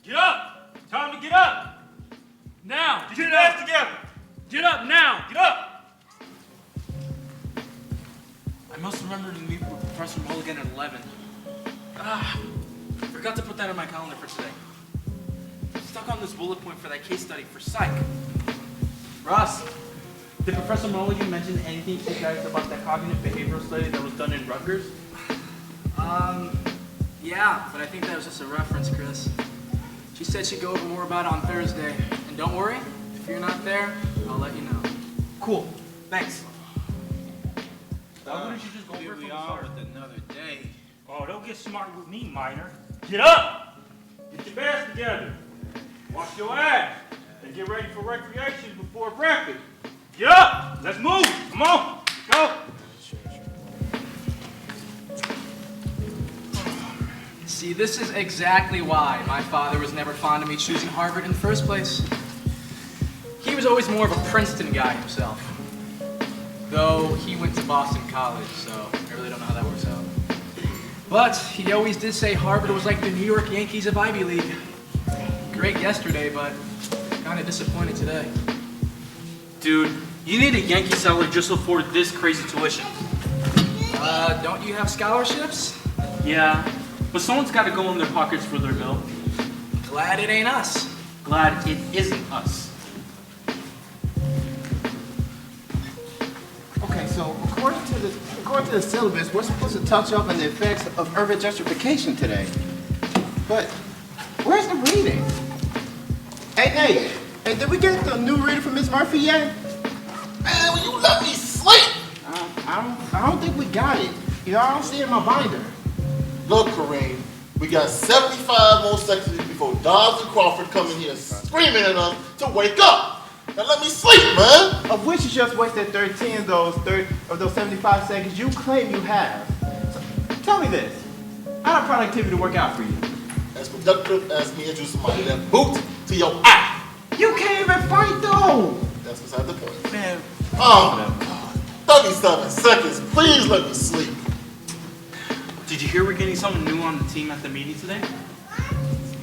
Get up! Time to get up! Now! Get your ass together! Get up now! Get up! I must remember to meet with Professor Mulligan at 11. Forgot to put that on my calendar for today. Stuck on this bullet point for that case study for psych. Ross, did Professor Mulligan mention anything to you guys about that cognitive behavioral study that was done in Rutgers? Yeah, but I think that was just a reference, Chris. She said she'd go over more about it on Thursday. And don't worry, if you're not there, I'll let you know. Cool, thanks. Why wouldn't you just go over it from the start? With another day. Oh, don't get smart with me, minor. Get up! Get your ass together. Wash your ass. And get ready for recreation before breakfast. Get up! Let's move! Come on! Go! See, this is exactly why my father was never fond of me choosing Harvard in the first place. He was always more of a Princeton guy himself. Though he went to Boston College, so I really don't know how that works out. But he always did say Harvard was like the New York Yankees of Ivy League. Great yesterday, but kind of disappointed today. Dude, you need a Yankee salary just to afford this crazy tuition. Don't you have scholarships? Yeah, but someone's got to go in their pockets for their bill. Glad it ain't us. Glad it isn't us. Okay, so according to the syllabus, we're supposed to touch up on the effects of urban gentrification today. But where's the reading? Hey, did we get the new reading from Miss Murphy yet? Man, will you let me sleep? I don't think we got it. You know, I don't see it in my binder. Look, Kareem, we got 75 more seconds before Dobbs and Crawford come in here screaming at us to wake up. Now let me sleep, man. Of which you just wasted 13 of those 75 seconds you claim you have. So, tell me this. How did productivity work out for you? As productive as me introducing my left boot to your eye. You can't even fight though. That's beside the point. Man. Oh, God. 37 seconds. Please let me sleep. Did you hear we're getting someone new on the team at the meeting today?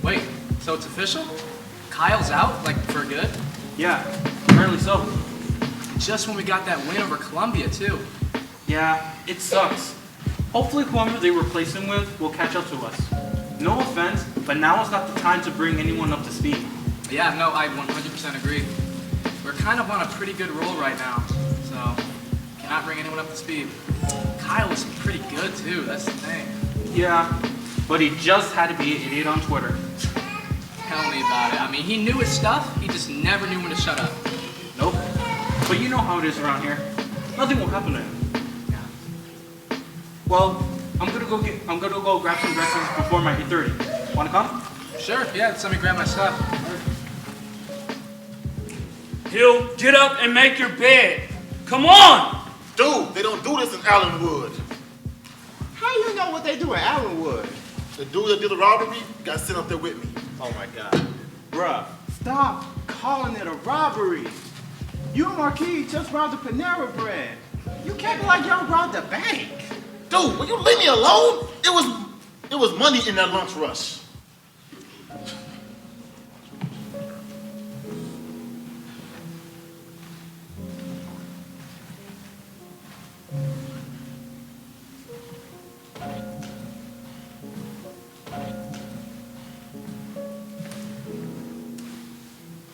Wait, so it's official? Kyle's out, like for good? Yeah, apparently so. Just when we got that win over Columbia, too. Yeah, it sucks. Hopefully whoever they replace him with will catch up to us. No offense, but now is not the time to bring anyone up to speed. Yeah, no, I 100% agree. We're kind of on a pretty good roll right now, so cannot bring anyone up to speed. Kyle was pretty good, too, that's the thing. Yeah, but he just had to be an idiot on Twitter. Tell me about it. I mean, he knew his stuff, he just never knew when to shut up. Nope. But you know how it is around here. Nothing will happen to him. Yeah. Well, I'm gonna go grab some breakfast before my 8:30. Wanna come? Sure, yeah, just let me grab my stuff. Hill, get up and make your bed. Come on! Dude, they don't do this in Allenwood. How you know what they do in Allenwood? The dude that did the robbery got sent up there with me. Oh my God. Bruh, stop calling it a robbery. You and Marquis just robbed the Panera Bread. You can't be like y'all robbed the bank. Dude, will you leave me alone? It was money in that lunch rush.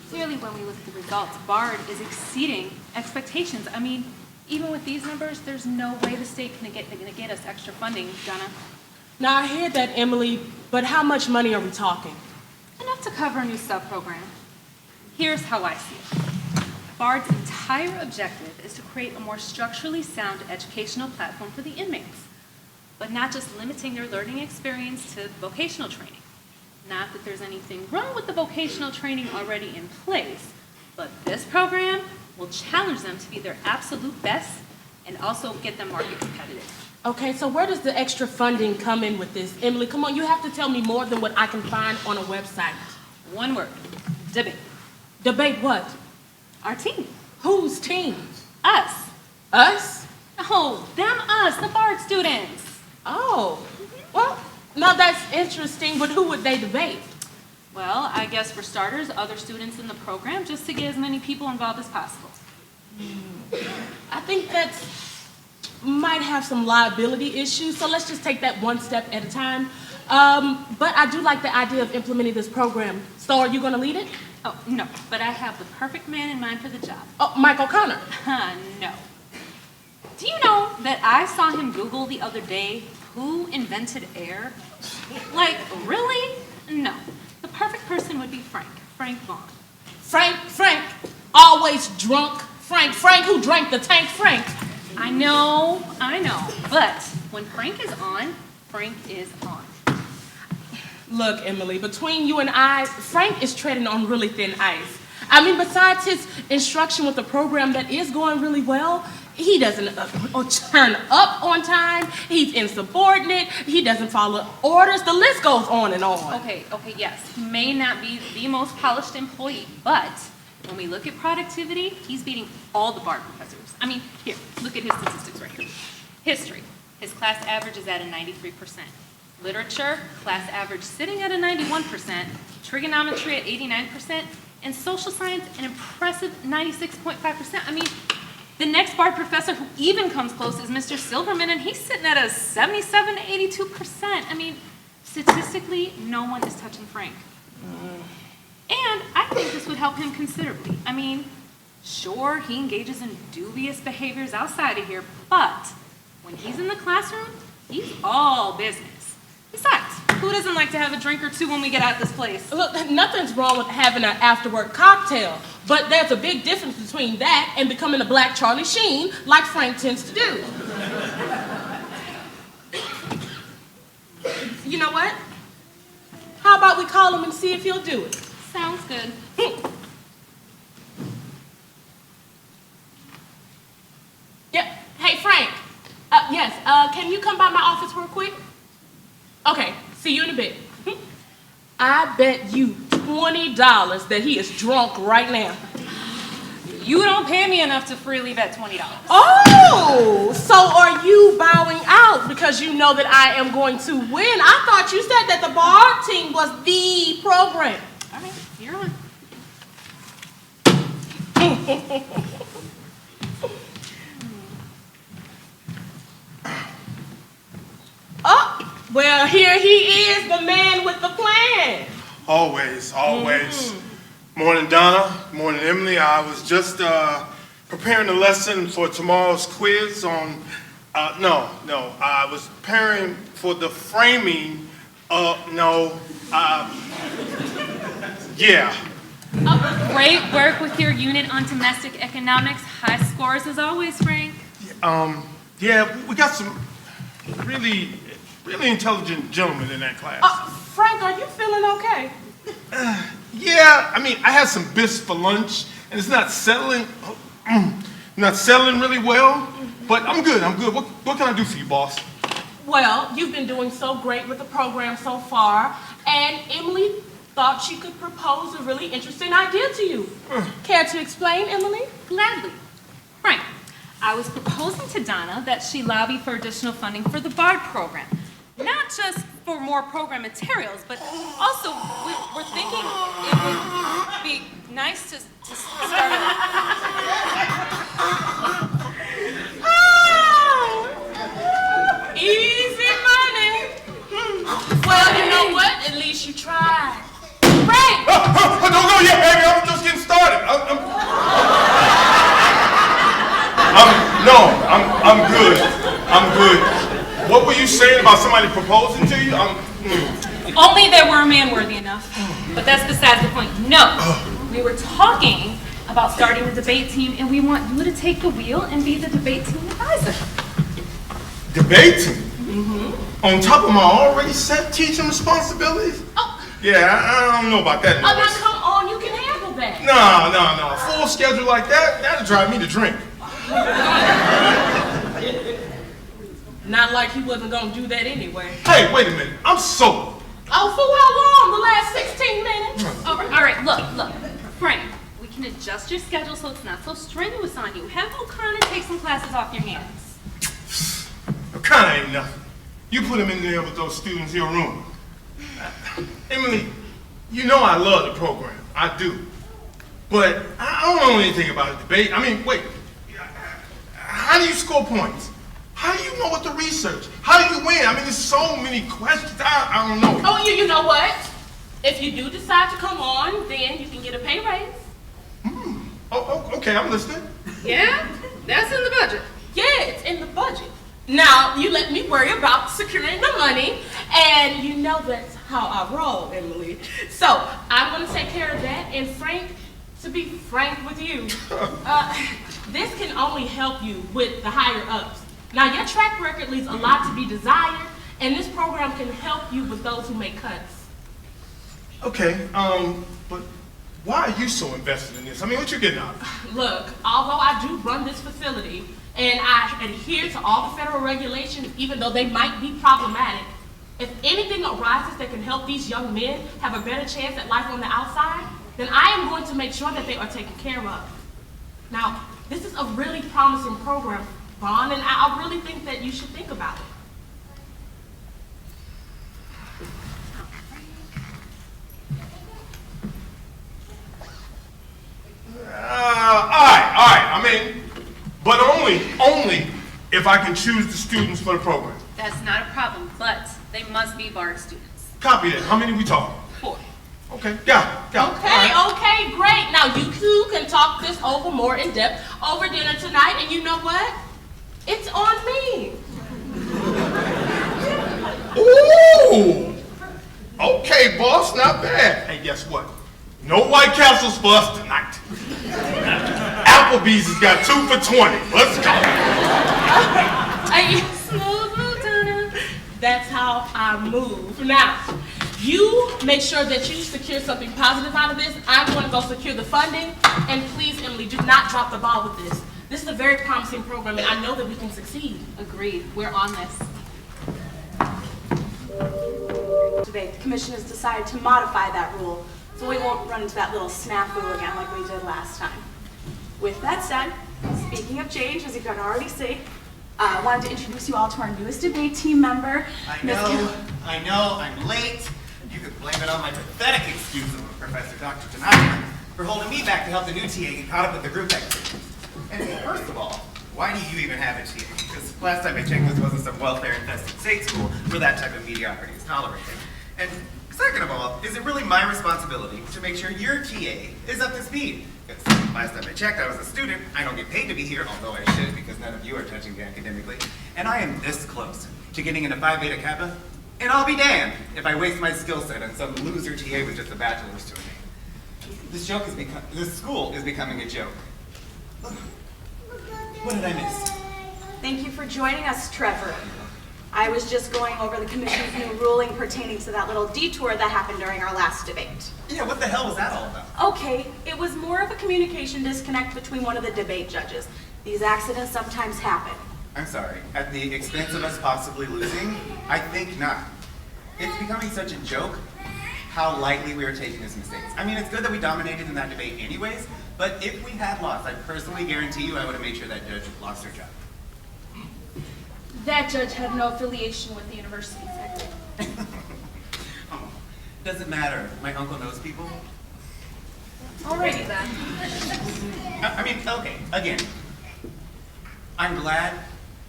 Clearly, when we look at the results, Bard is exceeding expectations. I mean, even with these numbers, there's no way the state can get us extra funding, Donna. Now, I hear that, Emily, but how much money are we talking? enough to cover a new sub-program. Here's how I see it. BARD's entire objective is to create a more structurally sound educational platform for the inmates, but not just limiting their learning experience to vocational training. Not that there's anything wrong with the vocational training already in place, but this program will challenge them to be their absolute best and also get them market competitive. Okay, so where does the extra funding come in with this? Emily, come on, you have to tell me more than what I can find on a website. One word, debate. Debate what? Our team. Whose team? Us. Us? Oh, them us, the BARD students. Oh, well, now that's interesting, but who would they debate? Well, I guess for starters, other students in the program, just to get as many people involved as possible. I think that might have some liability issues, so let's just take that one step at a time. But I do like the idea of implementing this program. So are you gonna lead it? Oh, no, but I have the perfect man in mind for the job. Oh, Mike O'Connor. No. Do you know that I saw him Google the other day, who invented air? Like, really? No. The perfect person would be Frank Vaughn. Frank, always drunk. Frank who drank the tank, Frank. I know, but when Frank is on, Frank is on. Look, Emily, between you and I, Frank is treading on really thin ice. I mean, besides his instruction with the program that is going really well, he doesn't turn up on time, he's insubordinate, he doesn't follow orders, the list goes on and on. Okay, yes, he may not be the most polished employee, but when we look at productivity, he's beating all the BARD professors. I mean, here, look at his statistics right here. History, his class average is at a 93%. Literature, class average sitting at a 91%. Trigonometry at 89%. And social science, an impressive 96.5%. I mean, the next BARD professor who even comes close is Mr. Silverman, and he's sitting at a 77 to 82%. I mean, statistically, no one is touching Frank. And I think this would help him considerably. I mean, sure, he engages in dubious behaviors outside of here, but when he's in the classroom, he's all business. Besides, who doesn't like to have a drink or two when we get out of this place? Look, nothing's wrong with having an after-work cocktail, but there's a big difference between that and becoming a black Charlie Sheen like Frank tends to do. You know what? How about we call him and see if he'll do it? Sounds good. Yeah. Hey, Frank. Yes, can you come by my office real quick? Okay, see you in a bit. I bet you $20 that he is drunk right now. You don't pay me enough to freely bet $20. Oh, so are you bowing out because you know that I am going to win? I thought you said that the BARD team was the program. All right, you're on. Oh, well, here he is, the man with the plan. Always. Morning, Donna. Morning, Emily. I was just preparing a lesson for tomorrow's quiz on, I was preparing for the framing yeah. Great work with your unit on domestic economics. High scores as always, Frank. Yeah, we got some really intelligent gentlemen in that class. Frank, are you feeling okay? Yeah, I mean, I had some bisque for lunch, and it's not settling really well, but I'm good. What can I do for you, boss? Well, you've been doing so great with the program so far, and Emily thought she could propose a really interesting idea to you. Care to explain, Emily? Gladly. Frank, I was proposing to Donna that she lobby for additional funding for the BARD program. Not just for more program materials, but also we're thinking it would be nice to start Easy money. Well, you know what? At least you tried. Frank! Don't go yet, baby. I'm just getting started. I'm good. What were you saying about somebody proposing to you? If only there were a man worthy enough. But that's besides the point. No, we were talking about starting the debate team, and we want you to take the wheel and be the debate team advisor. Debate team? Mm-hmm. On top of my already set teaching responsibilities? Oh. Yeah, I don't know about that. Oh, now Norris. come on, you can handle that. No. A full schedule like that, that'll drive me to drink. Not like he wasn't gonna do that anyway. Hey, wait a minute. I'm sober. Oh, for how long? The last 16 minutes? All right, look. Frank, we can adjust your schedule so it's not so strenuous on you. Have O'Connor take some classes off your hands. Kinda ain't nothing. You put him in there with those students, he'll ruin them. Emily, you know I love the program. I do. But I don't know anything about a debate. I mean, wait. How do you score points? How do you know what to research? How do you win? I mean, there's so many questions. I don't know. Oh, you know what? If you do decide to come on, then you can get a pay raise. Oh, okay, I'm listening. Yeah? That's in the budget. Yeah, it's in the budget. Now, you let me worry about securing the money, and you know that's how I roll, Emily. So, I'm gonna take care of that, and Frank, to be frank with you, this can only help you with the higher ups. Now, your track record leaves a lot to be desired, and this program can help you with those who make cuts. Okay, but why are you so invested in this? I mean, what you getting out of it? Look, although I do run this facility, and I adhere to all the federal regulations, even though they might be problematic, if anything arises that can help these young men have a better chance at life on the outside, then I am going to make sure that they are taken care of. Now, this is a really promising program, Vaughn, and I really think that you should think about it. All right. I mean, but only if I can choose the students for the program. That's not a problem, but they must be BARD students. Copy that. How many we talking? 4. Okay, got it. All right. Okay, great. Now, you two can talk this over more in depth over dinner tonight, and you know what? It's on me. Ooh! Okay, boss, not bad. Hey, guess what? No White Castles for us tonight. Applebee's has got 2 for $20. Let's go. Smooth move, Donna. That's how I move. Now, you make sure that you secure something positive out of this. I'm going to go secure the funding. And please, Emily, do not drop the ball with this. This is a very promising program, and I know that we can succeed. Agreed. We're on this. Debate. The commission has decided to modify that rule, so we won't run into that little snafu again like we did last time. With that said, speaking of change, as you can already see, I wanted to introduce you all to our newest debate team member. I know, I'm late. You could blame it on my pathetic excuse of Professor Dr. Tanaka for holding me back to help the new TA get caught up with the group activities. And first of all, why do you even have a TA? Because last time I checked, this wasn't some welfare-infested state school where that type of mediocrity is tolerated. And second of all, is it really my responsibility to make sure your TA is up to speed? Because last time I checked, I was a student. I don't get paid to be here, although I should because none of you are touching me academically. And I am this close to getting into Phi Beta Kappa, and I'll be damned if I waste my skill set on some loser TA with just a bachelor's to a name. This school is becoming a joke. What did I miss? Thank you for joining us, Trevor. I was just going over the commission's new ruling pertaining to that little detour that happened during our last debate. Yeah, what the hell was that all about? Okay, it was more of a communication disconnect between one of the debate judges. These accidents sometimes happen. I'm sorry, at the expense of us possibly losing? I think not. It's becoming such a joke how lightly we are taking his mistakes. I mean, it's good that we dominated in that debate anyways, but if we had lost, I personally guarantee you I would have made sure that judge lost her job. That judge had no affiliation with the university sector. Oh, doesn't matter. My uncle knows people. Alrighty then. I mean, okay, again, I'm glad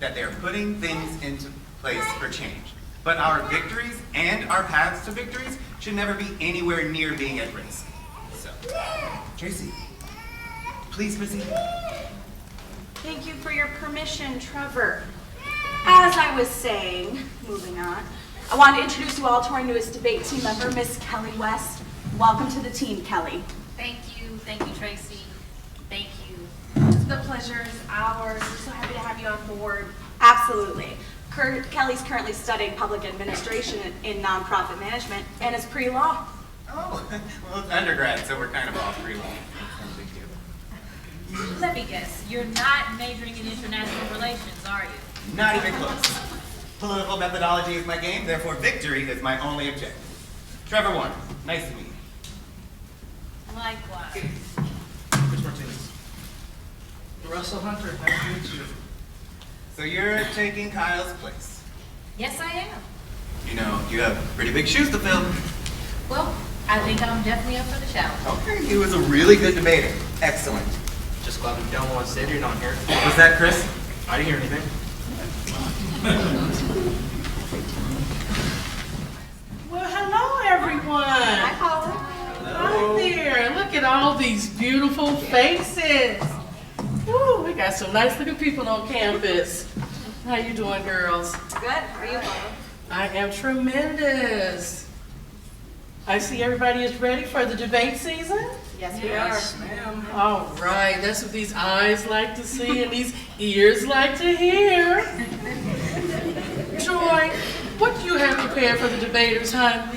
that they're putting things into place for change. But our victories and our paths to victories should never be anywhere near being at risk. So, Tracy, please proceed. Thank you for your permission, Trevor. As I was saying, moving on, I wanted to introduce you all to our newest debate team member, Miss Kelly West. Welcome to the team, Kelly. Thank you, Tracy. Thank you. The pleasure is ours. We're so happy to have you on board. Absolutely. Kelly's currently studying public administration in nonprofit management and is pre-law. Oh, well, it's undergrad, so we're kind of all pre-law. Let me guess, you're not majoring in international relations, are you? Not even close. Political methodology is my game, therefore victory is my only objective. Trevor Warner, nice to meet you. Likewise. Which Martinez? Russell Hunter, nice to meet you. So you're taking Kyle's place. Yes, I am. You know, you have pretty big shoes to fill. Well, I think I'm definitely up for the challenge. Okay, he was a really good debater. Excellent. Just glad we don't want to sit here on here. Was that Chris? I didn't hear anything. Well, hello, everyone. Hi, Paula. Hi there. Look at all these beautiful faces. Woo, we got some nice looking people on campus. How you doing, girls? Good. How are you, Paula? I am tremendous. I see everybody is ready for the debate season. Yes, we Yes, are. ma'am. All right, that's what these eyes like to see and these ears like to hear. Joy, what do you have prepared for the debaters, hon?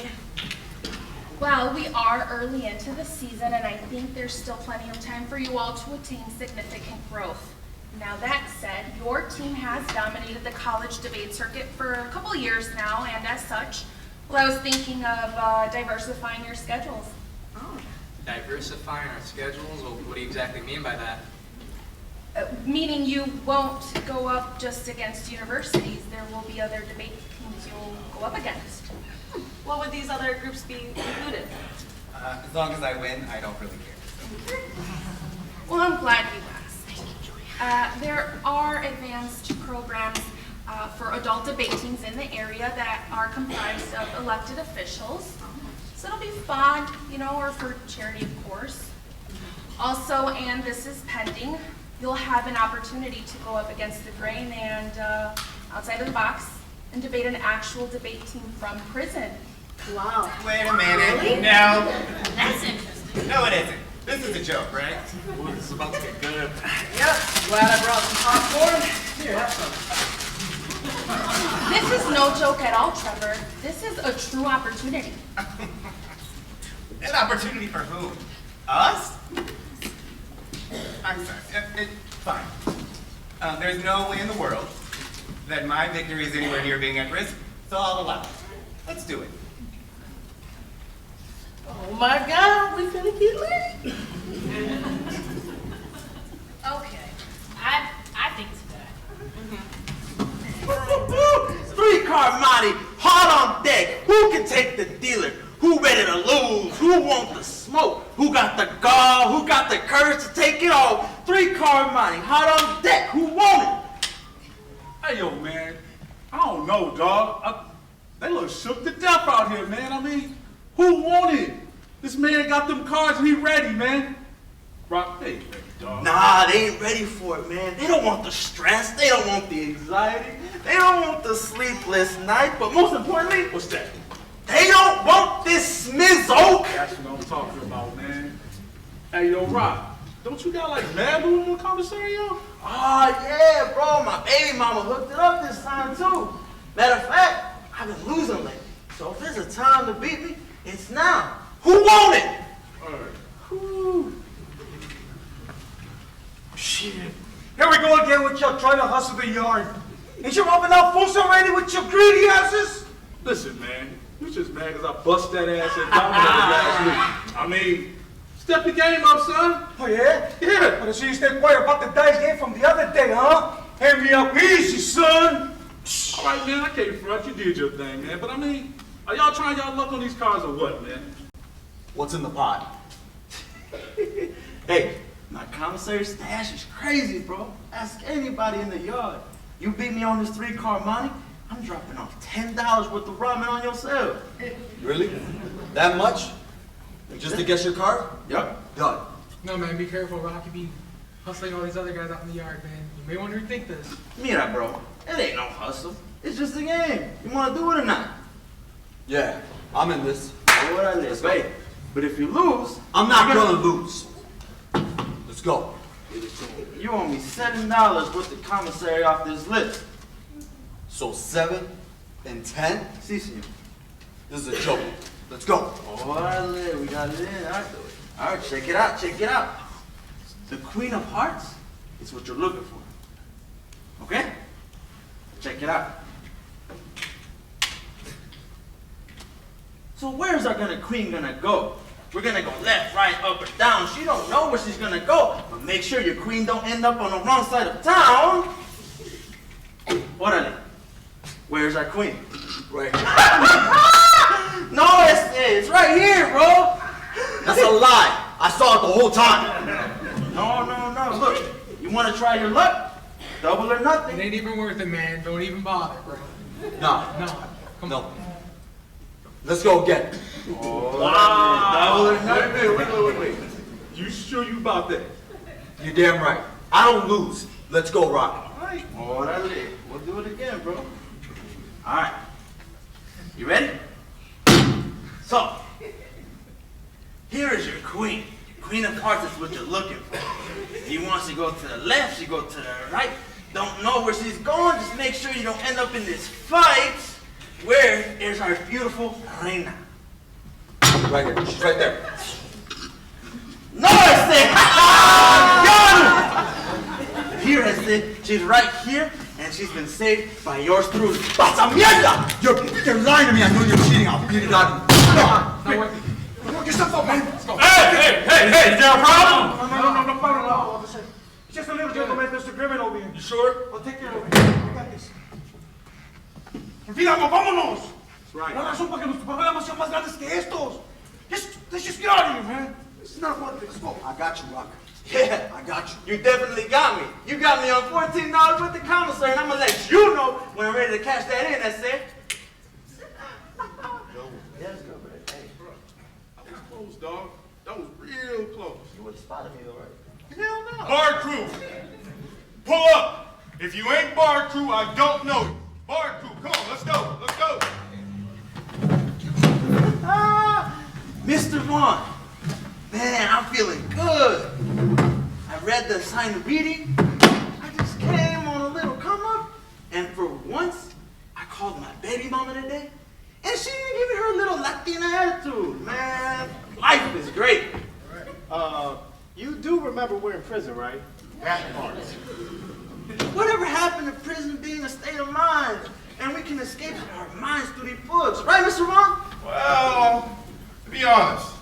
Well, we are early into the season, and I think there's still plenty of time for you all to attain significant growth. Now, that said, your team has dominated the college debate circuit for a couple years now, and as such, well, I was thinking of diversifying your schedules. Diversifying our schedules? Well, what do you exactly mean by that? Meaning you won't go up just against universities. There will be other debate teams you'll go up against. What would these other groups be included? As long as I win, I don't really care. Well, I'm glad you asked. There are advanced programs for adult debate teams in the area that are comprised of elected officials. So it'll be fun, or for charity, of course. Also, and this is pending, you'll have an opportunity to go up against the grain and outside of the box and debate an actual debate team from prison. Wow. Wait a minute. No. That's interesting. No, it isn't. This is a joke, right? Ooh, this is about to get good. Yep, glad I brought some popcorn. Here, have some. This is no joke at all, Trevor. This is a true opportunity. An opportunity for whom? Us? I'm sorry. Fine. There's no way in the world that my victory is anywhere near being at risk, so I'll allow it. Let's do it. Oh my God, we finna get lit. Okay. I think it's good. Three-car Monty, hard on deck. Who can take the dealer? Who ready to lose? Who want the smoke? Who got the gall? Who got the courage to take it all? Three-car Monty, hard on deck. Who want it? Hey, yo, man. I don't know, dog. They look shook to death out here, man. I mean, who want it? This man got them cards and he ready, man. Rock, they ain't ready, dog. Nah, they ain't ready for it, man. They don't want the stress. They don't want the anxiety. They don't want the sleepless night. But most importantly, What's that? they don't want this smizzoke. That's what I'm talking about, man. Hey, yo, Rock, don't you got like mad room in the commissary, yo? Oh, yeah, bro. My baby mama hooked it up this time, too. Matter of fact, I've been losing lately. So if there's a time to beat me, it's now. Who want it? All right. Whew. Shit. Here we go again with your trying to hustle the yard. Ain't you rubbing out fools already with your greedy asses? Listen, man, you just mad because I bust that ass at Domino's last week. I mean, step the game up, son. Oh, yeah? Yeah. But I see you stay quiet about the dice game from the other day, huh? Hand me up easy, son. All right, man, I can't front. You did your thing, man. But I mean, are y'all trying y'all luck on these cards or what, man? What's in the pot? Hey, my commissary stash is crazy, bro. Ask anybody in the yard. You beat me on this three-car money, I'm dropping off $10 worth of ramen on your sale. Really? That much? Just to guess your car? Yep. Done. No, man, be careful. Rocky be hustling all these other guys out in the yard, man. You may want to rethink this. Mira, bro. It ain't no hustle. It's just a game. You want to do it or not? Yeah, I'm in this. Let's go. But if you lose, I'm not gonna lose. Let's go. you owe me $7 worth of commissary off this list. So 7 and 10? Si, senor. This is a joke. Let's go. Orale, we got it in. All right, check it out, check it out. The Queen of Hearts is what you're looking for. Okay? Check it out. So where's our queen gonna go? We're gonna go left, right, up, or down. She don't know where she's gonna go. But make sure your queen don't end up on the wrong side of town. Orale. Where's our queen? Right. No, it's right here, bro. That's a lie. I saw it the whole time. No. Look, you want to try your luck? Double or nothing. It ain't even worth it, man. Don't even bother, bro. No. Let's go again. Double or nothing. Wait. You sure you about that? You're damn right. I don't lose. Let's go, Rocky. All right. We'll do it again, bro. All right. You ready? So, here is your queen. Queen of Hearts is what you're looking for. She wants to go to the left, she go to the right. Don't know where she's going, just make sure you don't end up in this fight. Where is our beautiful reina? Right here. She's right there. No, I said, here I said, she's right here, and she's been saved by yours truly. Pasa mierda! You're lying to me. I know you're cheating. I'll beat it out of you. Not worth it. Work yourself up, man. Let's go. Hey, is there a problem? No, officer. It's just a little gentleman, Mr. Grimmett over here. You sure? I'll take care of it. I got this. Olvídalo, vámonos. That's right. No hay razón para que nuestros problemas sean más grandes que estos. Let's just get out of here, man. This is not worth it. Let's go. I got you, Rock. Yeah, I got you. you definitely got me. You got me on $14 with the commissary, and I'm gonna let you know when I'm ready to cash that in, that's it. Let's go, bro. Hey, bro. That was close, dog. That was real close. You would have spotted me, though, right? Hell no. Bar crew, pull up. If you ain't bar crew, I don't know you. Bar crew, come on, let's go. Mr. Vaughn, man, I'm feeling good. I read the assigned reading. I just came on a little come up, and for once, I called my baby mama today, and she didn't give me her little Latina attitude. Man, life is great. You do remember we're in prison, right? That part. Whatever happened to prison being a state of mind, and we can escape our minds through these books, right, Mr. Ron? Well, to be honest,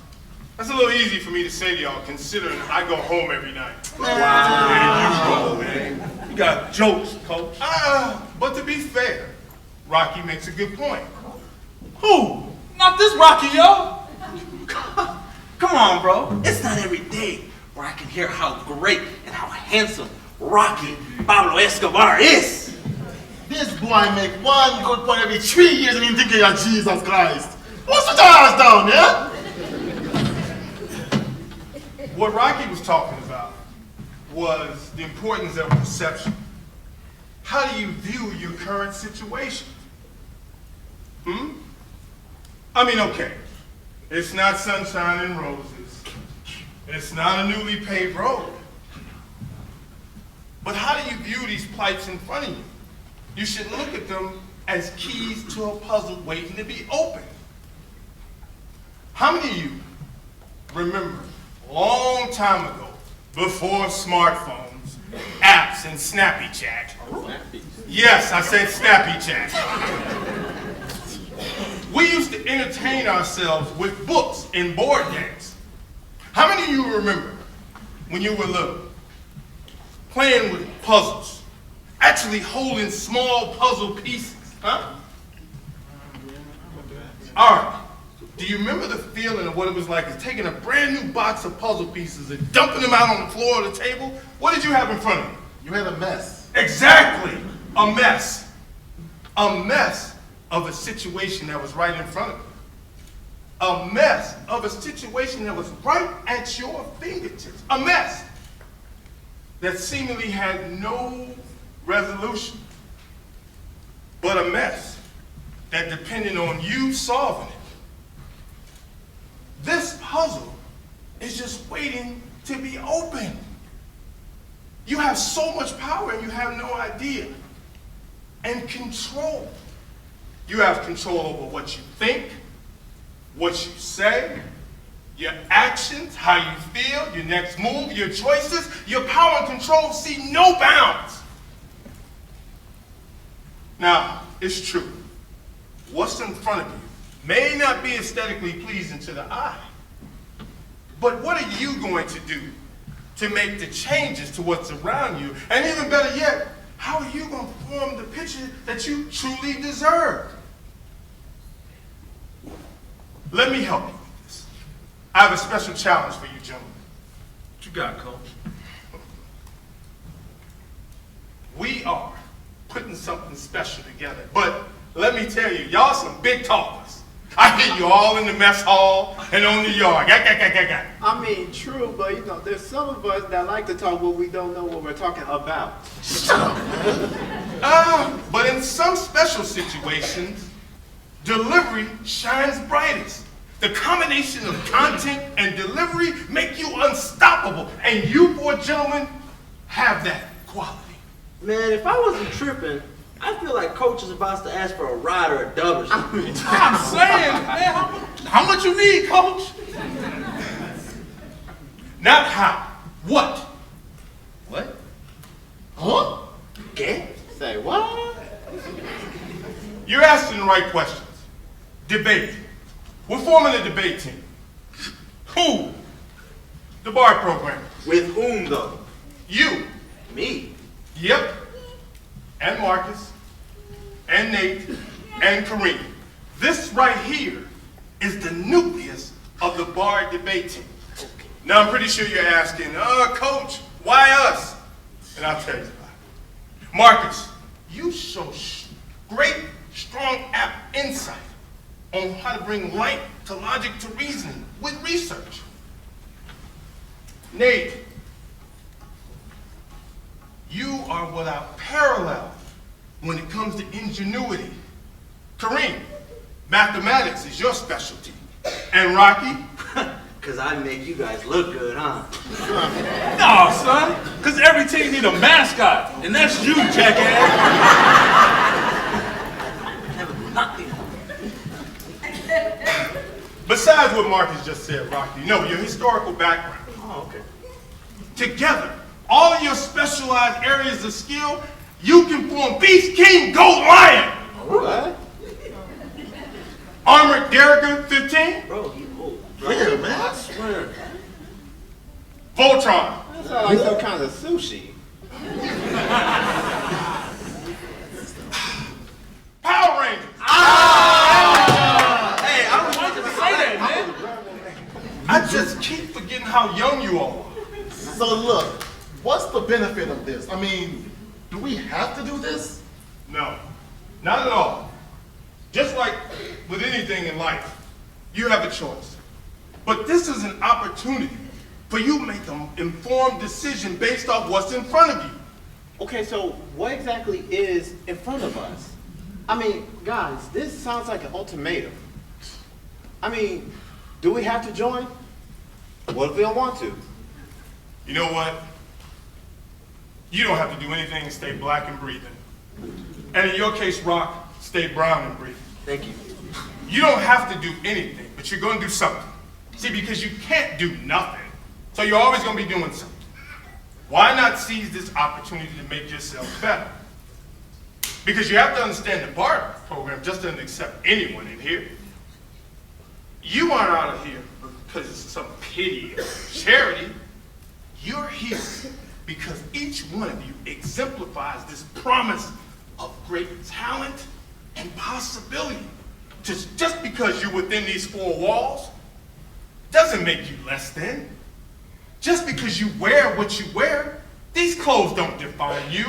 that's a little easy for me to say to y'all, considering I go home every night. Wow. Where do you go, man? You got jokes, coach. But to be fair, Rocky makes a good point. Who? Not this Rocky, yo. Come on, bro. It's not every day where I can hear how great and how handsome Rocky Pablo Escobar is. This boy make one good point every 3 years and he think you're Jesus Christ. What's with your ass down, yeah? What Rocky was talking about was the importance of perception. How do you view your current situation? I mean, okay, it's not sunshine and roses. It's not a newly paved road. But how do you view these plights in front of you? You should look at them as keys to a puzzle waiting to be opened. How many of you remember a long time ago, before smartphones, apps, and Snappy Chat? Yes, I said Snappy Chat. We used to entertain ourselves with books and board games. How many of you remember when you were little, playing with puzzles, actually holding small puzzle pieces, huh? All right. Do you remember the feeling of what it was like is taking a brand new box of puzzle pieces and dumping them out on the floor of the table? What did you have in front of you? You had a mess. Exactly. A mess. A mess of a situation that was right in front of you. A mess of a situation that was right at your fingertips. A mess that seemingly had no resolution. But a mess that depended on you solving it. This puzzle is just waiting to be opened. You have so much power and you have no idea. And control. You have control over what you think, what you say, your actions, how you feel, your next move, your choices. Your power and control see no bounds. Now, it's true. What's in front of you may not be aesthetically pleasing to the eye. But what are you going to do to make the changes to what's around you? And even better yet, how are you going to form the picture that you truly deserve? Let me help you with this. I have a special challenge for you, gentlemen. What you got, Coach? We are putting something special together. But let me tell you, y'all some big talkers. I hear you all in the mess hall and on the yard. I mean, true, but you know, there's some of us that like to talk what we don't know what we're talking about. But in some special situations, delivery shines brightest. The combination of content and delivery make you unstoppable. And you, poor gentlemen, have that quality. Man, if I wasn't tripping, I feel like Coach is about to ask for a ride or a dub or something. I'm saying, man, how much you need, Coach? Not how. What? What? Huh? Okay. Say what? You're asking the right questions. Debate. We're forming a debate team. Who? The BARD program. With whom, though? You. Me. Yep. And Marcus. And Nate. And Kareem. This right here is the nucleus of the BARD debate team. Now I'm pretty sure you're asking, Coach, why us? And I'll tell you why. Marcus, you show great, strong, apt insight on how to bring light to logic to reasoning with research. Nate, you are without parallel when it comes to ingenuity. Kareem, mathematics is your specialty. And Rocky? Because I make you guys look good, huh? No, son, because every team need a mascot, and that's you, jackass. Besides what Marcus just said, Rocky, your historical background. Oh, okay. Together, all of your specialized areas of skill, you can form Beast King Goat Lion. What? Armored Derricker 15. Bro, you old. Yeah, man. I swear. Voltron. That sounds like some kind of sushi. Power Rangers. Hey, I don't want to say that, man. I just keep forgetting how young you all are. So look, what's the benefit of this? I mean, do we have to do this? No, not at all. Just like with anything in life, you have a choice. But this is an opportunity for you to make an informed decision based off what's in front of you. Okay, so what exactly is in front of us? I mean, guys, this sounds like an ultimatum. I mean, do we have to join? What if we don't want to? You know what? You don't have to do anything to stay black and breathing. And in your case, Rock, stay brown and breathing. Thank you. You don't have to do anything, but you're going to do something. See, because you can't do nothing, so you're always going to be doing something. Why not seize this opportunity to make yourself better? Because you have to understand the BARD program just doesn't accept anyone in here. You aren't out of here because of some pity or charity. You're here because each one of you exemplifies this promise of great talent and possibility. Just because you're within these four walls doesn't make you less than. Just because you wear what you wear, these clothes don't define you.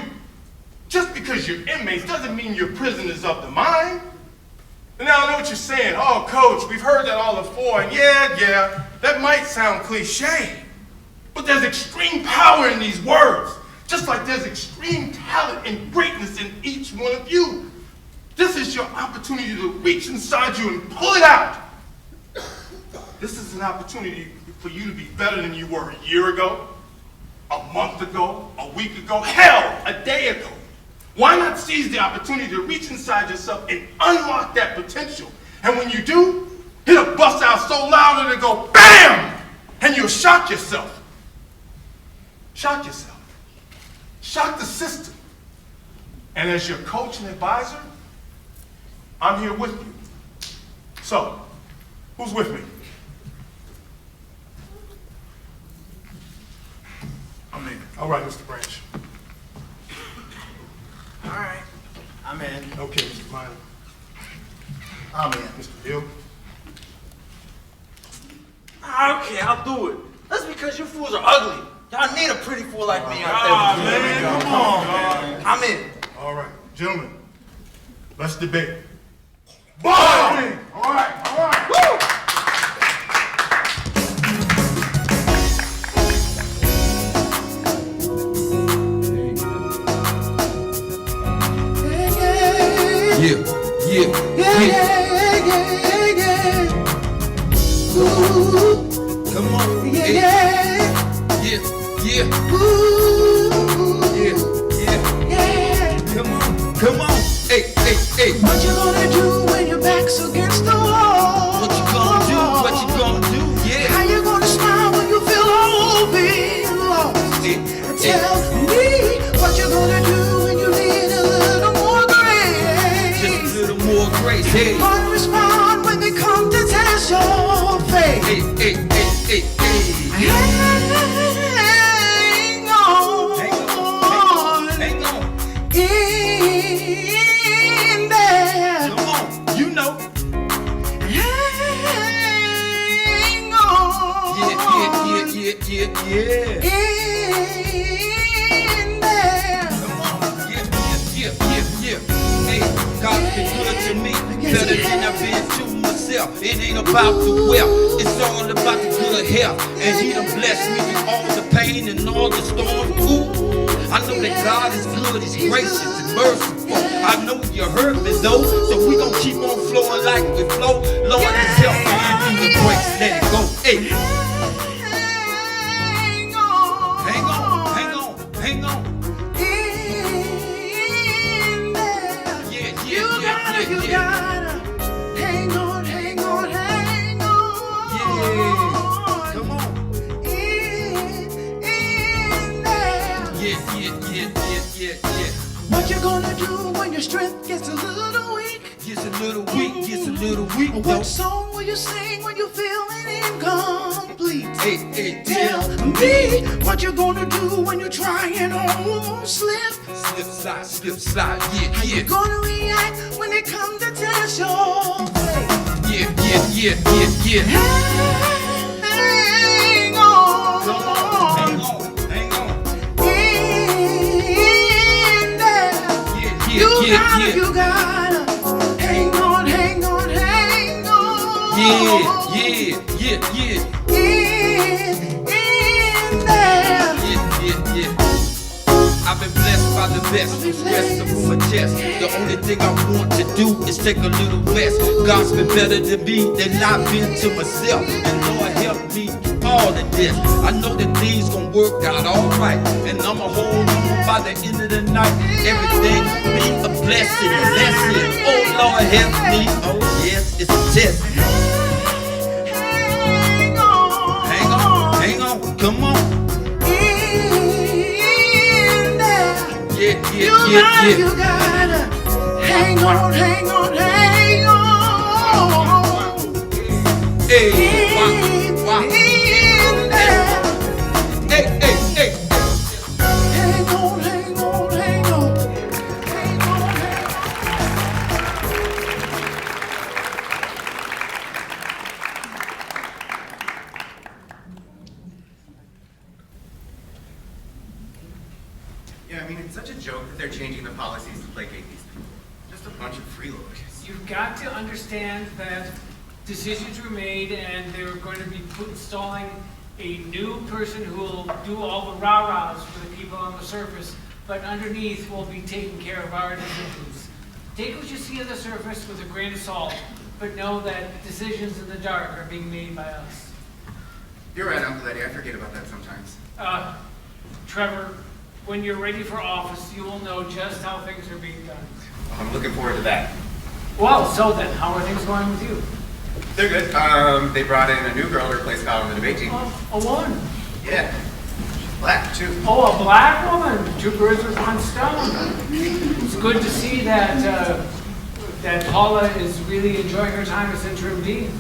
Just because you're inmates doesn't mean you're prisoners of the mind. And now I know what you're saying. Oh, Coach, we've heard that all before, and yeah, that might sound cliche. But there's extreme power in these words, just like there's extreme talent and greatness in each one of you. This is your opportunity to reach inside you and pull it out. This is an opportunity for you to be better than you were a year ago, a month ago, a week ago, hell, a day ago. Why not seize the opportunity to reach inside yourself and unlock that potential? And when you do, it'll bust out so loud it'll go BAM! And you'll shock yourself. Shock yourself. Shock the system. And as your coach and advisor, I'm here with you. So, who's with me? I'm in. All right, Mr. Branch. All right, I'm in. Okay, Mr. Minor. I'm in. Mr. Hill. Okay, I'll do it. That's because you fools are ugly. Y'all need a pretty fool like me out there. Man, Come on, man. I'm in. All right, gentlemen, let's debate. Ball! All right, all right. Woo! Come on. Come on. Hey. What you gonna do when your back's against the wall? What you gonna do? Yeah. How you gonna smile when you feel all being lost? Tell me what you gonna do when you need a little more grace. Just a little more grace. Hey. Gonna respond when they come to test your faith. Hey. Hang on. In there. Come on. You know. Hang on. Yeah. In there. Come on. Yeah. Hey, God's been good to me. Better than I've been to myself. It ain't about the wealth. It's all about the good health. And he done blessed me with all the pain and all the storms. Ooh. I know that God is good, He's gracious and merciful. I know you heard me though, so we gon' keep on flowing like we flow. Lord, just help me into the grace, let it go. Hey. Hang on. In there. Yeah. You gotta hang on. Yeah. Come on. In there. Yeah. What you gonna do when your strength gets a little weak? Gets a little weak. What song will you sing when you're feeling incomplete? Hey. Tell me what you gonna do when you're trying on slip. Slip slide. Yeah. How you gonna react when they come to test your faith? Yeah. Hang on. Hang on. In there. Yeah. You gotta hang on. Yeah. In there. Yeah. I've been blessed by the best, rest up on my chest. The only thing I want to do is take a little rest. God's been better to me than I've been to myself. And Lord help me through all of this. I know that things gon' work out alright. And I'ma hold on by the end of the night. Everything be a blessing. Oh Lord help me. Oh yes, it's a test. Hang on, come on. Yeah. You gotta hang on. Hey, wow. In there. Hey. Hang on. Yeah, I mean, it's such a joke that they're changing the policies to placate these people. Just a bunch of freeloaders. You've got to understand that decisions were made and they're going to be installing a new person who will do all the rah-rahs for the people on the surface, but underneath will be taking care of our decisions. Take what you see on the surface with a grain of salt, but know that decisions in the dark are being made by us. You're right, Uncle Eddie. I forget about that sometimes. Trevor, when you're ready for office, you will know just how things are being done. I'm looking forward to that. Well, so then, how are things going with you? They're good. They brought in a new girl to replace Kyle on the debate team. A woman? Yeah. She's black, too. Oh, a black woman. 2 birds with 1 stone. It's good to see that that Paula is really enjoying her time as interim dean.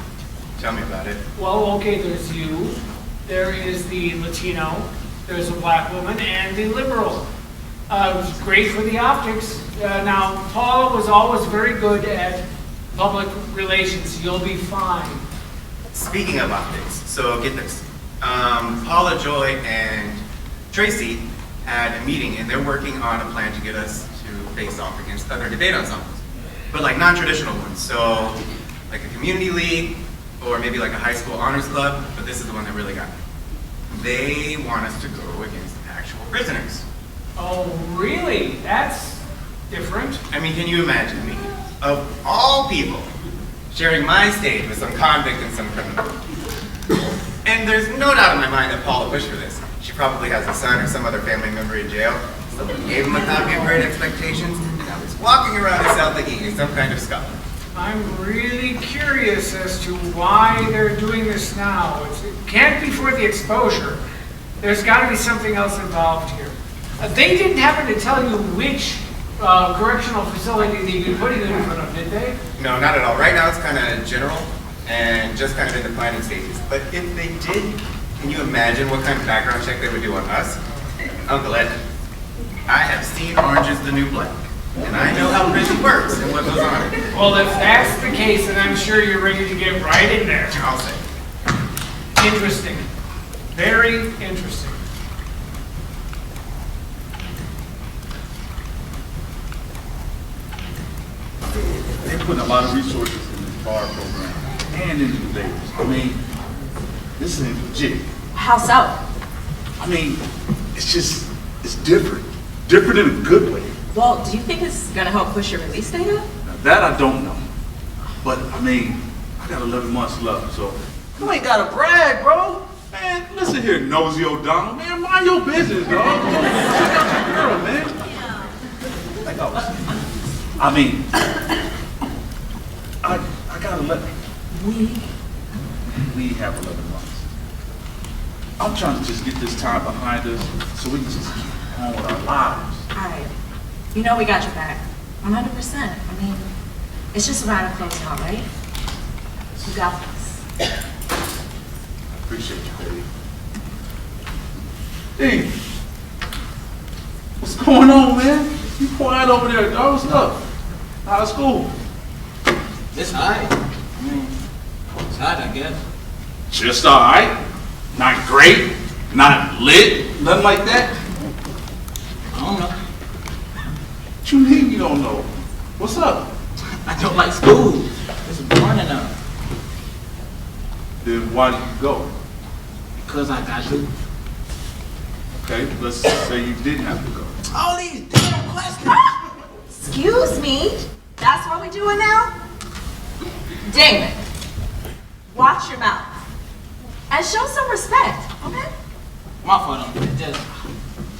Tell me about it. Well, okay, there's you. There is the Latino. There's a black woman and the liberal. It was great for the optics. Now, Paula was always very good at public relations. You'll be fine. Speaking of optics, so get this. Paula, Joy, and Tracy had a meeting, and they're working on a plan to get us to face off against other debate ensembles. But like non-traditional ones, so like a community league, or maybe like a high school honors club, but this is the one that really got me. They want us to go against actual prisoners. Oh, really? That's different. I mean, can you imagine me, of all people, sharing my stage with some convict and some criminal? And there's no doubt in my mind that Paula pushed for this. She probably has a son or some other family member in jail. Someone gave him a copy of Great Expectations, and now he's walking around his cell thinking he's some kind of scholar. I'm really curious as to why they're doing this now. It can't be for the exposure. There's got to be something else involved here. They didn't happen to tell you which correctional facility they've been putting it in front of, did they? No, not at all. Right now it's kind of general and just kind of in the planning stages. But if they did, can you imagine what kind of background check they would do on us? Uncle Ed, I have seen Orange is the New Black, and I know how prison works and what goes on. Well, if that's the case, then I'm sure you're ready to get right in there. I'll say. Interesting. Very interesting. They're putting a lot of resources in this bar program and in the debaters. I mean, this is legit. How so? I mean, it's different. Different in a good way. Well, do you think it's gonna help push your release date up? Now, that I don't know. But, I mean, I got 11 months left, so you ain't gotta brag, bro. Man, listen here, Nosy O'Donnell. Man, mind your business, dog. Check out your girl, man. I mean, I got 11. We have 11 months. I'm trying to just get this time behind us so we can just keep on with our lives. All right. You know we got your back. 100%. I mean, it's just a matter of closing out, right? You got this. I appreciate you, baby. Hey, what's going on, man? You quiet over there, dog. What's up? How's school? It's high. It's hot, I guess. Just all right. Not great. Not lit. Nothing like that. I don't know. What you mean you don't know? What's up? I don't like school. It's boring enough. Then why did you go? Because I got to. Okay, let's say you didn't have to go. All these damn questions. Excuse me? That's what we're doing now? Damon, watch your mouth. And show some respect, okay? My fault, it's just,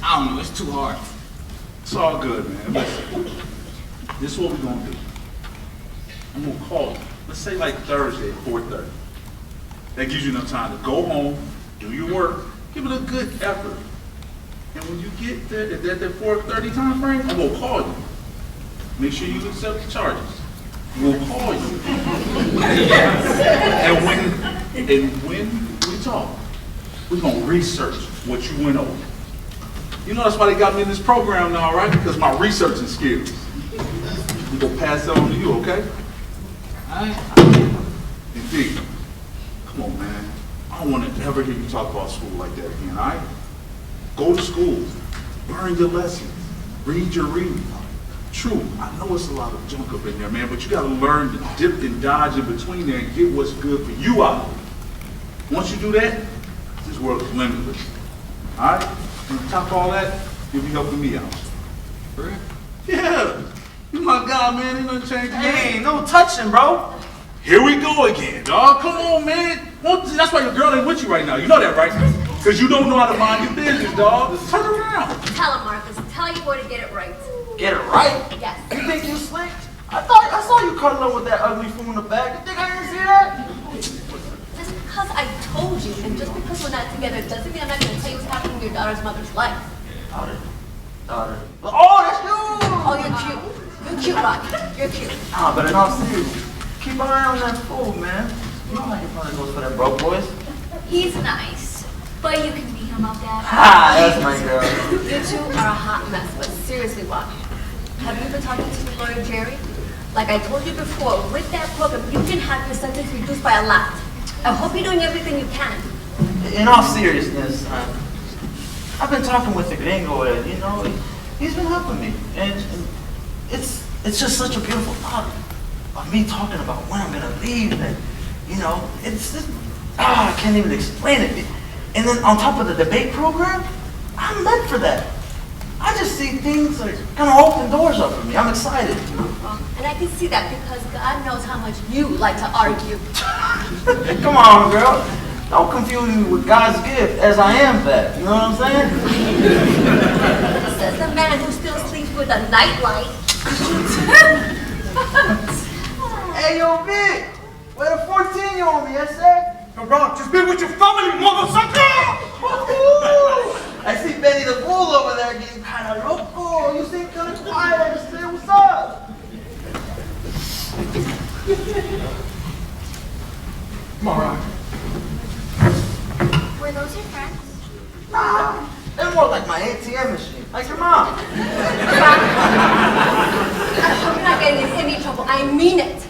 I don't know, it's too hard. It's all good, man. Listen, this is what we're gonna do. I'm gonna call you. Let's say like Thursday at 4:30. That gives you enough time to go home, do your work, give it a good effort. And when you get there, at that 4:30 time frame, I'm gonna call you. Make sure you accept the charges. We'll call you. and when we talk, we're gonna research what you went over. You know that's why they got me in this program now, right? Because my researching skills. We're gonna pass that on to you, okay? Indeed. Come on, man. I don't want to ever hear you talk about school like that again, all right? Go to school. Learn your lessons. Read your reading. True, I know it's a lot of junk up in there, man, but you gotta learn to dip and dodge in between there and get what's good for you out of it. Once you do that, this world is limitless. All right? And on top of all that, you'll be helping me out. For real? Yeah. You my guy, man. Ain't nothing changed. Hey, no touching, bro. Here we go again, dog. Come on, man. That's why your girl ain't with you right now. You know that, right? Because you don't know how to mind your business, dog. Turn around. Tell him, Marcus. Tell your boy to get it right. Get it right? Yes. You think you slick? I saw you cuddling up with that ugly fool in the back. You think I didn't see that? Just because I told you, and just because we're not together, doesn't mean I'm not going to tell you what's happening in your daughter's mother's life. Daughter. Oh, that's you! Oh, you're cute. You're cute, Rocky. You're cute. Nah, but in all seriousness, keep an eye on that fool, man. You don't like your brother goes for them broke boys. He's nice, but you can beat him up, Dad. Ha! That's my girl. You two are a hot mess, but seriously, Rocky, have you been talking to your lawyer, Jerry? Like I told you before, with that program, you can have your sentence reduced by a lot. I hope you're doing everything you can. In all seriousness, I've been talking with the gringo, and you know, he's been helping me, and it's just such a beautiful thought of me talking about when I'm gonna leave, and you know, it's just, I can't even explain it. And then on top of the debate program, I'm meant for that. I just see things like kind of open doors up for me. I'm excited. And I can see that because God knows how much you like to argue. Come on, girl. Don't confuse me with God's gift as I am that. You know what I'm saying? Says the man who still sleeps with a nightlight. Hey, yo, Vic. Where the 14 you on me, yes, sir? Hey, Rock, just be with your family, motherfucker! I see Benny the Bull over there getting kind of loco. You seem kind of quiet. Say what's up? Come on, Rock. Were those your friends? Nah, they're more like my ATM machine, like your mom. I hope you're not getting in any trouble. I mean it.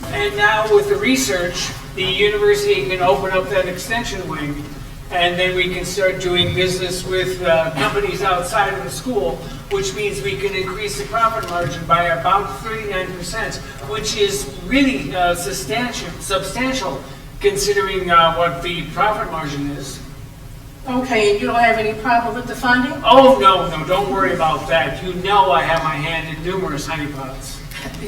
And now with the research, the university can open up that extension wing, and then we can start doing business with companies outside of the school, which means we can increase the profit margin by about 39%, which is really substantial considering what the profit margin is. Okay, and you don't have any problem with the funding? Oh, no, don't worry about that. You know I have my hand in numerous honeypots.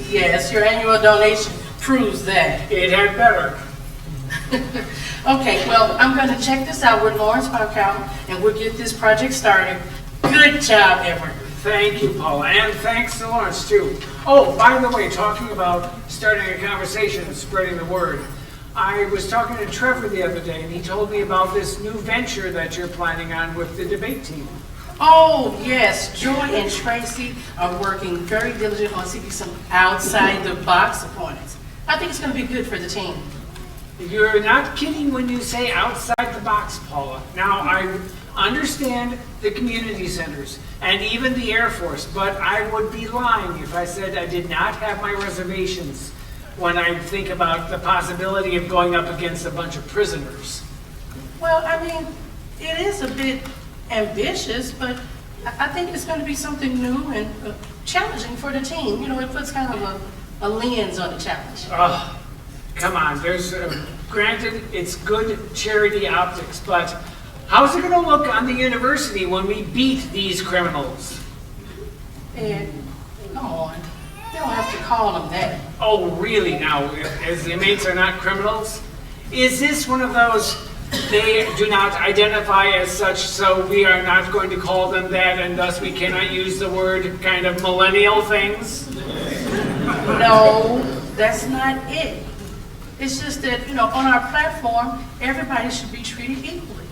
Yes, your annual donation proves that. It had better. Okay, well, I'm going to check this out with Lawrence Parkow, and we'll get this project started. Good job, Edward. Thank you, Paula, and thanks to Lawrence, too. Oh, by the way, talking about starting a conversation and spreading the word, I was talking to Trevor the other day, and he told me about this new venture that you're planning on with the debate team. Oh, yes, Joy and Tracy are working very diligently on seeking some outside-the-box opponents. I think it's going to be good for the team. You're not kidding when you say outside the box, Paula. Now, I understand the community centers and even the Air Force, but I would be lying if I said I did not have my reservations when I think about the possibility of going up against a bunch of prisoners. Well, I mean, it is a bit ambitious, but I think it's going to be something new and challenging for the team. You know, it puts kind of a lens on the challenge. Oh, come on. There's, granted, it's good charity optics, but how's it going to look on the university when we beat these criminals? Ed, come on. You don't have to call them that. Oh, really now, as the inmates are not criminals? Is this one of those, they do not identify as such, so we are not going to call them that, and thus we cannot use the word kind of millennial things? No, that's not it. It's just that, you know, on our platform, everybody should be treated equally.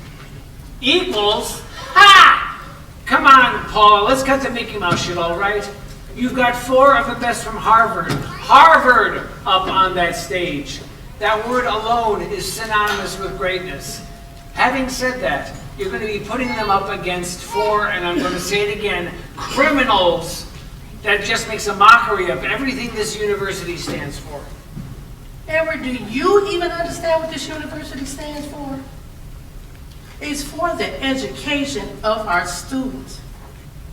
Equals? Ha! Come on, Paul, let's cut the Mickey Mouse shit, all right? You've got 4 of the best from Harvard up on that stage. That word alone is synonymous with greatness. Having said that, you're going to be putting them up against 4, and I'm going to say it again, criminals. That just makes a mockery of everything this university stands for. Edward, do you even understand what this university stands for? It's for the education of our students.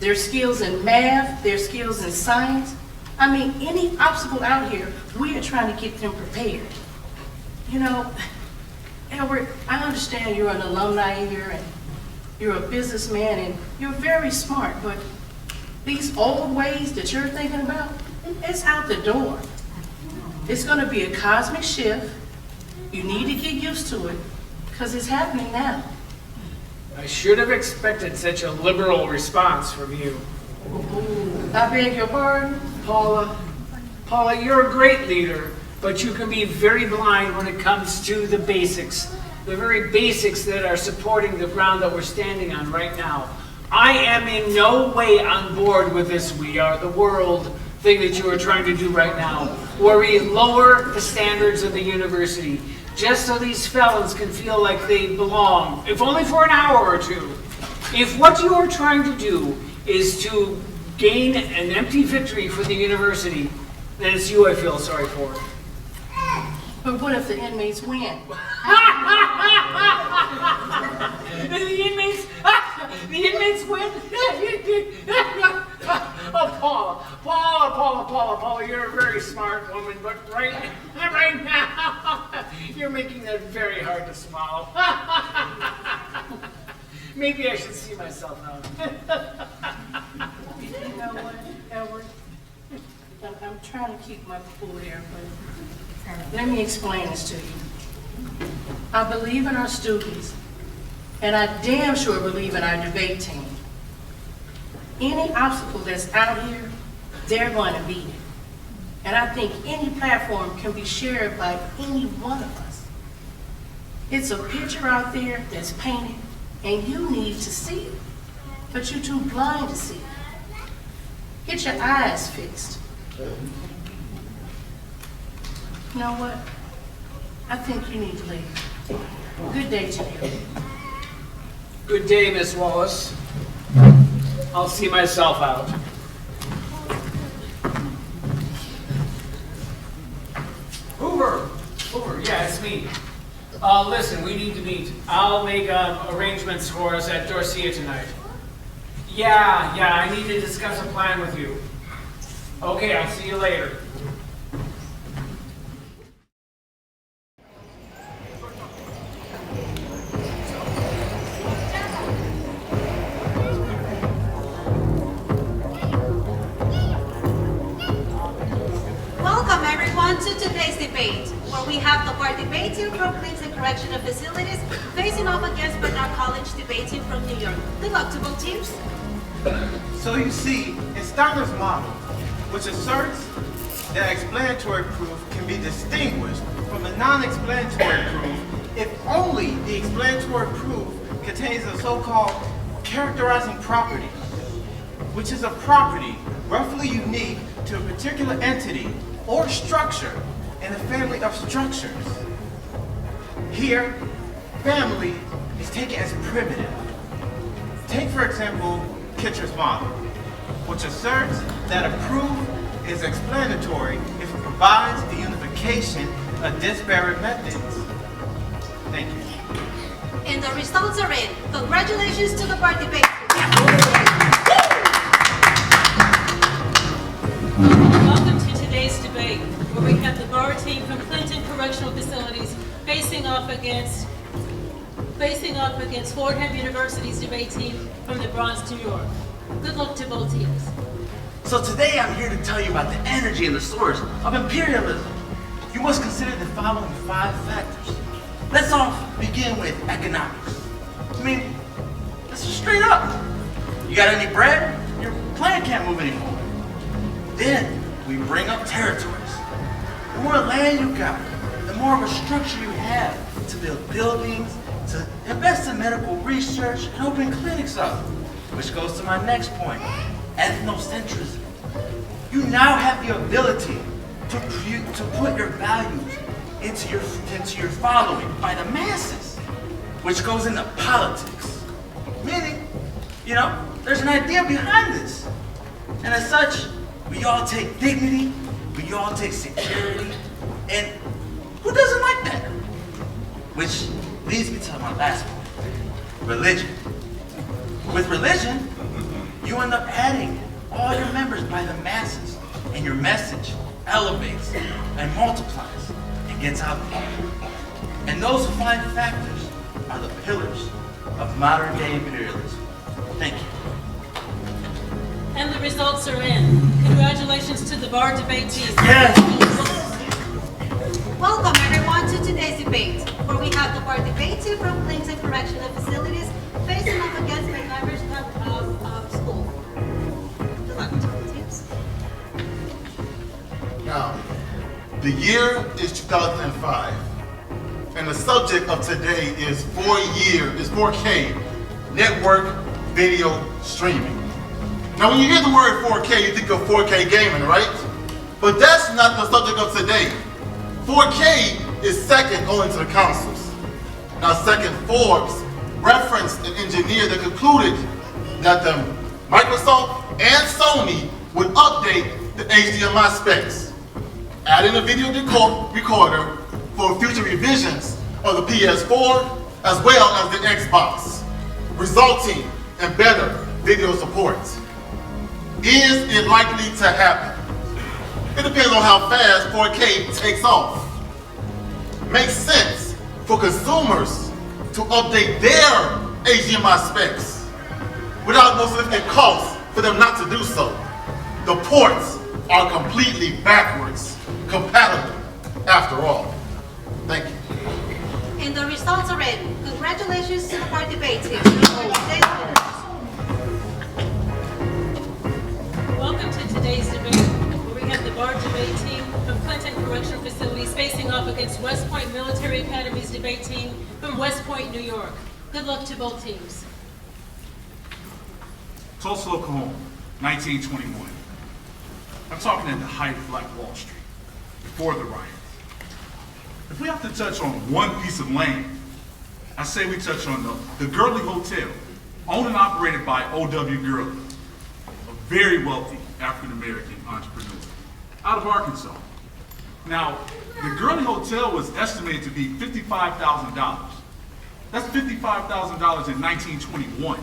Their skills in math, their skills in science. I mean, any obstacle out here, we are trying to get them prepared. You know, Edward, I understand you're an alumni here and you're a businessman and you're very smart, but these old ways that you're thinking about, it's out the door. It's gonna be a cosmic shift. You need to get used to it, because it's happening now. I should have expected such a liberal response from you. I beg your pardon? Paula, you're a great leader, but you can be very blind when it comes to the basics. The very basics that are supporting the ground that we're standing on right now. I am in no way on board with this "we are the world" thing that you are trying to do right now, where we lower the standards of the university just so these felons can feel like they belong, if only for an hour or two. If what you are trying to do is to gain an empty victory for the university, then it's you I feel sorry for. But what if the inmates win? The inmates win? Oh, Paula, you're a very smart woman, but right now, you're making that very hard to swallow. Maybe I should see myself now. You know what, Edward? I'm trying to keep my cool here, but let me explain this to you. I believe in our students, and I damn sure believe in our debate team. Any obstacle that's out here, they're going to beat it. And I think any platform can be shared by any one of us. It's a picture out there that's painted, and you need to see it, but you're too blind to see it. Get your eyes fixed. You know what? I think you need to leave. Good day to you. Good day, Miss Wallace. I'll see myself out. Hoover, yeah, it's me. Listen, we need to meet. I'll make arrangements for us at Dorsia tonight. Yeah, I need to discuss a plan with you. Okay, I'll see you later. Welcome everyone to today's debate, where we have the bar debate team from Cleveland Correctional Facilities facing off against Bernard College debate team from New York. Good luck to both teams. So you see, it's Donner's model, which asserts that explanatory proof can be distinguished from a non-explanatory proof if only the explanatory proof contains a so-called characterizing property, which is a property roughly unique to a particular entity or structure in a family of structures. Here, family is taken as primitive. Take, for example, Kitcher's model, which asserts that a proof is explanatory if it provides the unification of disparate methods. Thank you. And the results are in. Congratulations to the bar debate. Welcome to today's debate, where we have the bar team from Clinton Correctional Facilities facing off against Fordham University's debate team from the Bronx, New York. Good luck to both teams. So today I'm here to tell you about the energy and the source of imperialism. You must consider the following 5 factors. Let's all begin with economics. I mean, this is straight up. You got any bread? Your plant can't move anymore. Then we bring up territories. The more land you got, the more of a structure you have to build buildings, to invest in medical research, and open clinics up. Which goes to my next point, ethnocentrism. You now have the ability to put your values into your following by the masses, which goes into politics. Meaning, there's an idea behind this. And as such, we all take dignity, we all take security, and who doesn't like that? Which leads me to my last point, religion. With religion, you end up adding all your members by the masses, and your message elevates and multiplies and gets out there. And those 5 factors are the pillars of modern day imperialism. Thank you. And the results are in. Congratulations to the bar debate team. Yes. Welcome everyone to today's debate, where we have the bar debate team from Clemson Correctional Facilities facing off against the members of school. Good luck to the teams. Now, the year is 2005, and the subject of today is 4K network video streaming. Now, when you hear the word 4K, you think of 4K gaming, right? But that's not the subject of today. 4K is second only to the consoles. Now, second, Forbes referenced an engineer that concluded that the Microsoft and Sony would update the HDMI specs, adding a video recorder for future revisions of the PS4 as well as the Xbox, resulting in better video support. Is it likely to happen? It depends on how fast 4K takes off. Makes sense for consumers to update their HDMI specs without no significant cost for them not to do so. The ports are completely backwards compatible after all. Thank you. And the results are in. Congratulations to the bar debate team. Welcome to today's debate, where we have the bar debate team from Clinton Correctional Facilities facing off against West Point Military Academy's debate team from West Point, New York. Good luck to both teams. Tulsa, Oklahoma, 1921. I'm talking at the height of Black Wall Street, before the riots. If we have to touch on one piece of land, I say we touch on the Gurley Hotel, owned and operated by O.W. Gurley, a very wealthy African-American entrepreneur out of Arkansas. Now, the Gurley Hotel was estimated to be $55,000. That's $55,000 in 1921,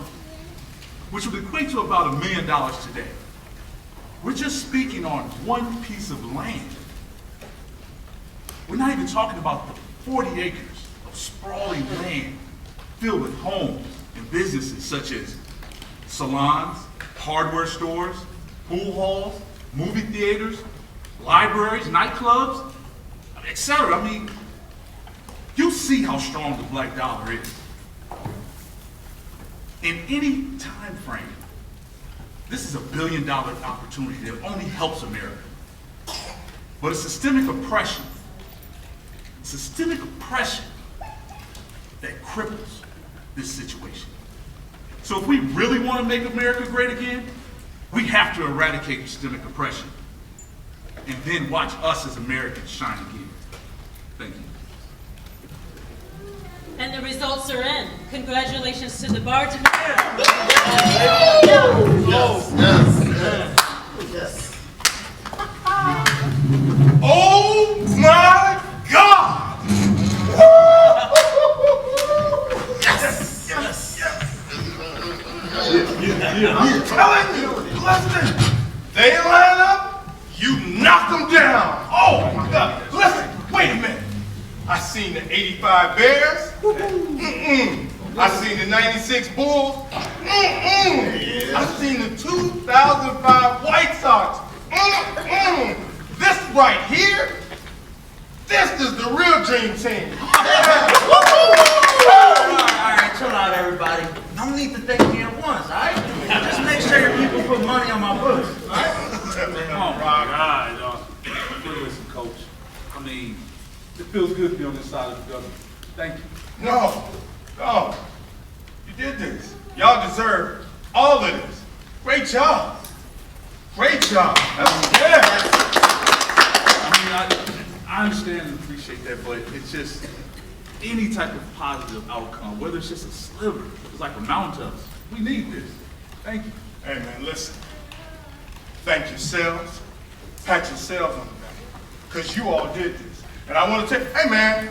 which would equate to about $1 million today. We're just speaking on one piece of land. We're not even talking about the 40 acres of sprawling land filled with homes and businesses such as salons, hardware stores, pool halls, movie theaters, libraries, nightclubs, etc. I mean, you see how strong the black dollar is. In any time frame, this is $1 billion opportunity that only helps America. But it's systemic oppression that cripples this situation. So if we really want to make America great again, we have to eradicate systemic oppression and then watch us as Americans shine again. Thank you. And the results are in. Congratulations to the bar debate. Yes. Oh my God! I'm telling you, listen, they line up, you knock them down. Oh my God. Listen, wait a minute. I seen the 85 Bears. I seen the 96 Bulls. I seen the 2005 White Sox. This right here, this is the real dream team. All right, chill out, everybody. No need to thank me at once, all right? Just make sure your people put money on my books, all right? Oh my God, y'all. Listen, Coach. I mean, it feels good to be on this side of the government. Thank you. No, you did this. Y'all deserve all of this. Great job. Great job. Yeah. I mean, I understand and appreciate that, but it's just any type of positive outcome, whether it's just a sliver, it's like a mountain to us. We need this. Thank you. Hey man, listen. Thank yourselves. Pat yourselves on the back. Because you all did this. And I want to tell you, hey man,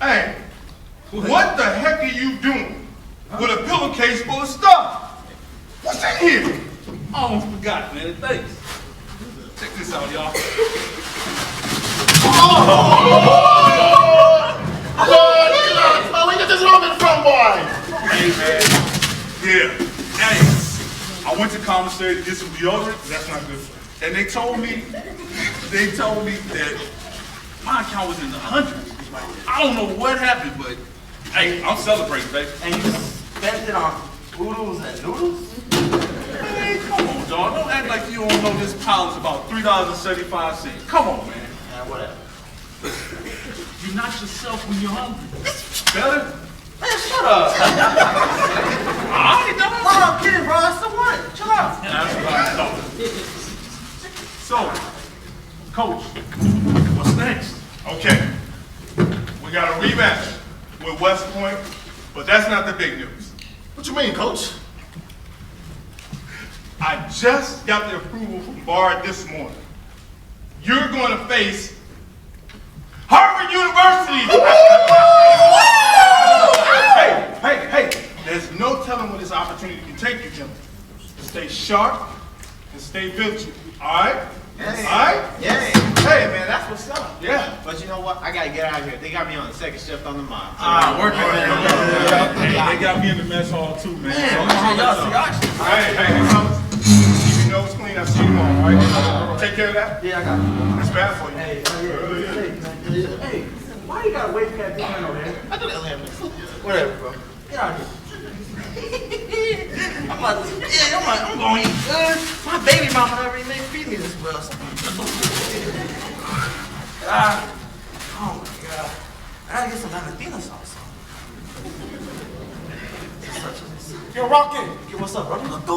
hey, what the heck are you doing with a pillowcase full of stuff? What's in here? I almost forgot, man. Thanks. Check this out, y'all. Where you get this woman from, boy? Hey, man. Yeah. Hey, I I went to commissary to get some deodorant. That's not good for you. And they told me that my account was in the hundreds. I don't know what happened, but hey, I'm celebrating, baby. And you spent it on oodles and noodles? Hey, come on, dog. Don't act like you don't know this pile is about $3.75. Come on, man. Whatever. You're not yourself when you're hungry. Better? Man, shut up. Alright, dog. No, I'm kidding, bro. That's the one. Chill out. That's what I thought. So, Coach, what's next? Okay. We got a rematch with West Point, but that's not the big news. What you mean, Coach? I just got the approval from Bard this morning. You're going to face Harvard University. Hey, there's no telling where this opportunity can take you, gentlemen. Stay sharp and stay vigilant, all right? Yes. All right? Yes. Hey, man, that's what's up. Yeah. But you know what? I gotta get out of here. They got me on the second shift on the mine. Working, man. Hey, they got me in the mess hall, too, man. Hey, fellas. Keep your nose clean. I'll see you tomorrow, all right? Take care of that. Yeah, I got it. It's bad for you. Hey, why you gotta wait for that dude over there? I do that later. Whatever, bro. Get out of here. I'm going. My baby mama never even feed me this well. Oh my god. I gotta get some Valentina sauce. Yo, Rocky. Okay, what's up, brother? Let's go.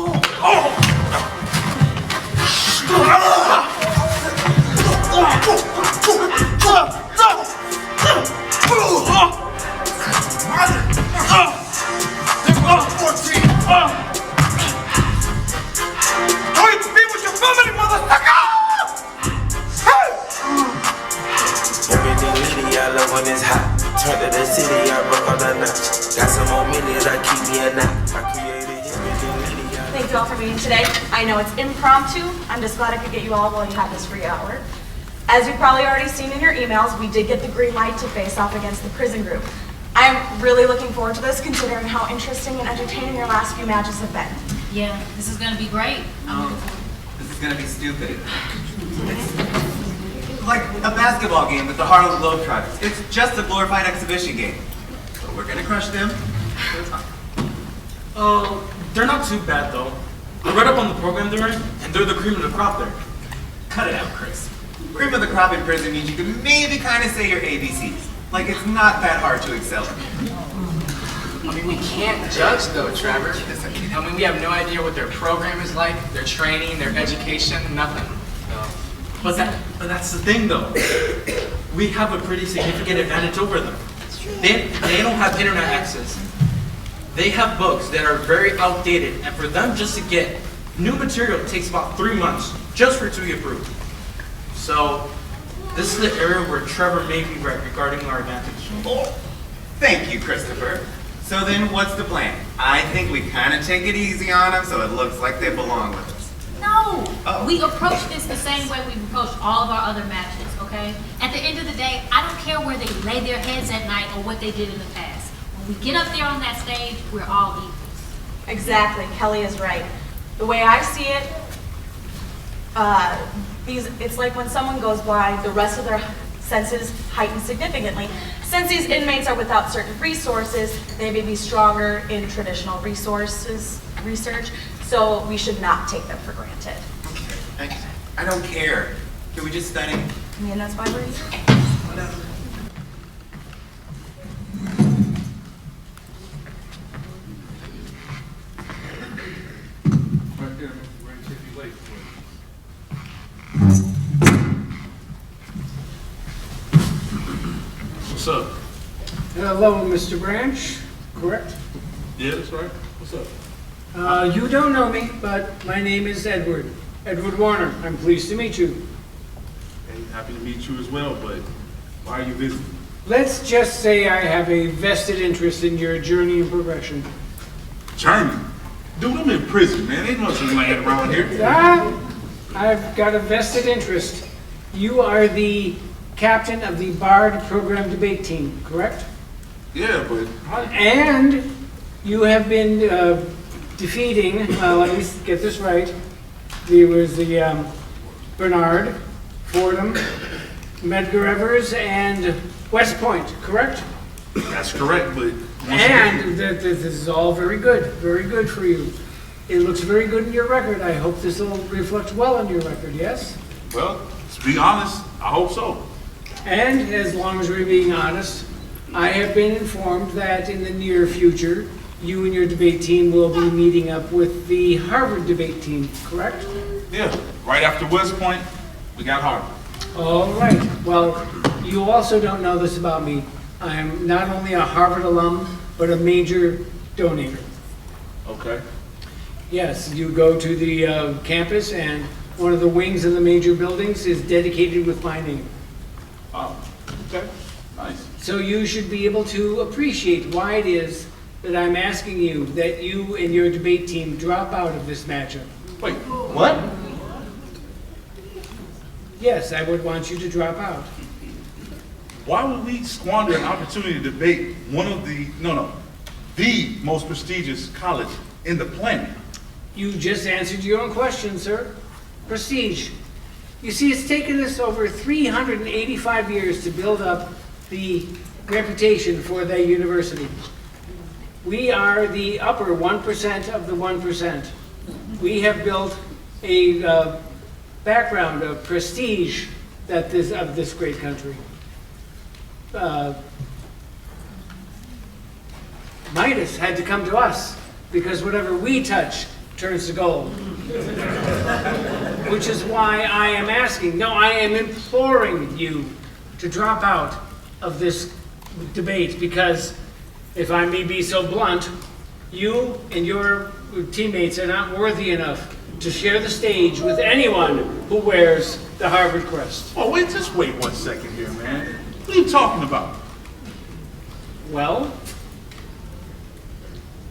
When it's hot, turn to the city, I rock on the notch. Got some more minutes, I keep me a knot. I created Thank you all for meeting today. I know it's impromptu. I'm just glad I could get you all while you had this free hour. As you've probably already seen in your emails, we did get the green light to face off against the prison group. I'm really looking forward to this, considering how interesting and entertaining your last few matches have been. Yeah, this is gonna be great. This is gonna be stupid. It's like a basketball game with the Harlem Globetrotters. It's just a glorified exhibition game. But we're gonna crush them. They're not too bad though. I read up on the program they're in, and they're the cream of the crop there. Cut it out, Chris. Cream of the crop in prison means you can maybe kind of say your ABCs. Like it's not that hard to excel in. I mean, we can't judge though, Trevor. I mean, we have no idea what their program is like, their training, their education, nothing. But that's the thing though. We have a pretty significant advantage over them. They don't have internet access. They have books that are very outdated, and for them just to get new material takes about 3 months just for it to be approved. So this is the area where Trevor may be right regarding our advantage. Oh, thank you, Christopher. So then what's the plan? I think we kind of take it easy on them so it looks like they belong with us. No, we approach this the same way we've approached all of our other matches, okay? At the end of the day, I don't care where they lay their heads at night or what they did in the past. When we get up there on that stage, we're all equals. Exactly, Kelly is right. The way I see it, it's like when someone goes blind, the rest of their senses heighten significantly. Since these inmates are without certain resources, they may be stronger in traditional research, so we should not take them for granted. I don't care. Can we just study? I mean, that's why we're here. Whatever. Right there, we're going to take you late. What's up? Hello, Mr. Branch, correct? Yeah, that's right. What's up? You don't know me, but my name is Edward. Edward Warner. I'm pleased to meet you. Hey, happy to meet you as well, but why are you visiting? Let's just say I have a vested interest in your journey and progression. Journey? Dude, I'm in prison, man. Ain't nothing laying around here. I've got a vested interest. You are the captain of the Bard program debate team, correct? Yeah, but... And you have been defeating, let me get this right, there was the Bernard, Fordham, Medgar Evers, and West Point, correct? That's correct, but And this is all very good for you. It looks very good in your record. I hope this will reflect well on your record, yes? well, to be honest, I hope so. And as long as we're being honest, I have been informed that in the near future, you and your debate team will be meeting up with the Harvard debate team, correct? Yeah, right after West Point, we got Harvard. All right. Well, you also don't know this about me. I'm not only a Harvard alum, but a major donator. Okay. Yes, you go to the campus, and one of the wings of the major buildings is dedicated with my name. Oh, okay. Nice. So you should be able to appreciate why it is that I'm asking you that you and your debate team drop out of this matchup. Wait, what? Yes, I would want you to drop out. Why would we squander an opportunity to debate one of the most prestigious college in the planet? You just answered your own question, sir. Prestige. You see, it's taken us over 385 years to build up the reputation for that university. We are the upper 1% of the 1%. We have built a background of prestige of this great country. Midas had to come to us because whatever we touch turns to gold. Which is why I am asking, no, I am imploring you to drop out of this debate, because if I may be so blunt, you and your teammates are not worthy enough to share the stage with anyone who wears the Harvard crest. Oh, just wait 1 second here, man. What are you talking about? Well,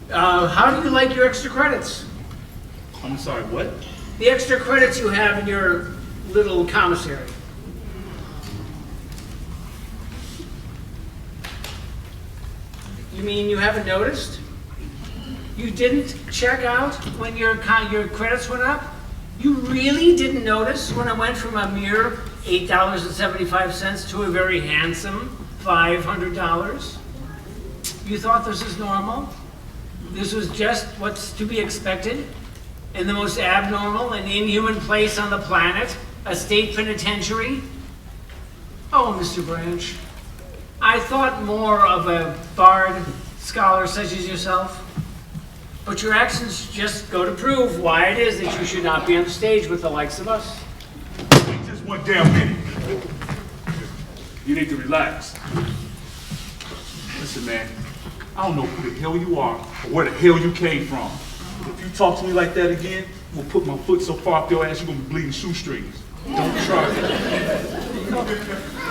how do you like your extra credits? I'm sorry, what? The extra credits you have in your little commissary. You mean you haven't noticed? You didn't check out when your credits went up? You really didn't notice when it went from a mere $8.75 to a very handsome $500? You thought this was normal? This was just what's to be expected? In the most abnormal and inhuman place on the planet, a state penitentiary? Oh, Mr. Branch, I thought more of a Bard scholar such as yourself. But your actions just go to prove why it is that you should not be on the stage with the likes of us. Wait just 1 damn minute. You need to relax. Listen, man, I don't know who the hell you are or where the hell you came from. If you talk to me like that again, I'm gonna put my foot so far up your ass you're gonna be bleeding shoestrings. Don't try it.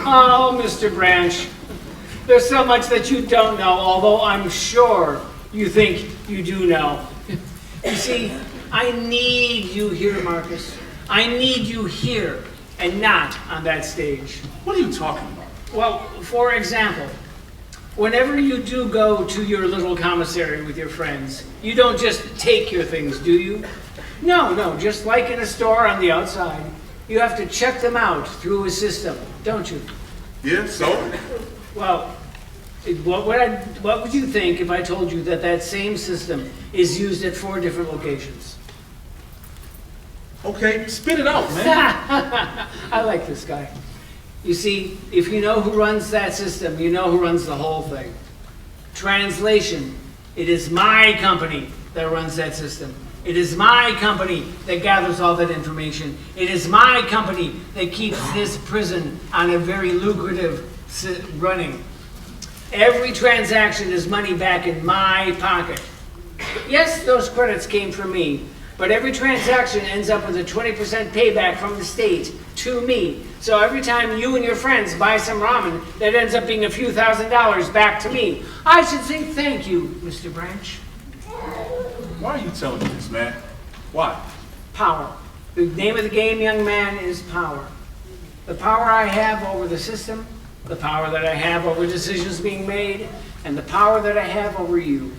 Oh, Mr. Branch, there's so much that you don't know, although I'm sure you think you do know. You see, I need you here, Marcus. I need you here and not on that stage. What are you talking about? Well, for example, whenever you do go to your little commissary with your friends, you don't just take your things, do you? No, just like in a store on the outside, you have to check them out through a system, don't you? Yeah, so? Well, what would you think if I told you that that same system is used at 4 different locations? Okay, spit it out, man. I like this guy. You see, if you know who runs that system, you know who runs the whole thing. Translation, it is my company that runs that system. It is my company that gathers all that information. It is my company that keeps this prison on a very lucrative running. Every transaction is money back in my pocket. Yes, those credits came from me, but every transaction ends up with a 20% payback from the state to me. So every time you and your friends buy some ramen, that ends up being a few $1,000s back to me. I should say thank you, Mr. Branch. Why are you telling me this, man? Why? Power. The name of the game, young man, is power. The power I have over the system, the power that I have over decisions being made, and the power that I have over you.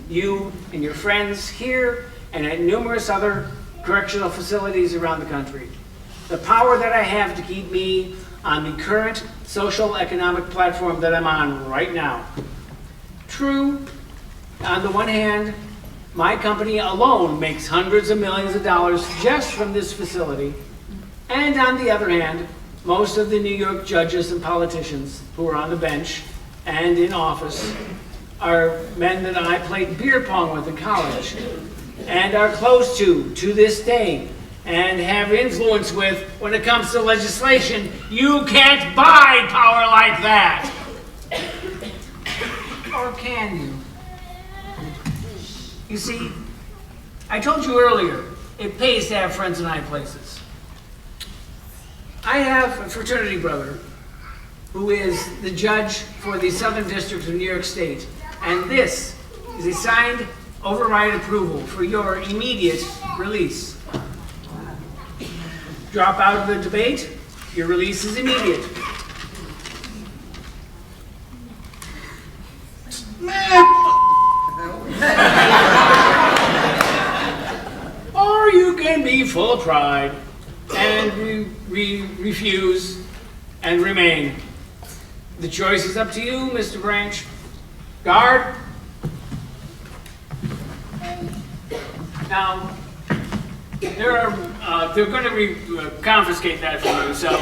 you and your friends here and at numerous other correctional facilities around the country. The power that I have to keep me on the current social economic platform that I'm on right now. True, on the one hand, my company alone makes hundreds of millions of dollars just from this facility. And on the other hand, most of the New York judges and politicians who are on the bench and in office are men that I played beer pong with in college and are close to this day and have influence with when it comes to legislation. You can't buy power like that. Or can you? You see, I told you earlier, it pays to have friends in high places. I have a fraternity brother who is the judge for the Southern District of New York State, and this is a signed override approval for your immediate release. Drop out of the debate, your release is immediate. Or you can be full of pride and refuse and remain. The choice is up to you, Mr. Branch. Guard. Now, they're going to confiscate that from you, so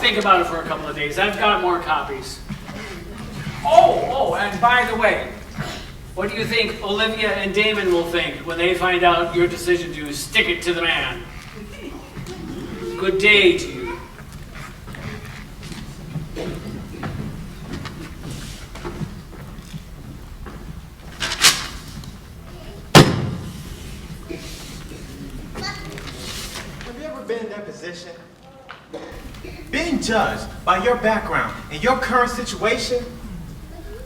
think about it for a couple of days. I've got more copies. Oh, and by the way, what do you think Olivia and Damon will think when they find out your decision to stick it to the man? Good day to you. Have you ever been in that position? Being judged by your background and your current situation?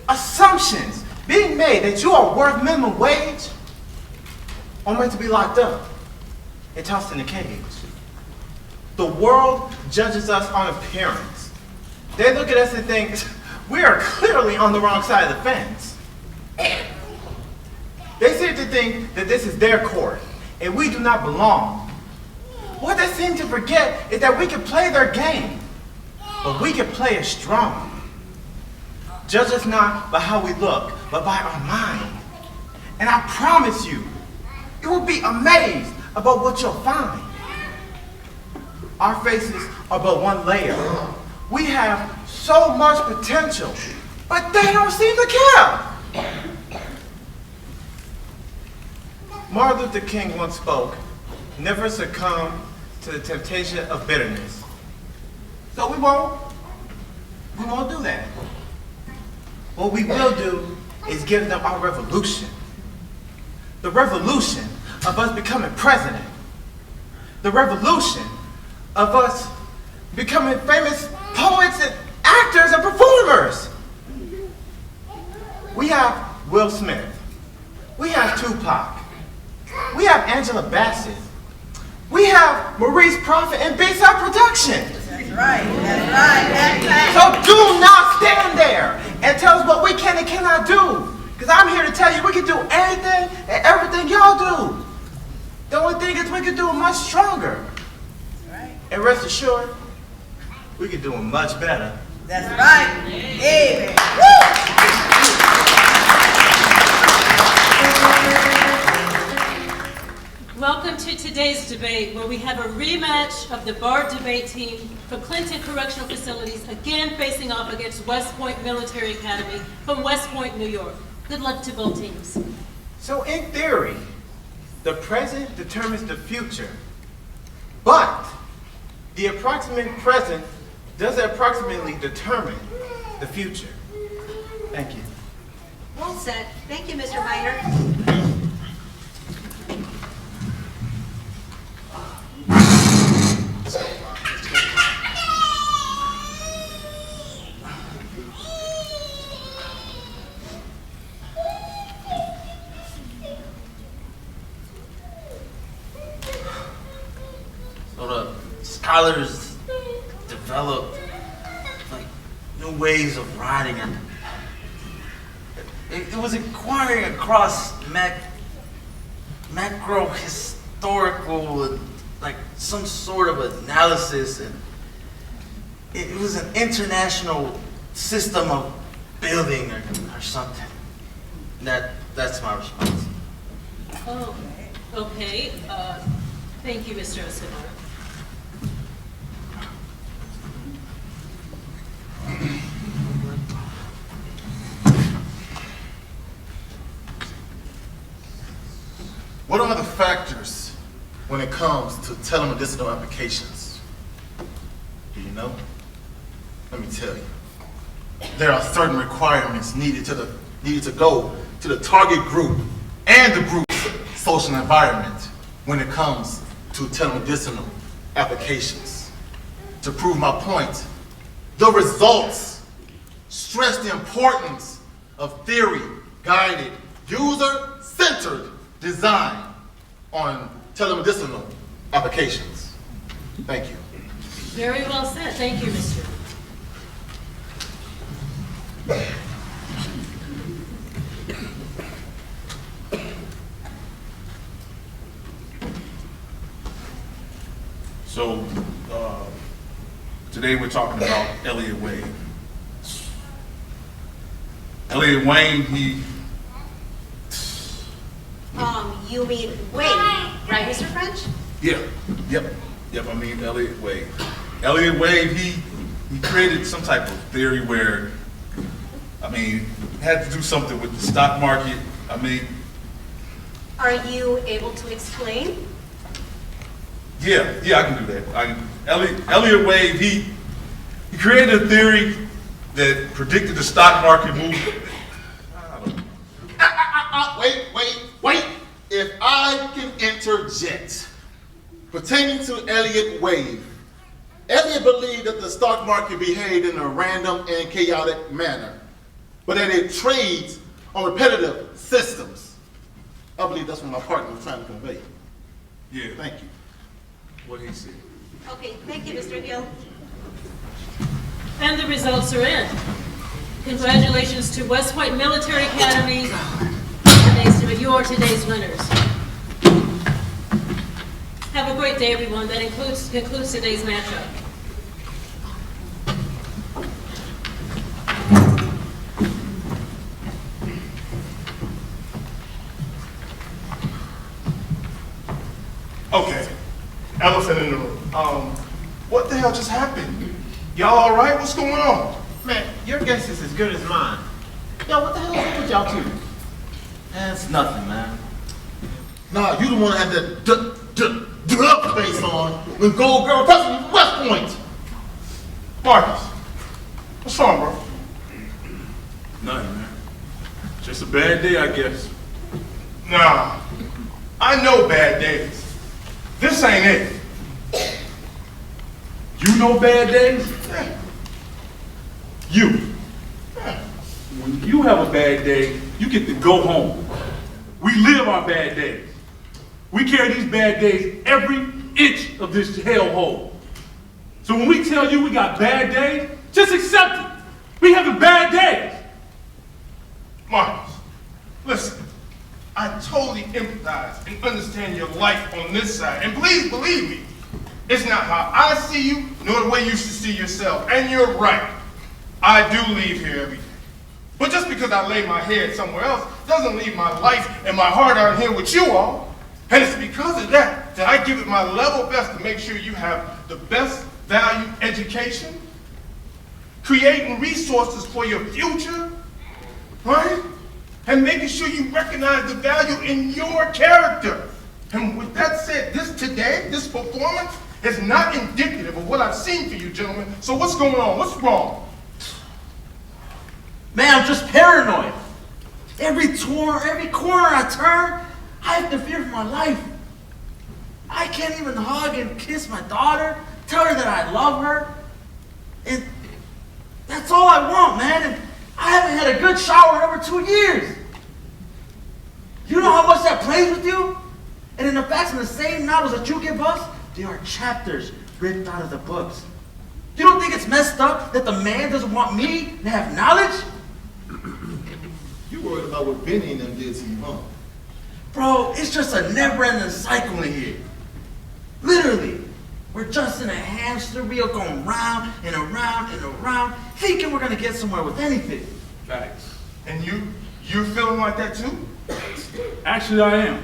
Assumptions being made that you are worth minimum wage, only to be locked up and tossed in a cage. The world judges us on appearance. They look at us and think, we are clearly on the wrong side of the fence. They seem to think that this is their court and we do not belong. What they seem to forget is that we can play their game, but we can play it strong. Judge us not by how we look, but by our mind. And I promise you, you will be amazed about what you'll find. Our faces are but one layer. We have so much potential, but they don't seem to care. Martin Luther King once spoke, never succumb to the temptation of bitterness. So we won't do that. What we will do is give them our revolution. The revolution of us becoming president. The revolution of us becoming famous poets and actors and performers. We have Will Smith. We have Tupac. We have Angela Bassett. We have Maurice Prophet and Bayside Production. That's right. So do not stand there and tell us what we can and cannot do. Because I'm here to tell you we can do anything and everything y'all do. The only thing is we can do it much stronger. And rest assured, we can do it much better. That's right. Amen. Welcome to today's debate, where we have a rematch of the Bard debate team from Clinton Correctional Facilities, again facing off against West Point Military Academy from West Point, New York. Good luck to both teams. So in theory, the present determines the future. But the approximate present doesn't approximately determine the future. Thank you. Well said. Thank you, Mr. Miner. So the scholars developed like new ways of writing, and It was inquiring across macro historical, like some sort of analysis, and it was an international system of building or something. That's my response. Oh, okay. Thank you, Mr. Escobar. What are the factors when it comes to telemedicinal applications? Do you know? Let me tell you. There are certain requirements needed to go to the target group and the group's social environment when it comes to telemedicinal applications. To prove my point, the results stress the importance of theory-guided, user-centered design on telemedicinal applications. Thank you. Very well said. Thank you, Mr. So, today we're talking about Elliot Wade. Elliot Wayne, he... You mean Wade, right, Mr. French? Yeah, yep, I mean Elliot Wade. Elliot Wade, he created some type of theory where, I mean, had to do something with the stock market. I mean... Are you able to explain? Yeah, I can do that. Elliot Wade, he created a theory that predicted the stock market move. Wait. If I can interject. Pertaining to Elliot Wade, Elliot believed that the stock market behaved in a random and chaotic manner, but that it trades on repetitive systems. I believe that's what my partner was trying to convey. Yeah. Thank you. What he said. Okay, thank you, Mr. Hill. And the results are in. Congratulations to West Point Military Academy. You are today's winners. Have a great day, everyone. That concludes today's matchup. Okay, elephant in the room. What the hell just happened? Y'all all right? What's going on? Man, your guess is as good as mine. Yo, what the hell is up with y'all two? It's nothing, man. Nah, you the one that had that up face on when Gold Girl pressed me from West Point. Marcus, what's wrong, bro? Nothing, man. Just a bad day, I guess. Nah, I know bad days. This ain't it. You know bad days? Yeah. You. When you have a bad day, you get to go home. We live our bad days. We carry these bad days every inch of this hellhole. So when we tell you we got bad days, just accept it. We having bad days. Marcus, listen. I totally empathize and understand your life on this side. And please believe me, it's not how I see you, nor the way you should see yourself. And you're right. I do leave here every day. But just because I lay my head somewhere else doesn't leave my life and my heart out here with you all. And it's because of that I give it my level best to make sure you have the best value education, creating resources for your future, right? And making sure you recognize the value in your character. And with that said, this performance is not indicative of what I've seen for you, gentlemen. So what's going on? What's wrong? Man, I'm just paranoid. Every corner I turn, I have to fear for my life. I can't even hug and kiss my daughter, tell her that I love her. And that's all I want, man. And I haven't had a good shower in over 2 years. You know how much that plays with you? And in fact, in the same novels that you give us, there are chapters ripped out of the books. You don't think it's messed up that the man doesn't want me to have knowledge? You worried about what Benny and them did to you, huh? Bro, it's just a never-ending cycle in here. Literally. We're just in a hamster wheel going round and around and around, thinking we're gonna get somewhere with anything. Facts. And you feeling like that too? Actually, I am.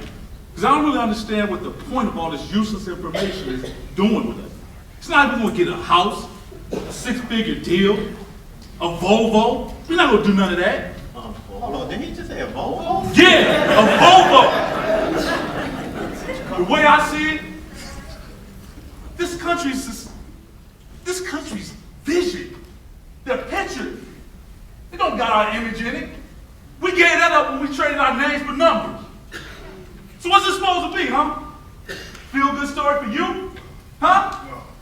Because I don't really understand what the point of all this useless information is doing with us. It's not even going to get a house, a 6-figure deal, a Volvo. We're not going to do none of that. Hold on, didn't he just say a Volvo? Yeah, a Volvo. The way I see it, this country's vision, their picture, they don't got our image in it. We gave that up when we traded our names for numbers. So what's it supposed to be, huh? Feel good story for you? Huh?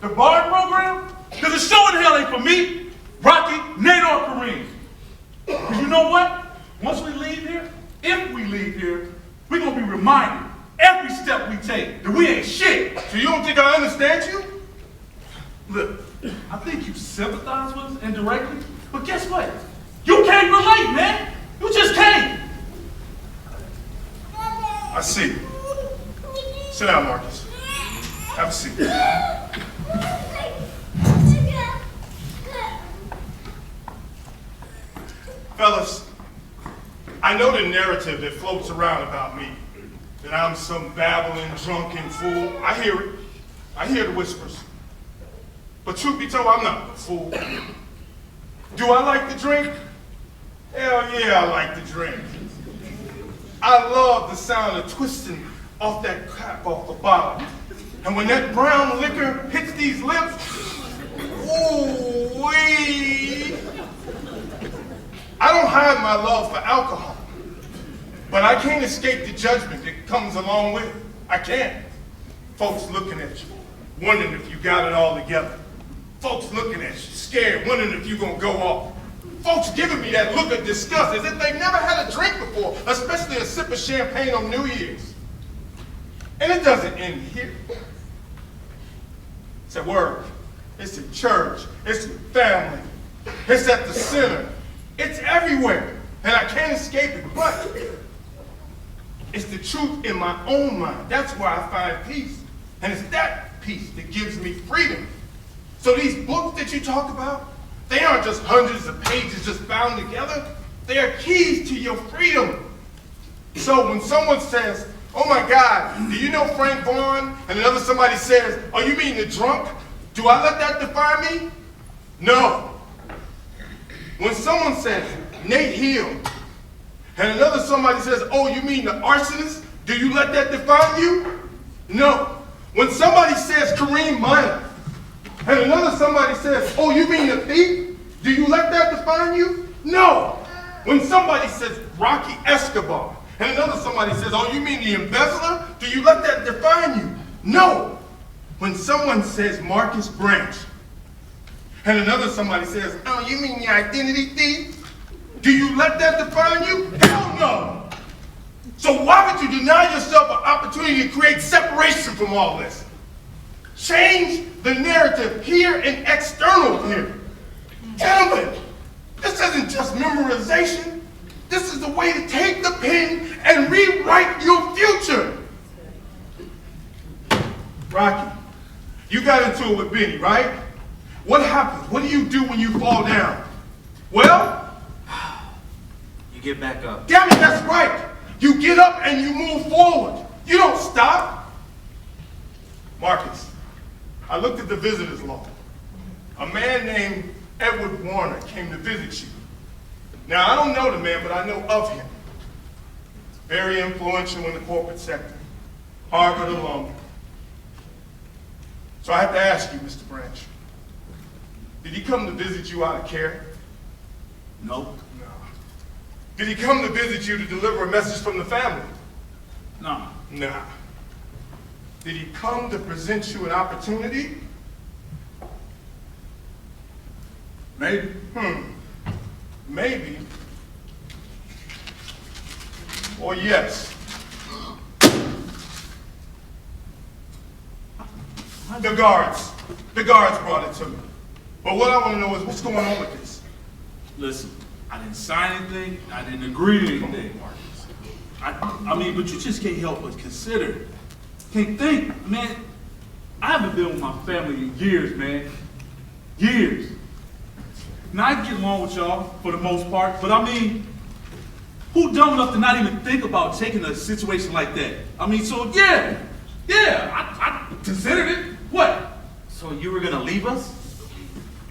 The BARD program? Because it sure in hell ain't for me, Rocky, Nate, or Kareem. Because you know what? Once we leave here, if we leave here, we're going to be reminded every step we take that we ain't shit. So you don't think I understand you? Look, I think you sympathize with us indirectly, but guess what? You can't relate, man. You just can't. I see. Sit down, Marcus. Have a seat. Fellas, I know the narrative that floats around about me, that I'm some babbling, drunken fool. I hear it. I hear the whispers. But truth be told, I'm not a fool. Do I like to drink? Hell yeah, I like to drink. I love the sound of twisting off that cap off the bottle. And when that brown liquor hits these lips, ooh-wee. I don't hide my love for alcohol, but I can't escape the judgment that comes along with it. I can't. Folks looking at you, wondering if you got it all together. Folks looking at you, scared, wondering if you're gonna go off. Folks giving me that look of disgust as if they've never had a drink before, especially a sip of champagne on New Year's. And it doesn't end here. It's at work, it's at church, it's with family, it's at the center, it's everywhere, and I can't escape it, but it's the truth in my own mind. That's where I find peace, and it's that peace that gives me freedom. So these books that you talk about, they aren't just hundreds of pages just bound together. They are keys to your freedom. So when someone says, oh my God, do you know Frank Vaughn? And another somebody says, oh, you mean the drunk? Do I let that define me? No. When someone says, Nate Hill, and another somebody says, oh, you mean the arsonist? Do you let that define you? No. When somebody says Kareem Minor, and another somebody says, oh, you mean the thief? Do you let that define you? No. When somebody says Rocky Escobar, and another somebody says, oh, you mean the embezzler? Do you let that define you? No. When someone says Marcus Branch, and another somebody says, oh, you mean the identity thief? Do you let that define you? Hell no. So why would you deny yourself an opportunity to create separation from all this? Change the narrative here and external here. Gentlemen, this isn't just memorization. This is the way to take the pen and rewrite your future. Rocky, you got into it with Benny, right? What happens? What do you do when you fall down? Well, You get back up. damn it, that's right. You get up and you move forward. You don't stop. Marcus, I looked at the visitor's log. A man named Edward Warner came to visit you. Now, I don't know the man, but I know of him. Very influential in the corporate sector. Harvard alum. So I have to ask you, Mr. Branch, did he come to visit you out of care? No. No. Did he come to visit you to deliver a message from the family? No. Nah. Did he come to present you an opportunity? Maybe. Maybe. Or yes. The guards brought it to me. But what I want to know is what's going on with this? Listen, I didn't sign anything. I didn't agree to anything. I mean, but you just can't help but consider. Can't think, man. I haven't been with my family in years, man. Years. Now, I get along with y'all for the most part, but I mean, who dumb enough to not even think about taking a situation like that? I mean, so yeah, I considered it. What? So you were gonna leave us?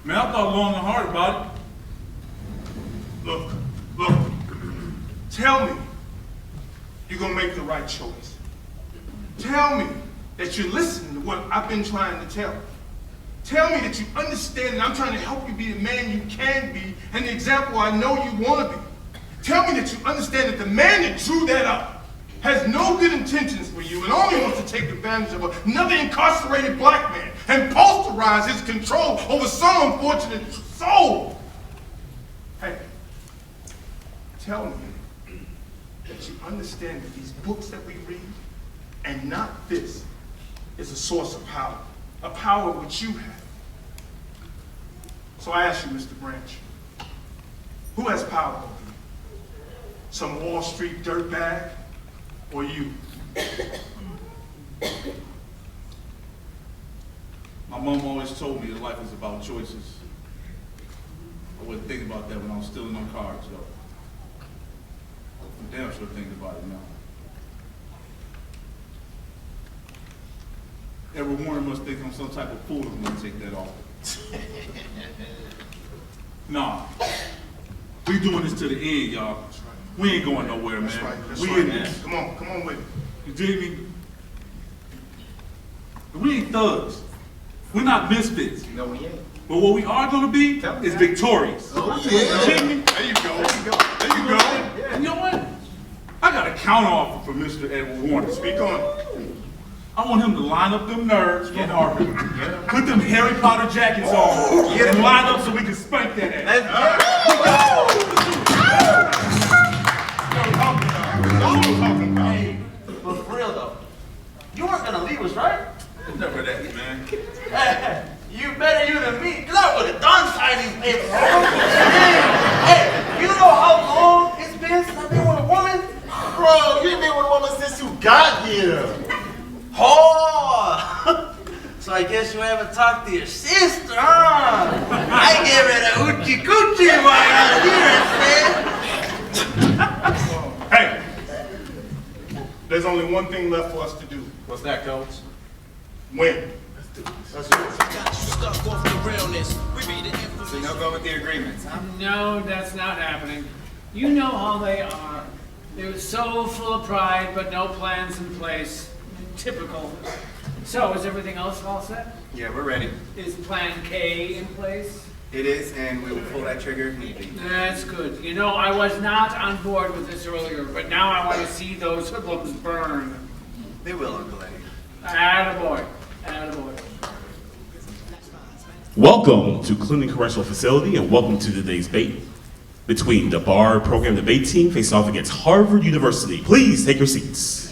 Man, I thought long and hard about it. Look, tell me you're gonna make the right choice. Tell me that you're listening to what I've been trying to tell you. Tell me that you understand that I'm trying to help you be the man you can be and the example I know you want to be. Tell me that you understand that the man that drew that up has no good intentions for you and only wants to take advantage of another incarcerated black man and posterize his control over some unfortunate soul. Hey, tell me that you understand that these books that we read and not this is a source of power, a power which you have. So I ask you, Mr. Branch, who has power over you? Some Wall Street dirtbag or you? My mom always told me that life is about choices. I wasn't thinking about that when I was still in them cards, though. I'm damn sure thinking about it now. Edward Warner must think I'm some type of fool if I'm gonna take that off. Nah. We doing this to the end, y'all. We ain't going nowhere, man. That's right. That's we right, in man. this. Come on with it. You dig me? We ain't thugs. We're not misfits. No, we ain't. But what we are gonna be is victorious. Oh, You yeah. dig me? There you go. And you know what? I got a counter offer for Mr. Edward Warner. Speak on it. I want him to line up them nerds from Harvard, put them Harry Potter jackets on, and line up so we can spank that ass. Hey, but for real though, you weren't gonna leave us, right? It's never that, man. Hey, you better you than me, because I would have done signing these papers. Hey, you know how long it's been since I've been with a woman? Bro, you've been with a woman since you got here. Oh! So I guess you haven't talked to your sister, huh? I gave her the hoochie coochie while I was here, Hey, there's only one thing left for us to do. What's that, Coach? Win. So no go with the agreements, huh? No, that's not happening. You know how they are. They're so full of pride, but no plans in place. Typical. So, is everything else all set? Yeah, we're ready. Is Plan K in place? It is, and we will pull that trigger if need be. That's good. You know, I was not on board with this earlier, but now I want to see those hoodlums burn. They will, Uncle Eddie. Attaboy. Attaboy. Welcome to Clinton Correctional Facility and welcome to today's debate between the Bar Program Debate Team facing off against Harvard University. Please take your seats.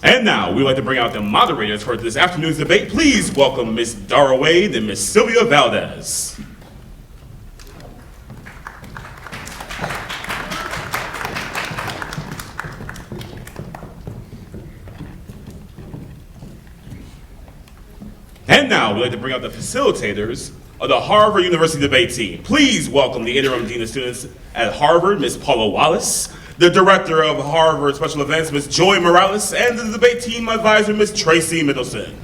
And now, we'd like to bring out the moderators for this afternoon's debate. Please welcome Ms. Dara Wade and Ms. Sylvia Valdez. And now, we'd like to bring out the facilitators of the Harvard University debate team. Please welcome the interim dean of students at Harvard, Ms. Paula Wallace, the director of Harvard Special Events, Ms. Joy Morales, and the debate team advisor, Ms. Tracy Middleton.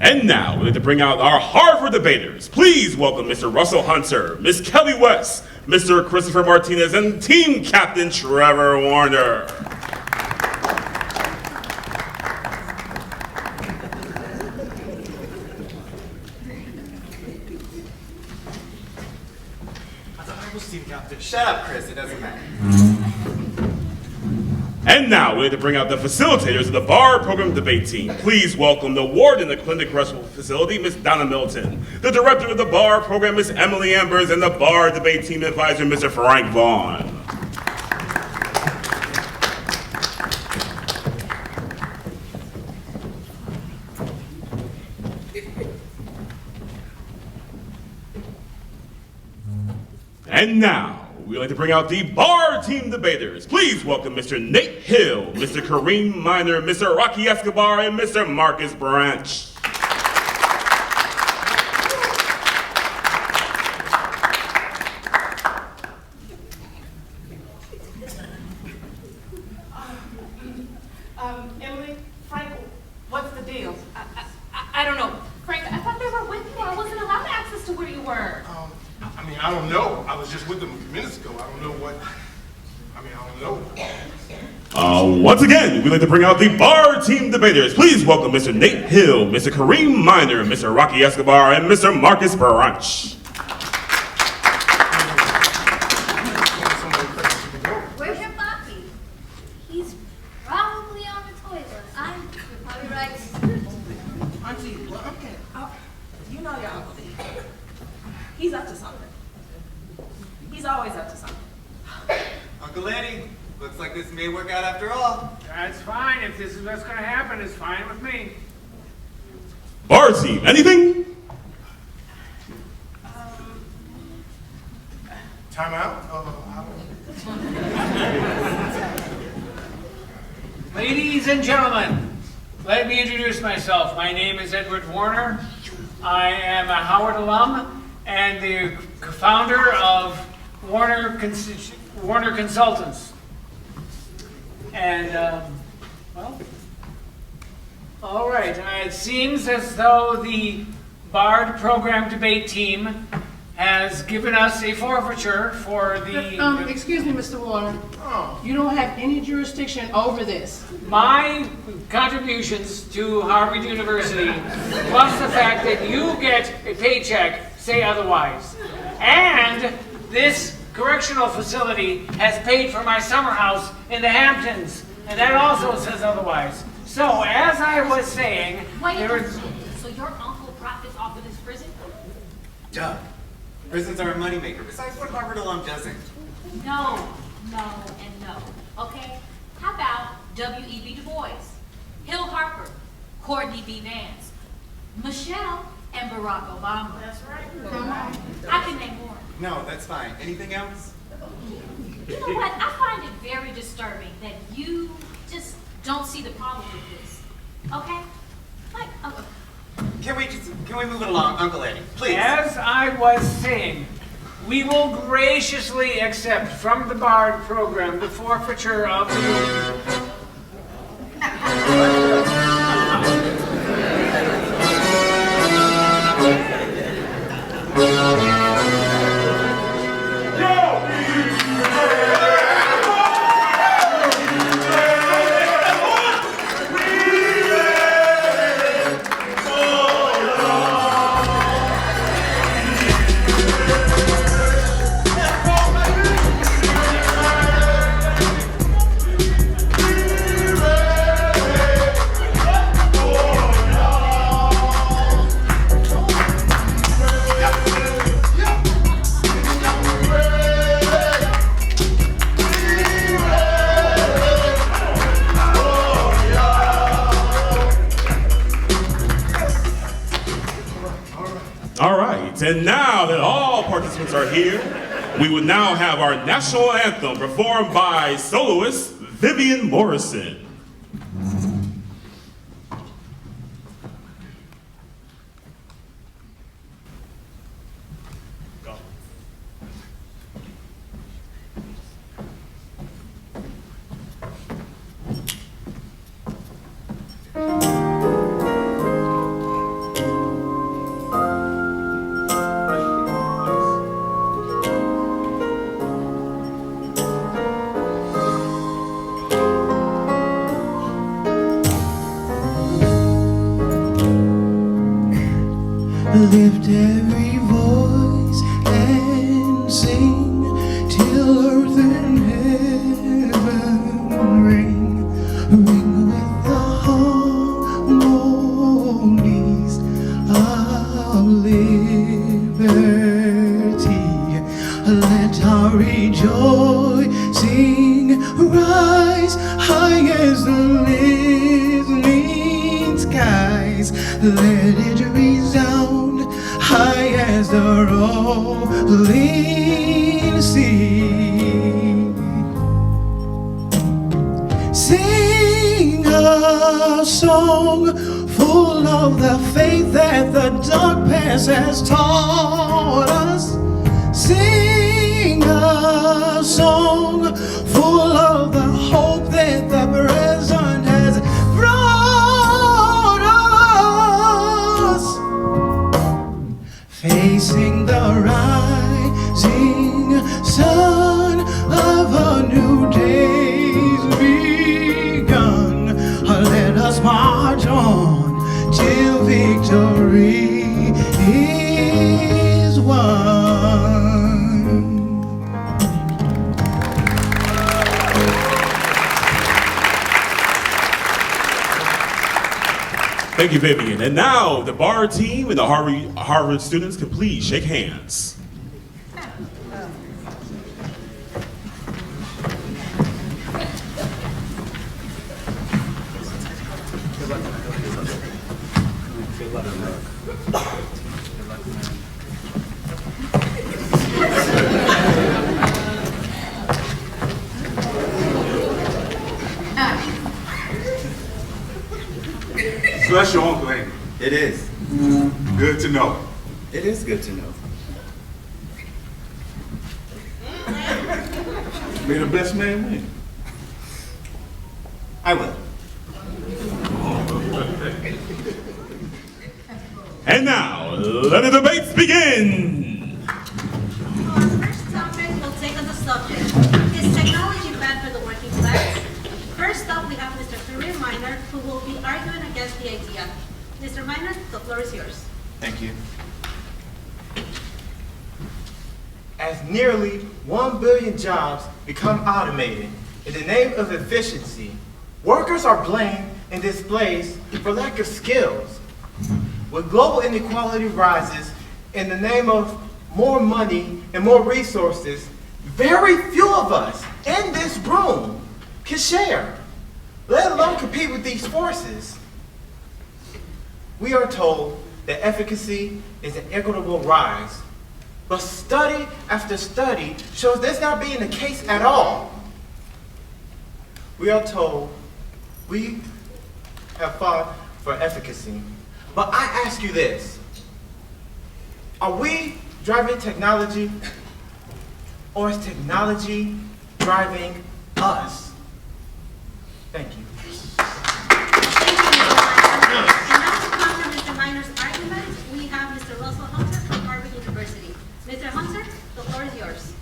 And now, we'd like to bring out our Harvard debaters. Please welcome Mr. Russell Hunter, Ms. Kelly West, Mr. Christopher Martinez, and team captain Trevor Warner. Shut up, Chris. It doesn't matter. And now, we need to bring out the facilitators of the bar program debate team. Please welcome the warden of the Clinic Correctional Facility, Ms. Donna Milton, the director of the bar program, Ms. Emily Ambers, and the bar debate team advisor, Mr. Frank Vaughn. And now, we'd like to bring out the bar team debaters. Please welcome Mr. Nate Hill, Mr. Kareem Minor, Mr. Rocky Escobar, and Mr. Marcus Branch. Emily, Frank, what's the deal? I don't know. Frank, I thought they were with you. I wasn't allowed access to where you were. I mean, I don't know. I was just with them a few minutes ago. I don't know what. I mean, I don't know. Once again, we'd like to bring out the bar team debaters. Please welcome Mr. Nate Hill, Mr. Kareem Minor, Mr. Rocky Escobar, and Mr. Marcus Branch. Where's your papi? He's probably on the toilet. You're probably right. Auntie, well, okay. You know your uncle. He's up to something. He's always up to something. Uncle Eddie, looks like this may work out after all. That's fine. If this is what's going to happen, it's fine with me. Bar team, anything? Time out? Ladies and gentlemen, let me introduce myself. My name is Edward Warner. I am a Howard alum and the founder of Warner Consultants. And, well, all right. It seems as though the BARD program debate team has given us a forfeiture for the... Excuse me, Mr. Warner. You don't have any jurisdiction over this. My contributions to Harvard University, plus the fact that you get a paycheck, say otherwise. And this correctional facility has paid for my summer house in the Hamptons, and that also says otherwise. So, as I was saying, So your uncle profits off of this prison? Duh. Prisons are a moneymaker. Besides, what Harvard alum doesn't? No, and no. Okay? How about W.E.B. Du Bois, Hill Harper, Courtney B. Vance, Michelle, and Barack Obama? That's right. I can name more. No, that's fine. Anything else? You know what? I find it very disturbing that you just don't see the problem with this. Okay? Like, Can we move it along, Uncle Eddie? Please. as I was saying, we will graciously accept from the BARD program the forfeiture of the... All right, and now that all participants are here, we will now have our national anthem performed by soloist Vivian Morrison. Lift every voice and sing till earth and heaven ring. let it resound high as the rolling sea. Sing a song full of the faith that the dark past has taught us. Sing a song full of the hope that the present has brought us. Facing the rising sun of a new day's begun, let us march on till victory is won. Thank you, Vivian. And now the bar team and the Harvard students can please shake hands. So that's your uncle, ain't it? It is. Good to know. It is good to know. May the best man win. I will. And now, let the debates begin. Our first topic will take on the subject, is technology bad for the working class? First up, we have Mr. Kareem Minor, who will be arguing against the idea. Mr. Minor, the floor is yours. Thank you. As nearly 1 billion jobs become automated in the name of efficiency, workers are blamed and displaced for lack of skills. When global inequality rises in the name of more money and more resources, very few of us in this room can share, let alone compete with these forces. We are told that efficacy is an equitable rise, but study after study shows this not being the case at all. We are told we have fought for efficacy, but I ask you this: are we driving technology, or is technology driving us? Thank you. Mr. Minor's argument, we have Mr. Russell Hunter from Harvard University. Mr. Hunter, the floor is yours.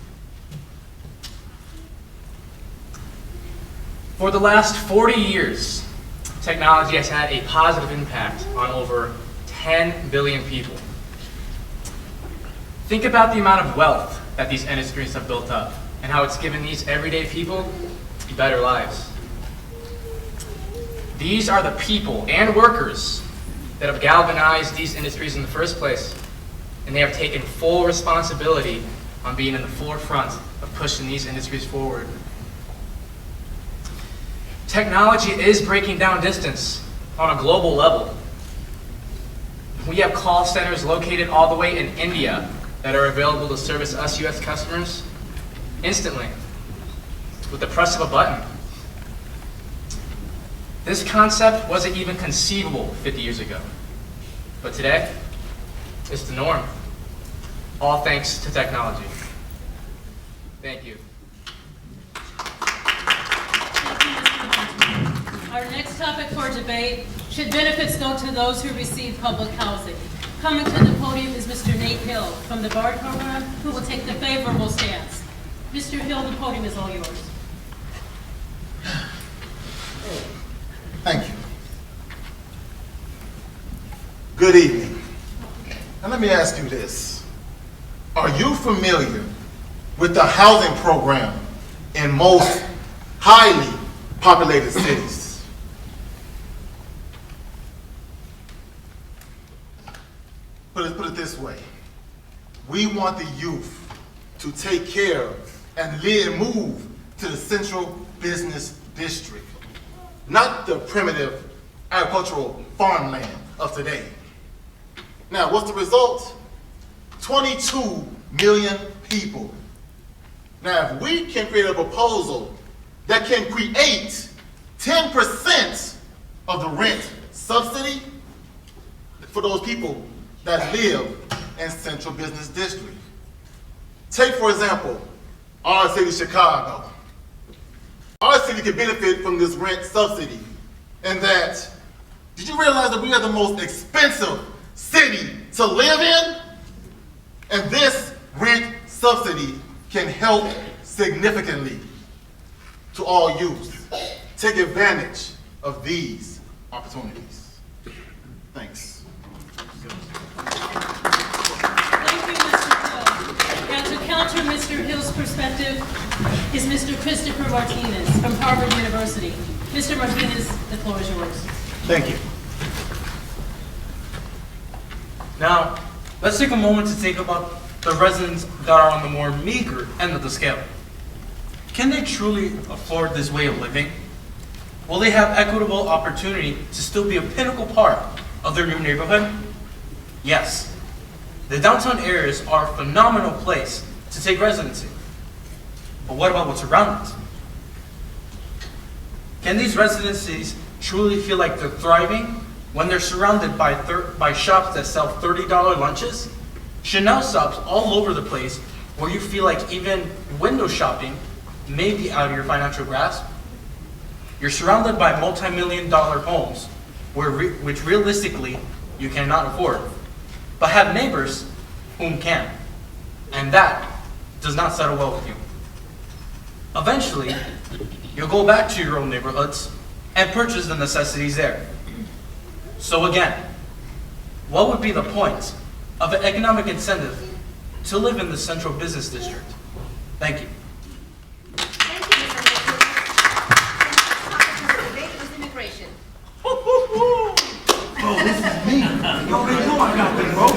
For the last 40 years, technology has had a positive impact on over 10 billion people. Think about the amount of wealth that these industries have built up and how it's given these everyday people better lives. These are the people and workers that have galvanized these industries in the first place, and they have taken full responsibility on being in the forefront of pushing these industries forward. Technology is breaking down distance on a global level. We have call centers located all the way in India that are available to service us US customers instantly with the press of a button. This concept wasn't even conceivable 50 years ago, but today, it's the norm, all thanks to technology. Thank you. Our next topic for debate, should benefits go to those who receive public housing? Coming to the podium is Mr. Nate Hill from the BARD program, who will take the favorable stance. Mr. Hill, the podium is all yours. Thank you. Good evening. Now let me ask you this. Are you familiar with the housing program in most highly populated cities? Put it this way. We want the youth to take care and move to the central business district, not the primitive agricultural farmland of today. Now, what's the result? 22 million people. Now, if we can create a proposal that can create 10% of the rent subsidy for those people that live in Central Business District. Take, for example, our city, Chicago. Our city can benefit from this rent subsidy in that, did you realize that we are the most expensive city to live in? And this rent subsidy can help significantly to all youth. Take advantage of these opportunities. Thanks. Thank you, Mr. Hill. Now to counter Mr. Hill's perspective is Mr. Christopher Martinez from Harvard University. Mr. Martinez, the floor is yours. Thank you. Now, let's take a moment to think about the residents that are on the more meager end of the scale. Can they truly afford this way of living? Will they have equitable opportunity to still be a pinnacle part of their new neighborhood? Yes. The downtown areas are a phenomenal place to take residency. But what about what's around it? Can these residencies truly feel like they're thriving when they're surrounded by shops that sell $30 lunches? Chanel shops all over the place where you feel like even window shopping may be out of your financial grasp? You're surrounded by multi-million-dollar homes which realistically you cannot afford, but have neighbors whom can. And that does not settle well with you. Eventually, you'll go back to your own neighborhoods and purchase the necessities there. So again, what would be the point of an economic incentive to live in the Central Business District? Thank you. Immigration. Oh, this is me. You already know I got this, bro.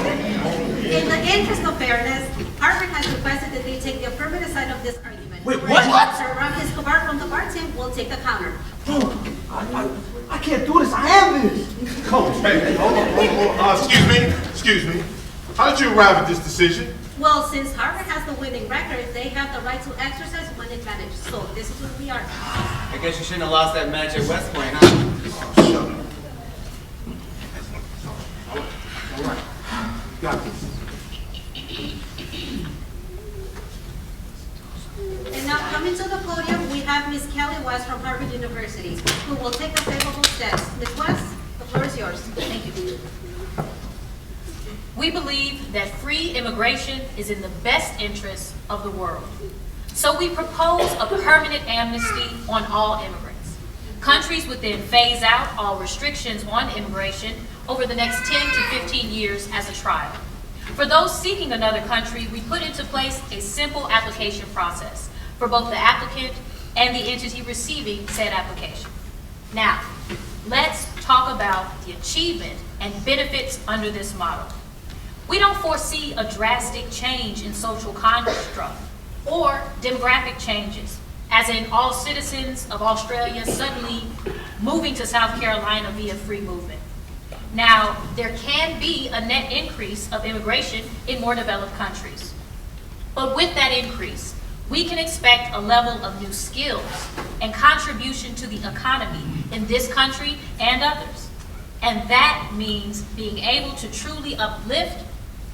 In the interest of fairness, Harvard has requested that they take the affirmative side of this argument. Wait, what? Sir Ron Escobar from the bar team will take the counter. Bro, I can't do this. I am this. Coach, hey, hold on. Excuse me. How did you arrive at this decision? Well, since Harvard has the winning record, they have the right to exercise one advantage. So this is what we are. I guess you shouldn't have lost that match at West Point, huh? Shut up. All right. Got this. And now coming to the podium, we have Ms. Kelly West from Harvard University, who will take the favorable steps. Ms. West, the floor is yours. Thank you. We believe that free immigration is in the best interest of the world. So we propose a permanent amnesty on all immigrants. Countries would then phase out all restrictions on immigration over the next 10 to 15 years as a trial. For those seeking another country, we put into place a simple application process for both the applicant and the entity receiving said application. Now, let's talk about the achievement and benefits under this model. We don't foresee a drastic change in social construct or demographic changes, as in all citizens of Australia suddenly moving to South Carolina via free movement. Now, there can be a net increase of immigration in more developed countries. But with that increase, we can expect a level of new skills and contribution to the economy in this country and others. And that means being able to truly uplift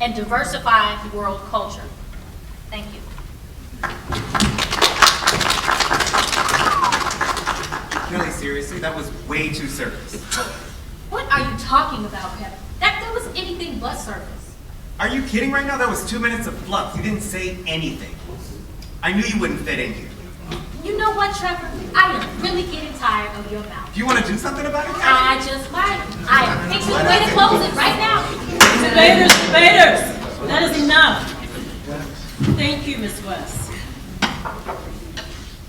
and diversify world culture. Thank you. Kelly, seriously, that was way too surface. What are you talking about, Kevin? That was anything but surface. Are you kidding right now? That was 2 minutes of fluff. You didn't say anything. I knew you wouldn't fit in here. You know what, Trevor? I am really getting tired of your mouth. Do you want to do something about it, Kelly? I just might. I am fixing the way to close it right now. Debaters, that is enough. Thank you, Ms. West.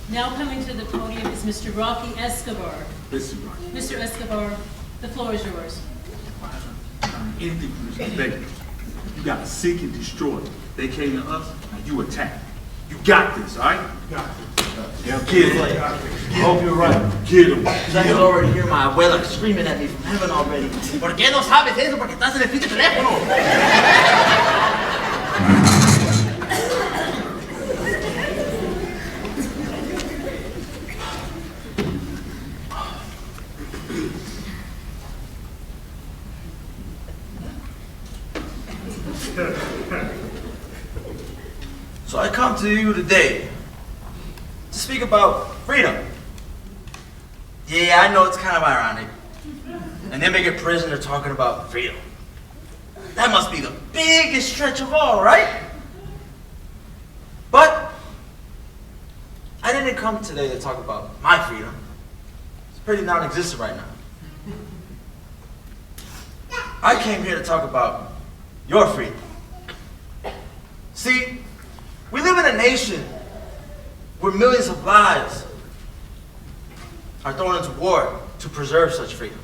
Now coming to the podium is Mr. Rocky Escobar. Listen, Rocky. Mr. Escobar, the floor is yours. Anything from this debate. You got to seek and destroy. They came to us, and you attack. You got this, all right? Got this. Yeah, kids like I hope you're right. Get him. Because I can already hear my abuela screaming at me from heaven already. ¿Por qué no sabes eso? Porque estás en el pinche teléfono. So I come to you today to speak about freedom. Yeah, I know it's kind of ironic. An immigrant prisoner talking about freedom. That must be the biggest stretch of all, right? But I didn't come today to talk about my freedom. It's pretty non-existent right now. I came here to talk about your freedom. See, we live in a nation where millions of lives are thrown into war to preserve such freedom.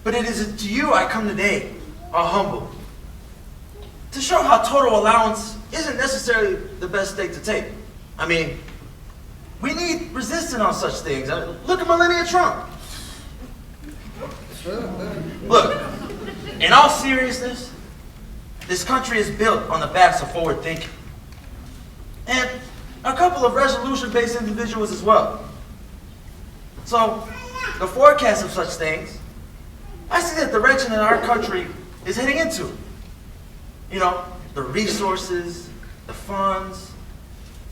But it is to you I come today, all humble, to show how total allowance isn't necessarily the best stake to take. I mean, we need resistance on such things. Look at Melania Trump. Look, in all seriousness, this country is built on the backs of forward thinking. And a couple of resolution-based individuals as well. So, the forecast of such things, I see the direction that our country is heading into. You know, the resources, the funds,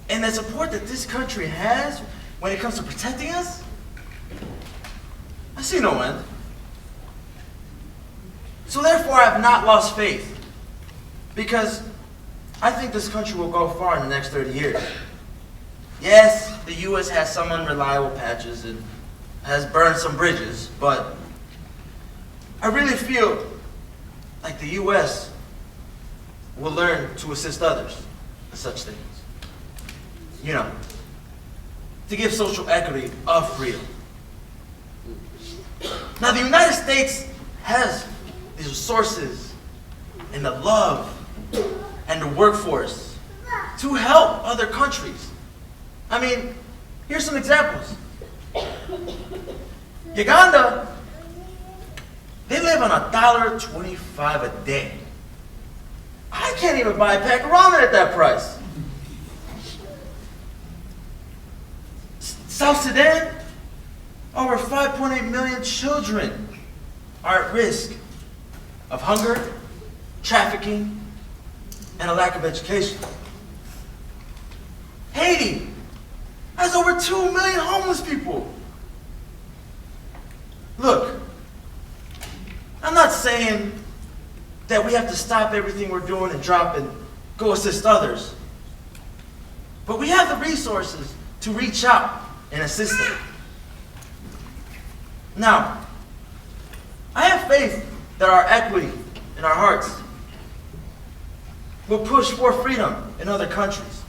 and the support that this country has when it comes to protecting us, I see no end. So therefore, I have not lost faith, because I think this country will go far in the next 30 years. Yes, the U.S. has some unreliable patches and has burned some bridges, but I really feel like the U.S. will learn to assist others in such things. You know, to give social equity of freedom. Now, the United States has these resources and the love and the workforce to help other countries. I mean, here's some examples. Uganda, they live on $1.25 a day. I can't even buy a pack of ramen at that price. South Sudan, over 5.8 million children are at risk of hunger, trafficking, and a lack of education. Haiti has over 2 million homeless people. Look, I'm not saying that we have to stop everything we're doing and drop and go assist others. But we have the resources to reach out and assist them. Now, I have faith that our equity in our hearts will push for freedom in other countries.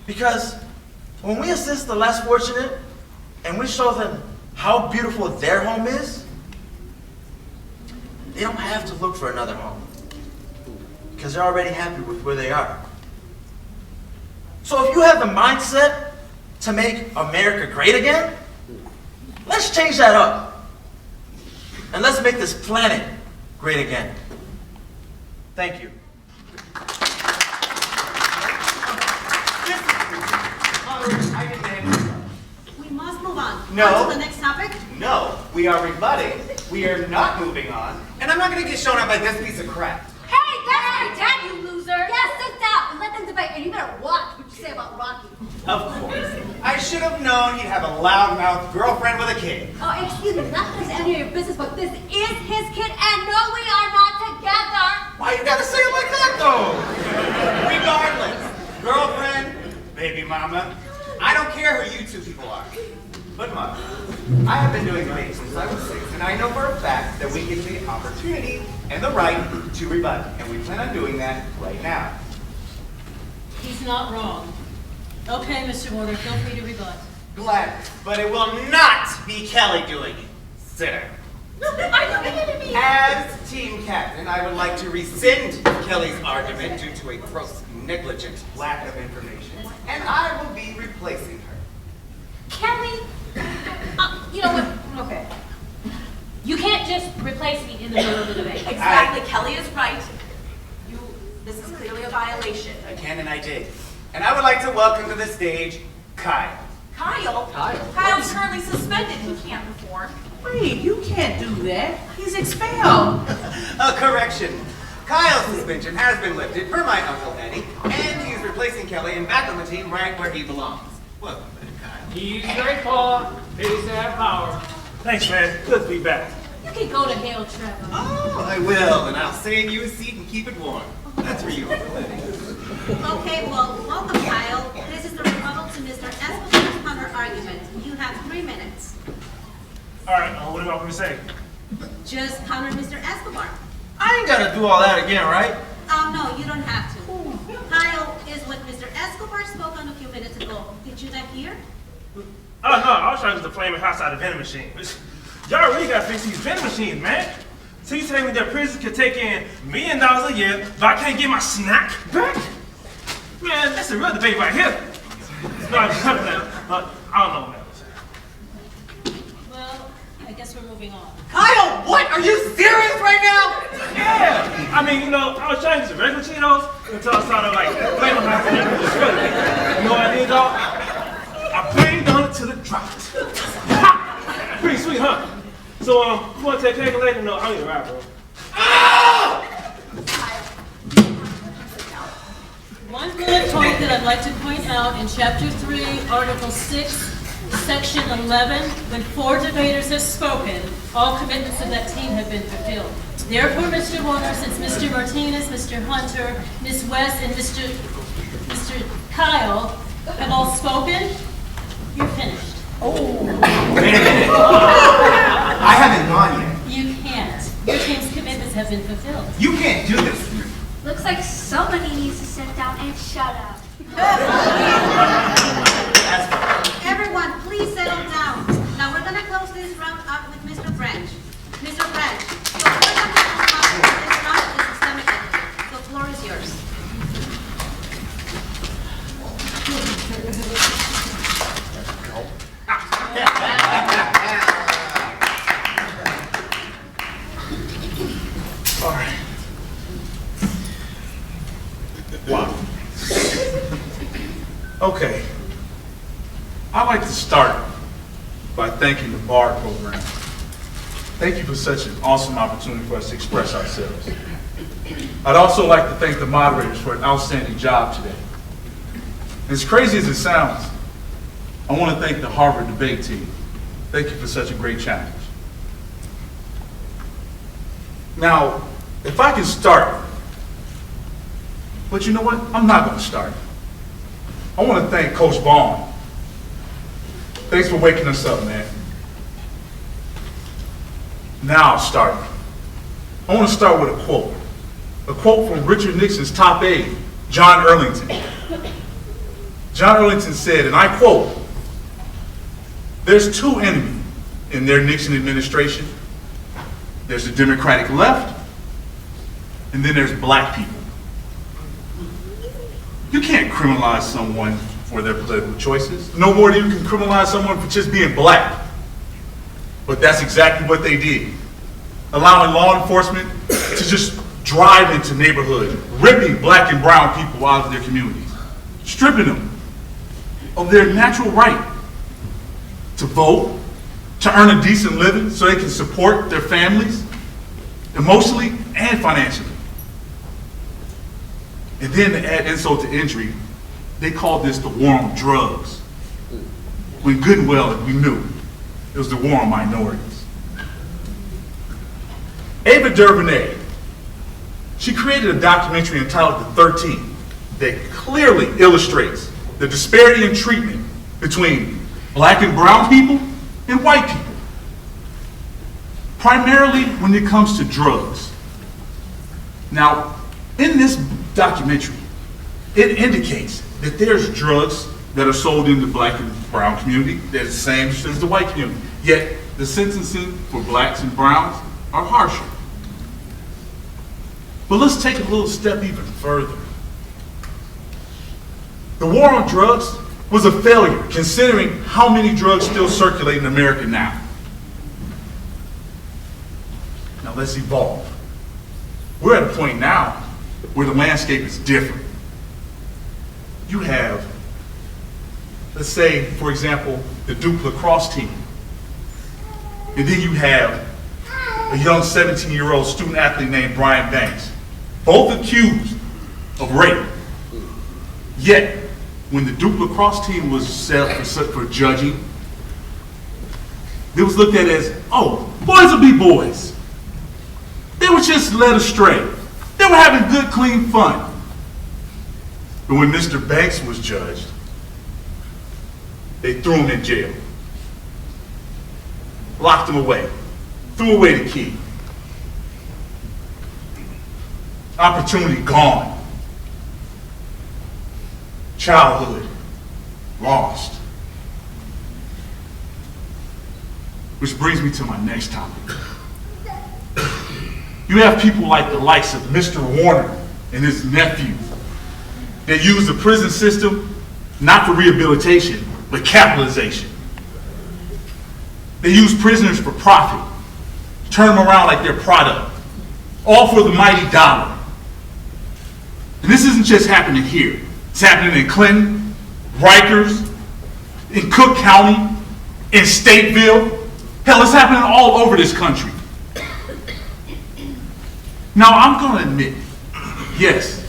Because when we assist the less fortunate and we show them how beautiful their home is, they don't have to look for another home because they're already happy with where they are. So if you have the mindset to make America great again, let's change that up. And let's make this planet great again. Thank you. We must move on. No. On to the next topic. No, we are rebutting. We are not moving on. And I'm not going to get shown up by this piece of crap. Hey, that's my dad, you loser! Yeah, sit down and let them debate, and you better watch what you say about Rocky. Of course. I should have known he'd have a loudmouth girlfriend with a kid. Oh, excuse me, not that it's any of your business, but this is his kid, and no, we are not together! Why you gotta say it like that, though? Regardless, girlfriend, baby mama, I don't care who you two people are. But mother, I have been doing debates since I was 6, and I know for a fact that we get the opportunity and the right to rebut, and we plan on doing that right now. He's not wrong. Okay, Mr. Warner, feel free to rebut. Glad, but it will not be Kelly doing it. Sir. Are you kidding me? As team captain, I would like to rescind Kelly's argument due to a gross, negligent lack of information, and I will be replacing her. the middle of the debate. Exactly, Kelly is right. This is clearly a violation. I can and I did. And I would like to welcome to the stage Kyle. Kyle? Kyle's currently suspended. He can't perform. Wait, you can't do that. He's expelled. A correction. Kyle's suspension has been lifted per my Uncle Eddie, and he's replacing Kelly and back on the team right where he belongs. Welcome back, Kyle. He's great, Paul. He's that power. Thanks, man. Good to be back. You can go to hell, Trevor. Oh, I will, and I'll save you a seat and keep it warm. That's for you, Uncle Eddie. Okay, well, welcome, Kyle. This is the rebuttal to Mr. Escobar's counter argument. You have 3 minutes. All right, what do you want me to say? Just counter Mr. Escobar. I ain't gotta do all that again, right? No, you don't have to. Kyle is what Mr. Escobar spoke on a few minutes ago. Did you not hear? Oh, no, I was trying to get the flaming house out of vending machine. Y'all really gotta fix these vending machines, man. So you telling me that prisons can take in $1 million a year, but I can't get my snack back? Man, that's a real debate right here. No, I don't know, man. Well, I guess we're moving on. Kyle, what? Are you serious right now? Yeah! I mean, I was trying to get some regular Cheetos until I started like flaming hot and just really. You know what I did, dog? I banged on it till it dropped. Pretty sweet, huh? So, you want to take cake later? No, I don't need a ride, bro. One bullet point that I'd like to point out in Chapter 3, Article 6, Section 11, when 4 debaters have spoken, all commitments of that team have been fulfilled. Therefore, Mr. Warner, since Mr. Martinez, Mr. Hunter, Ms. West, and Mr. Kyle have all spoken, you're finished. Wait a minute. I haven't gone yet. You can't. Your team's commitments have been fulfilled. You can't do this. Looks like somebody needs to sit down and shut up. Everyone, please settle down. Now we're going to close this round up with Mr. Branch. Mr. Branch, your first this round is systemic equity. The floor is yours. All right. Wow. Okay. I'd like to start by thanking the BARD program. Thank you for such an awesome opportunity for us to express ourselves. I'd also like to thank the moderators for an outstanding job today. As crazy as it sounds, I want to thank the Harvard debate team. Thank you for such a great challenge. Now, if I can start, but you know what? I'm not going to start. I want to thank Coach Vaughn. Thanks for waking us up, man. Now I'll start. I want to start with a quote. A quote from Richard Nixon's top aide, John Earlington. John Earlington said, and I quote, "There's 2 enemies in their Nixon administration. There's the Democratic left, and then there's black people. You can't criminalize someone for their political choices. No more than you can criminalize someone for just being black." But that's exactly what they did. Allowing law enforcement to just drive into neighborhoods, ripping black and brown people out of their communities, stripping them of their natural right to vote, to earn a decent living so they can support their families emotionally and financially. And then to add insult to injury, they called this the war on drugs. When good and well we knew it was the war on minorities. Ava DuVernay, she created a documentary entitled The 13 that clearly illustrates the disparity in treatment between black and brown people and white people, primarily when it comes to drugs. Now, in this documentary, it indicates that there's drugs that are sold in the black and brown community that is the same as the white community, yet the sentencing for blacks and browns are harsher. But let's take a little step even further. The war on drugs was a failure, considering how many drugs still circulate in America now. Now Now let's evolve. We're at a point now where the landscape is different. You have, let's say, for example, the Duke lacrosse team. And then you have a young 17-year-old student athlete named Brian Banks, both accused of rape. Yet, when the Duke lacrosse team was set for judging, it was looked at as, oh, boys will be boys. They were just led astray. They were having good, clean fun. But when Mr. Banks was judged, they threw him in jail. Locked him away. Threw away the key. Opportunity gone. Childhood lost. Which brings me to my next topic. You have people like the likes of Mr. Warner and his nephew that use the prison system not for rehabilitation, but capitalization. They use prisoners for profit, turn them around like their product, all for the mighty dollar. And this isn't just happening here. It's happening in Clinton, Rikers, in Cook County, in Stateville. Hell, it's happening all over this country. Now, I'm going to admit, yes,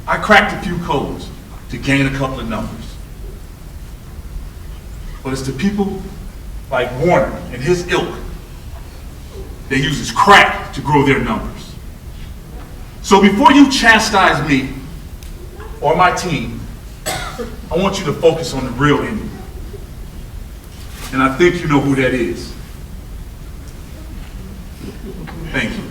I cracked a few codes to gain a couple of numbers. But it's the people like Warner and his ilk that uses crack to grow their numbers. So before you chastise me or my team, I want you to focus on the real enemy. And I think you know who that is. Thank you.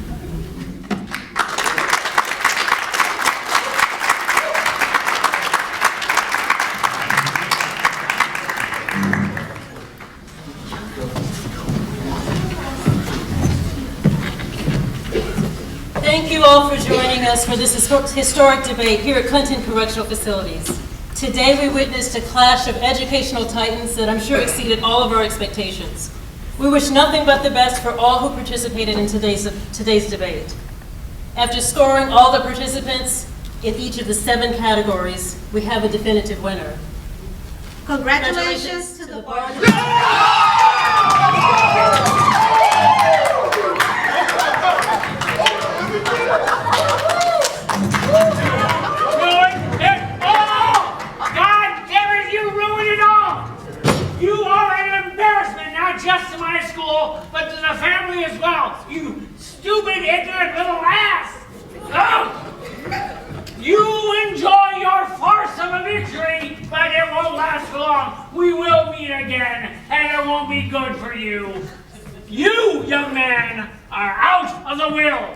Thank you all for joining us for this historic debate here at Clinton Correctional Facilities. Today we witnessed a clash of educational titans that I'm sure exceeded all of our expectations. We wish nothing but the best for all who participated in today's debate. After scoring all the participants in each of the 7 categories, we have a definitive winner. Congratulations to the board. Just to my school, but to the family as well. You stupid, ignorant little ass! Oh! You enjoy your farce of a victory, but it won't last long. We will meet again, and it won't be good for you. You, young man, are out of the will.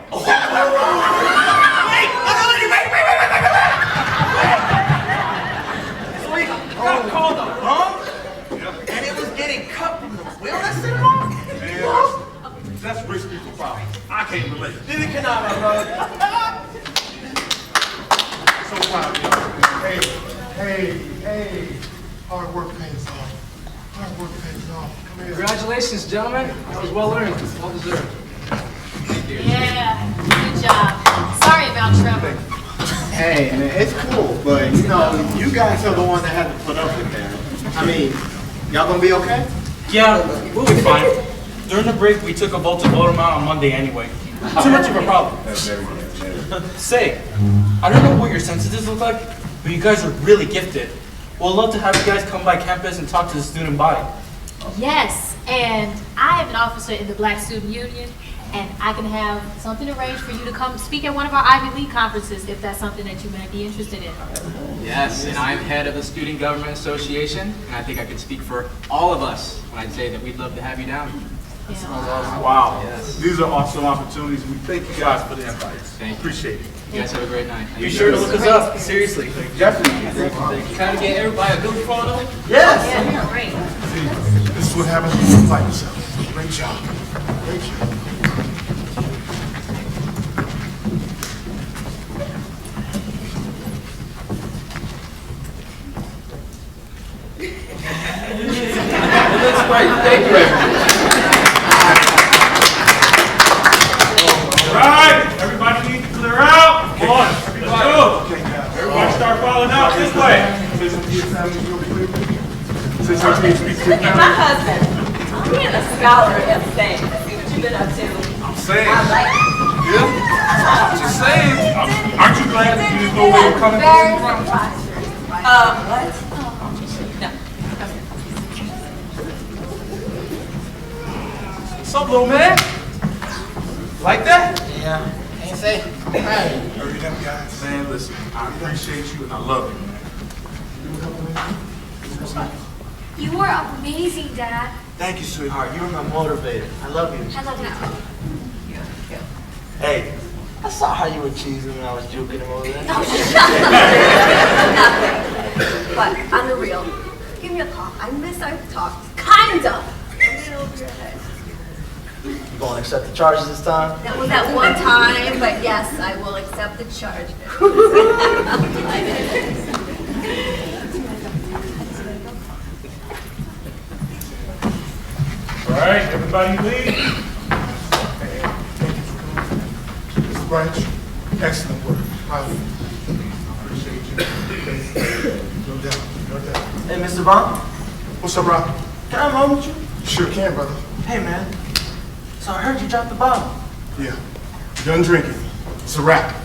So we got called a bum, and it was getting cut from the will. That's it, Mom? Man, that's rich people problem. I can't relate. Neither can I, my brother. So proud of y'all. Hey. Hard work pays off. Hard work pays off. Come here. Congratulations, gentlemen. That was well earned. Well deserved. Yeah, good job. Sorry about Trevor. Hey, man, it's cool, but you know, you guys are the ones that had to put up with that. I mean, y'all gonna be okay? Yeah, we'll be fine. During the break, we took a vote to vote him out on Monday anyway. Too much of a problem. That's very good. Say, I don't know what your sensitives look like, but you guys are really gifted. We'd love to have you guys come by campus and talk to the student body. Yes, and I am an officer in the Black Student Union, and I can have something arranged for you to come speak at one of our Ivy League conferences if that's something that you might be interested in. Yes, and I'm head of the Student Government Association, and I think I could speak for all of us when I say that we'd love to have you down. Wow. Yes. These are awesome opportunities. We thank you guys for the invite. Thank you. Appreciate it. You guys have a great night. Be sure to look us up, seriously. Definitely. Kind of get everybody a good photo. Yes. Yeah, great. See, this is what happens when you fight yourself. Great job. Great job. It looks great. Thank you, everyone. family real quick? Say something you speak to Look at family. my husband. I'm being a scholar at thing. See what you've been up to. I'm saying. I like it. Yeah? I'm just saying. Aren't you glad that you didn't know where you were coming Very from? surprised. What? No. What's up, little man? Like that? Yeah, ain't say. Hurry up, guys. Man, listen, I appreciate you and I love you, man. You are amazing, Dad. Thank you, sweetheart. You're my motivator. I love you. I love you too. Hey, I saw how you were cheesing when I was juking him over there. But on the real, give me a call. I miss our talks. Kinda. A little over your head. You gonna accept the charges this time? That was that one time, but yes, I will accept the charge. All right, everybody leave. Mr. Branch, excellent work. I appreciate you. No doubt, no doubt. Hey, Mr. Bond. What's up, Rob? Can I have a moment with you? Sure can, brother. Hey, man. So I heard you dropped the bottle. Yeah. Done drinking. It's a wrap.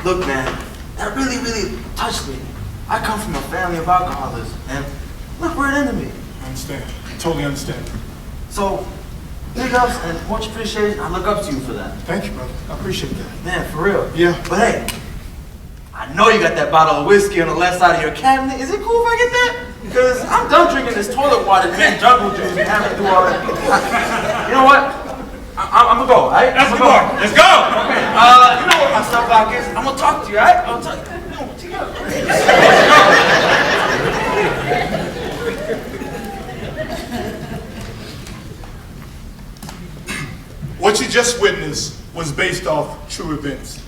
Look, man, that really, really touched me. I come from a family of alcoholics, and look where it ended me. I understand. Totally understand. So, big ups and much appreciated. I look up to you for that. Thank you, brother. I appreciate that. Man, for real. Yeah. But hey, I know you got that bottle of whiskey on the left side of your cabinet. Is it cool if I get that? Because I'm done drinking this toilet water and jungle juice and having to do all that. You know what? I'm gonna go, all right? Let's go. Let's go. Okay. You know what my stuff back is? I'm gonna talk to you, all right? I'll talk to you. No, together. What you just witnessed was based off true events.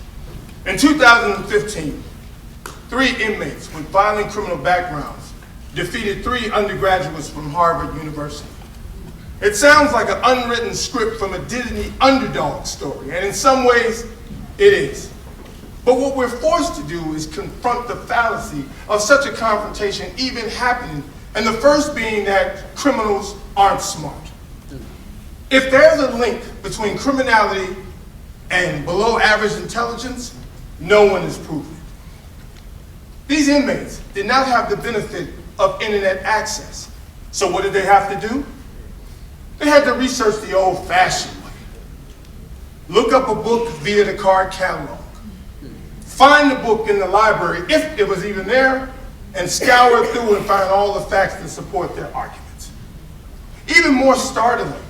In 2015, 3 inmates with violent criminal backgrounds defeated 3 undergraduates from Harvard University. It sounds like an unwritten script from a Disney underdog story, and in some ways, it is. But what we're forced to do is confront the fallacy of such a confrontation even happening, and the first being that criminals aren't smart. If there's a link between criminality and below average intelligence, no one has proven it. These inmates did not have the benefit of internet access. So what did they have to do? They had to research the old-fashioned way. Look up a book via the card catalog. Find the book in the library, if it was even there, and scour through and find all the facts that support their arguments. Even more startling,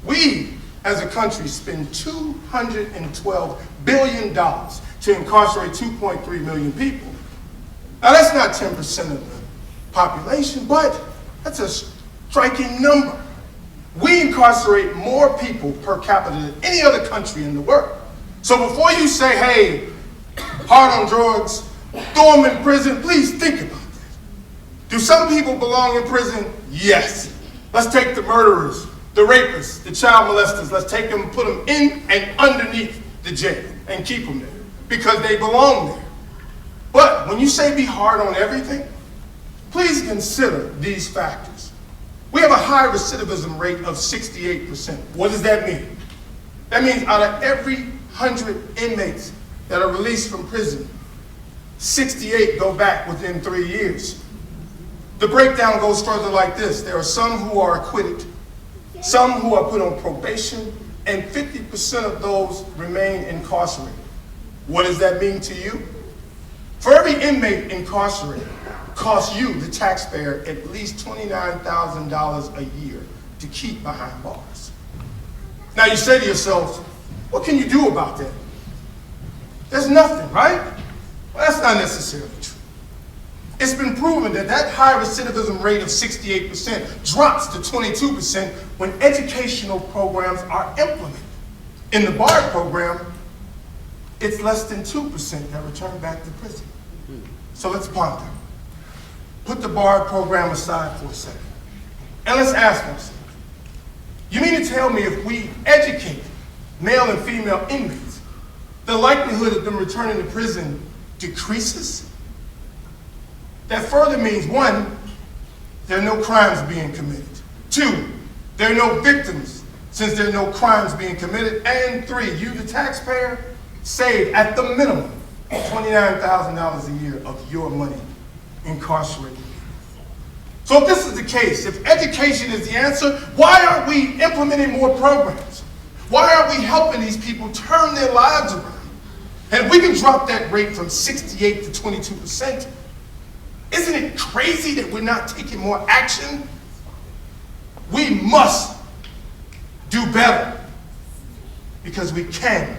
we, as a country, spend $212 billion to incarcerate 2.3 million people. Now, that's not 10% of the population, but that's a striking number. We incarcerate more people per capita than any other country in the world. So before you say, hey, hard on drugs, throw them in prison, please think about that. Do some people belong in prison? Yes. Let's take the murderers, the rapists, the child molesters, let's take them and put them in and underneath the jail and keep them there because they belong there. But when you say be hard on everything, please consider these factors. We have a high recidivism rate of 68%. What does that mean? That means out of every 100 inmates that are released from prison, 68 go back within 3 years. The breakdown goes further like this. There are some who are acquitted, some who are put on probation, and 50% of those remain incarcerated. What does that mean to you? For every inmate incarcerated, costs you, the taxpayer, at least $29,000 a year to keep behind bars. Now you say to yourself, what can you do about that? There's nothing, right? Well, that's not necessarily true. It's been proven that that high recidivism rate of 68% drops to 22% when educational programs are implemented. In the BARD program, it's less than 2% that return back to prison. So let's ponder. Put the BARD program aside for a second. And let's ask ourselves, you mean to tell me if we educate male and female inmates, the likelihood of them returning to prison decreases? That further means, 1, there are no crimes being committed. 2, there are no victims since there are no crimes being committed. And 3, you, the taxpayer, save at the minimum $29,000 a year of your money incarcerated. So if this is the case, if education is the answer, why aren't we implementing more programs? Why aren't we helping these people turn their lives around? And if we can drop that rate from 68 to 22%, isn't it crazy that we're not taking more action? We must do better because we can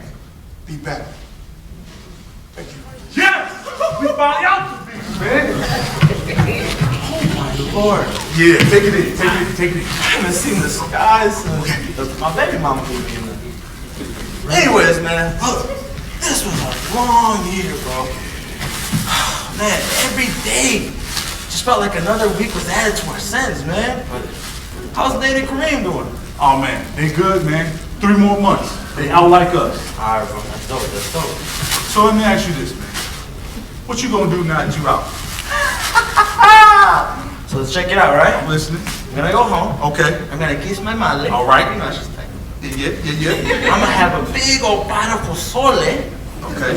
be better. Thank you. Yes! We finally out the beach, man. Oh my Lord. Yeah, take it in, take it in. I haven't seen the skies since my baby mama moved in. Anyways, man, look, this was a long year, bro. Man, every day just felt like another week was added to our sentence, man. But how's Nate and Kareem doing? Oh man, they good, man. 3 more months. They out like us. All right, bro, that's dope, that's dope. So let me ask you this, man. What you gonna do now that you out? So let's check it out, right? I'm listening. I'm gonna go home. Okay. I'm gonna kiss my madre. All right. You know, she's like, yeah. I'm gonna have a big old bite of pozole. Okay.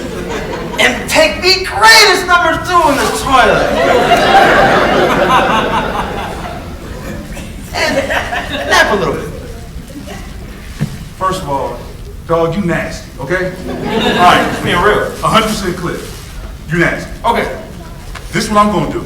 And take the greatest number 2 in the toilet. And nap a little bit. First of all, dog, you nasty, okay? All right, being real. 100% clear. You nasty. Okay. This is what I'm gonna do.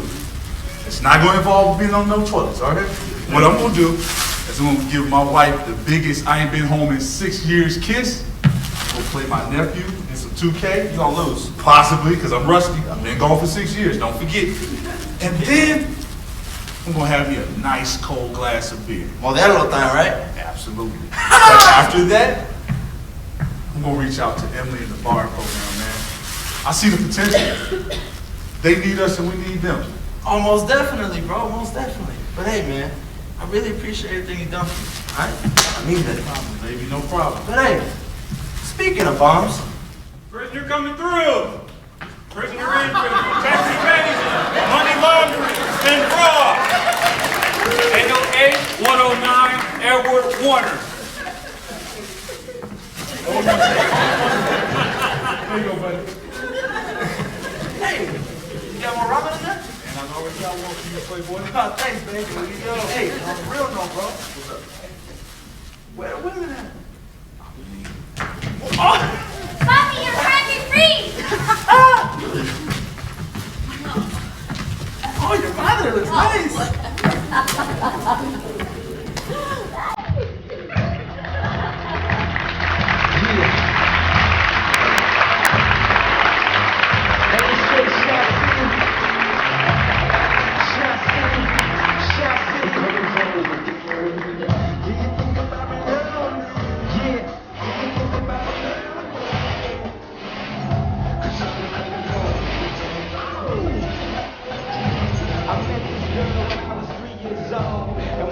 It's not gonna involve being on no toilets, all right? What I'm gonna do is I'm gonna give my wife the biggest I ain't been home in 6 years kiss. I'm gonna play my nephew in some 2K. You gonna lose. Possibly, because I'm rusty. I've been gone for 6 years, don't forget. And then, I'm gonna have me a nice cold glass of beer. Modelo time, right? Absolutely. But after that, I'm gonna reach out to Emily and the bar program, man. I see the potential. They need us and we need them. Oh, most definitely, bro, most definitely. But hey, man, I really appreciate everything you've done for me, all right? I mean that. No problem, baby, no problem. But hey, speaking of bombs, Prisoner coming through. Prisoner in for tax evasion, money laundering, and fraud. 808 109 Edward Warner. There you go, buddy. hey, you got more ramen in there? And I already got one for you, Playboy. Oh, thanks, baby. Hey, on the real note, bro. Where the women at? Mommy, you're cracking free! Oh, your mother looks nice. I met this girl when I was 3 years old, and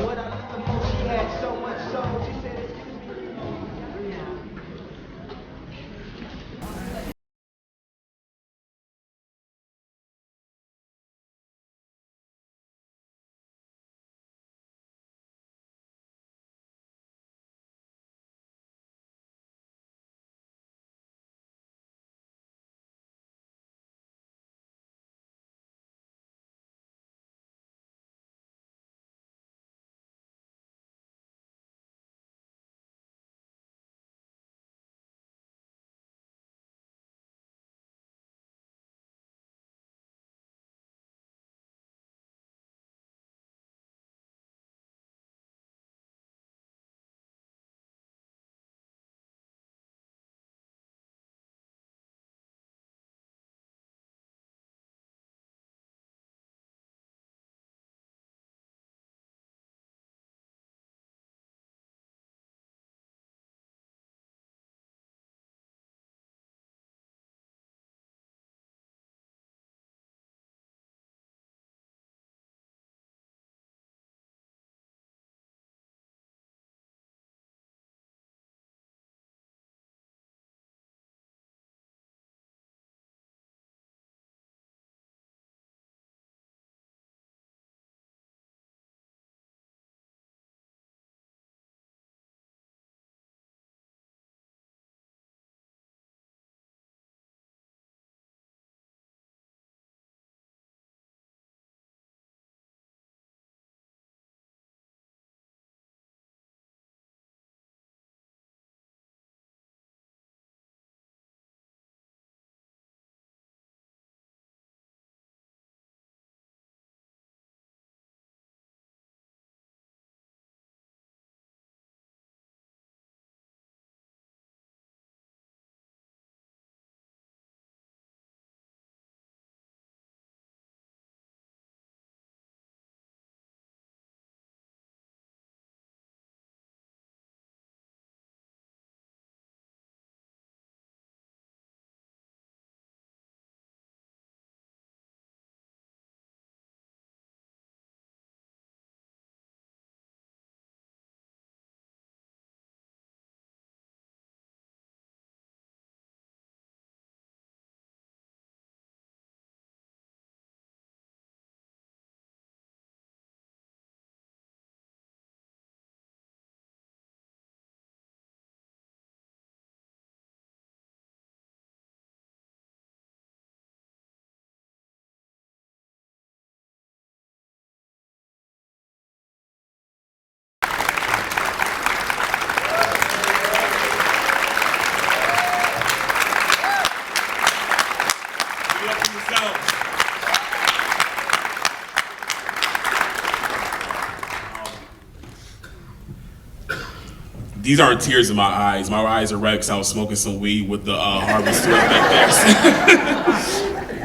these aren't tears in my eyes. My eyes are red because I was smoking some weed with the Harvard student back there.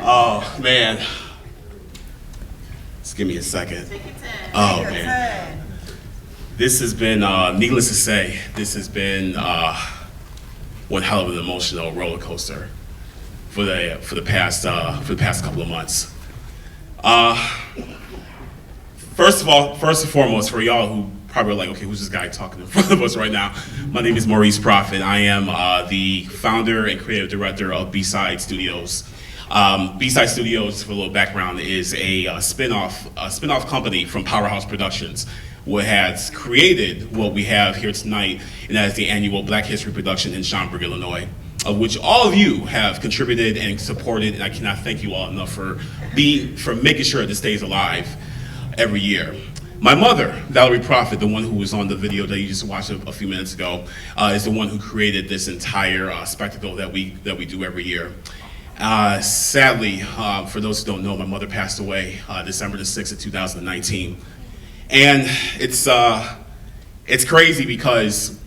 Oh, man. Just give me a second. Oh, man. This has been, needless to say, this has been one hell of an emotional roller coaster for the past couple of months. First and foremost, for y'all who probably are like, okay, who's this guy talking in front of us right now? My name is Maurice Prophet. I am the founder and creative director of B-Side Studios. B-Side Studios, for a little background, is a spin-off company from Powerhouse Productions, what has created what we have here tonight, and that is the annual Black History production in Schaumburg, Illinois, of which all of you have contributed and supported, and I cannot thank you all enough for making sure this stays alive every year. My mother, Valerie Prophet, the one who was on the video that you just watched a few minutes ago, is the one who created this entire spectacle that we do every year. Sadly, for those who don't know, my mother passed away December the 6th of 2019. And it's crazy because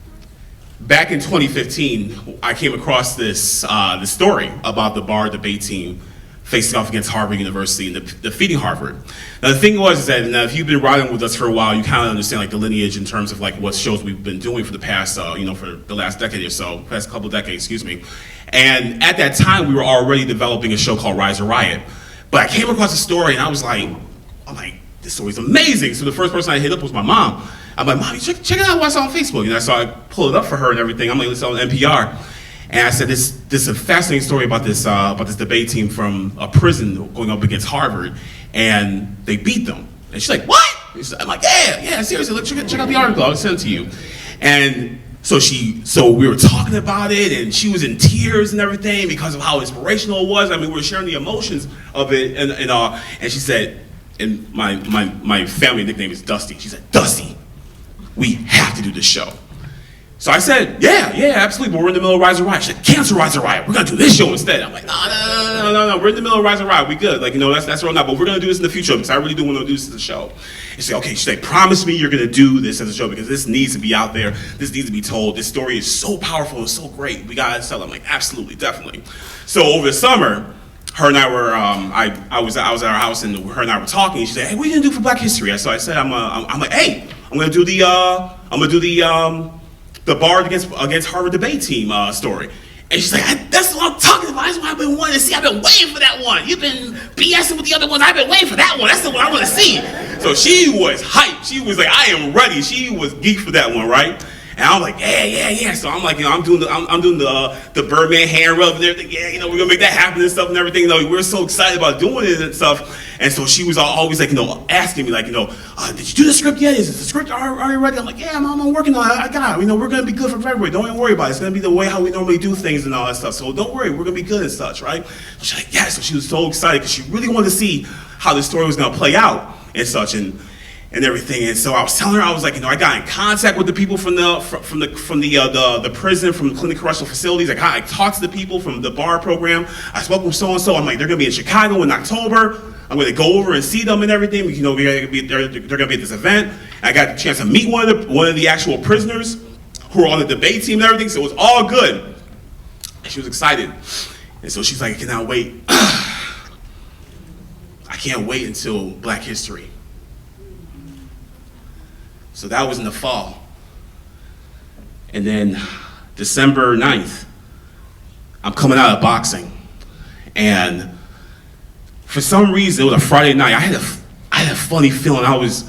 back in 2015, I came across this story about the bar debate team facing off against Harvard University and defeating Harvard. Now the thing was is that if you've been riding with us for a while, you kind of understand like the lineage in terms of like what shows we've been doing for the past, for the last decade or so, past couple of decades, excuse me. And at that time, we were already developing a show called Rise or Riot. But I came across a story and I was like, this story's amazing. So the first person I hit up was my mom. I'm like, Mom, check it out, what's on Facebook? So I pull it up for her and everything. I'm like, it's on NPR. And I said, this is a fascinating story about this debate team from a prison going up against Harvard, and they beat them. And she's like, what? I'm like, yeah, seriously, look, check out the article, I'll send it to you. And so we were talking about it, and she was in tears and everything because of how inspirational it was. I mean, we were sharing the emotions of it, and she said, and my family nickname is Dusty. She said, Dusty, we have to do this show. So I said, yeah, absolutely, but we're in the middle of Rise or Riot. She said, cancel Rise or Riot. We're gonna do this show instead. I'm like, no, we're in the middle of Rise or Riot. We good, that's real now, but we're gonna do this in the future because I really do want to do this as a show. And she said, okay, she said, promise me you're gonna do this as a show because this needs to be out there. This needs to be told. This story is so powerful and so great. We gotta tell it. I'm like, absolutely, definitely. So over the summer, her and I were, I was at our house and her and I were talking. And she said, hey, what are you gonna do for Black History? So I said, I'm like, hey, I'm gonna do the bar against Harvard debate team story. And she's like, that's what I'm talking about. That's what I've been wanting to see. I've been waiting for that one. You've been BSing with the other ones. I've been waiting for that one. That's the one I want to see. So she was hyped. She was like, I am ready. She was geeked for that one, right? And I'm like, yeah. So I'm like, I'm doing the Birdman hand rub and everything. Yeah, we're gonna make that happen and stuff and everything. We're so excited about doing it and stuff. And so she was always like, asking me like, did you do the script yet? Is the script already ready? I'm like, yeah, I'm working on it. I got it. We're gonna be good for February. Don't even worry about it. It's gonna be the way how we normally do things and all that stuff. So don't worry, we're gonna be good and such, right? So she's like, yeah. So she was so excited because she really wanted to see how the story was gonna play out and such and everything. And so I was telling her, I was like, I got in contact with the people from the prison, from the clinic correctional facilities. I talked to the people from the bar program. I spoke with so and so. I'm like, they're gonna be in Chicago in October. I'm gonna go over and see them and everything. They're gonna be at this event. I got a chance to meet one of the actual prisoners who were on the debate team and everything. So it was all good. And she was excited. And so she's like, I cannot wait. I can't wait until Black History. So that was in the fall. And then December 9th, I'm coming out of boxing. And for some reason, it was a Friday night. I had a funny feeling. I was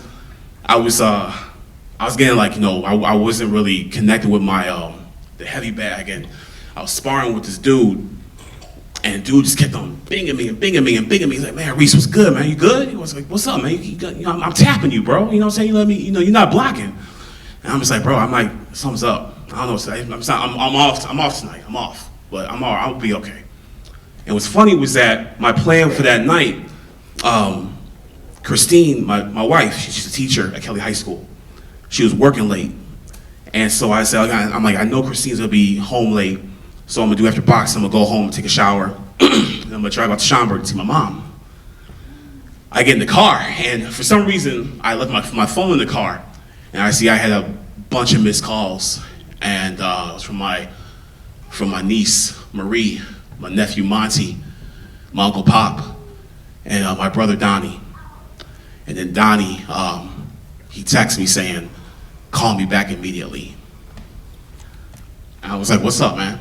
getting like, I wasn't really connected with my the heavy bag, and I was sparring with this dude, and dude just kept on binging me. He's like, man, Reese, what's good, man? You good? He was like, what's up, man? I'm tapping you, bro. You know what I'm saying? You let me, you're not blocking. And I'm just like, bro, I'm like, something's up. I don't know. I'm off tonight. I'm off, but I'll be okay. And what's funny was that my plan for that night, Christine, my wife, she's a teacher at Kelly High School. She was working late. And so I said, I'm like, I know Christine's gonna be home late, so I'm gonna do after boxing, I'm gonna go home and take a shower, and I'm gonna drive out to Schaumburg to see my mom. I get in the car, and for some reason, I left my phone in the car, and I see I had a bunch of missed calls. and it was from my niece Marie, my nephew Monty, my uncle Pop, and my brother Donnie. And then Donnie, he texted me saying, "Call me back immediately." And I was like, "What's up, man?"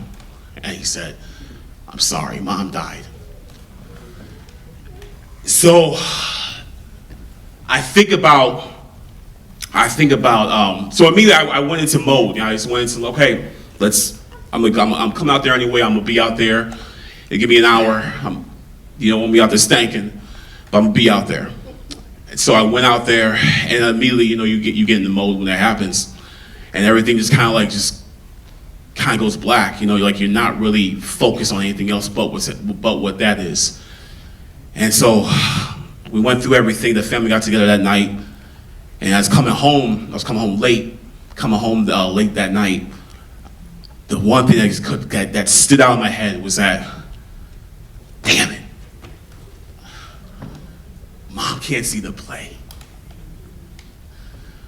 And he said, "I'm sorry, Mom died." So I think about, so immediately I went into mode. I just went into, okay, I'm coming out there anyway. I'm gonna be out there. They give me an hour. You don't want me out there stanking, but I'm gonna be out there. And so I went out there, and immediately, you get in the mode when that happens, and everything just kind of goes black. You're not really focused on anything else but what that is. And so we went through everything. The family got together that night, and I was coming home late that night. The one thing that stood out in my head was that, damn it, Mom can't see the play.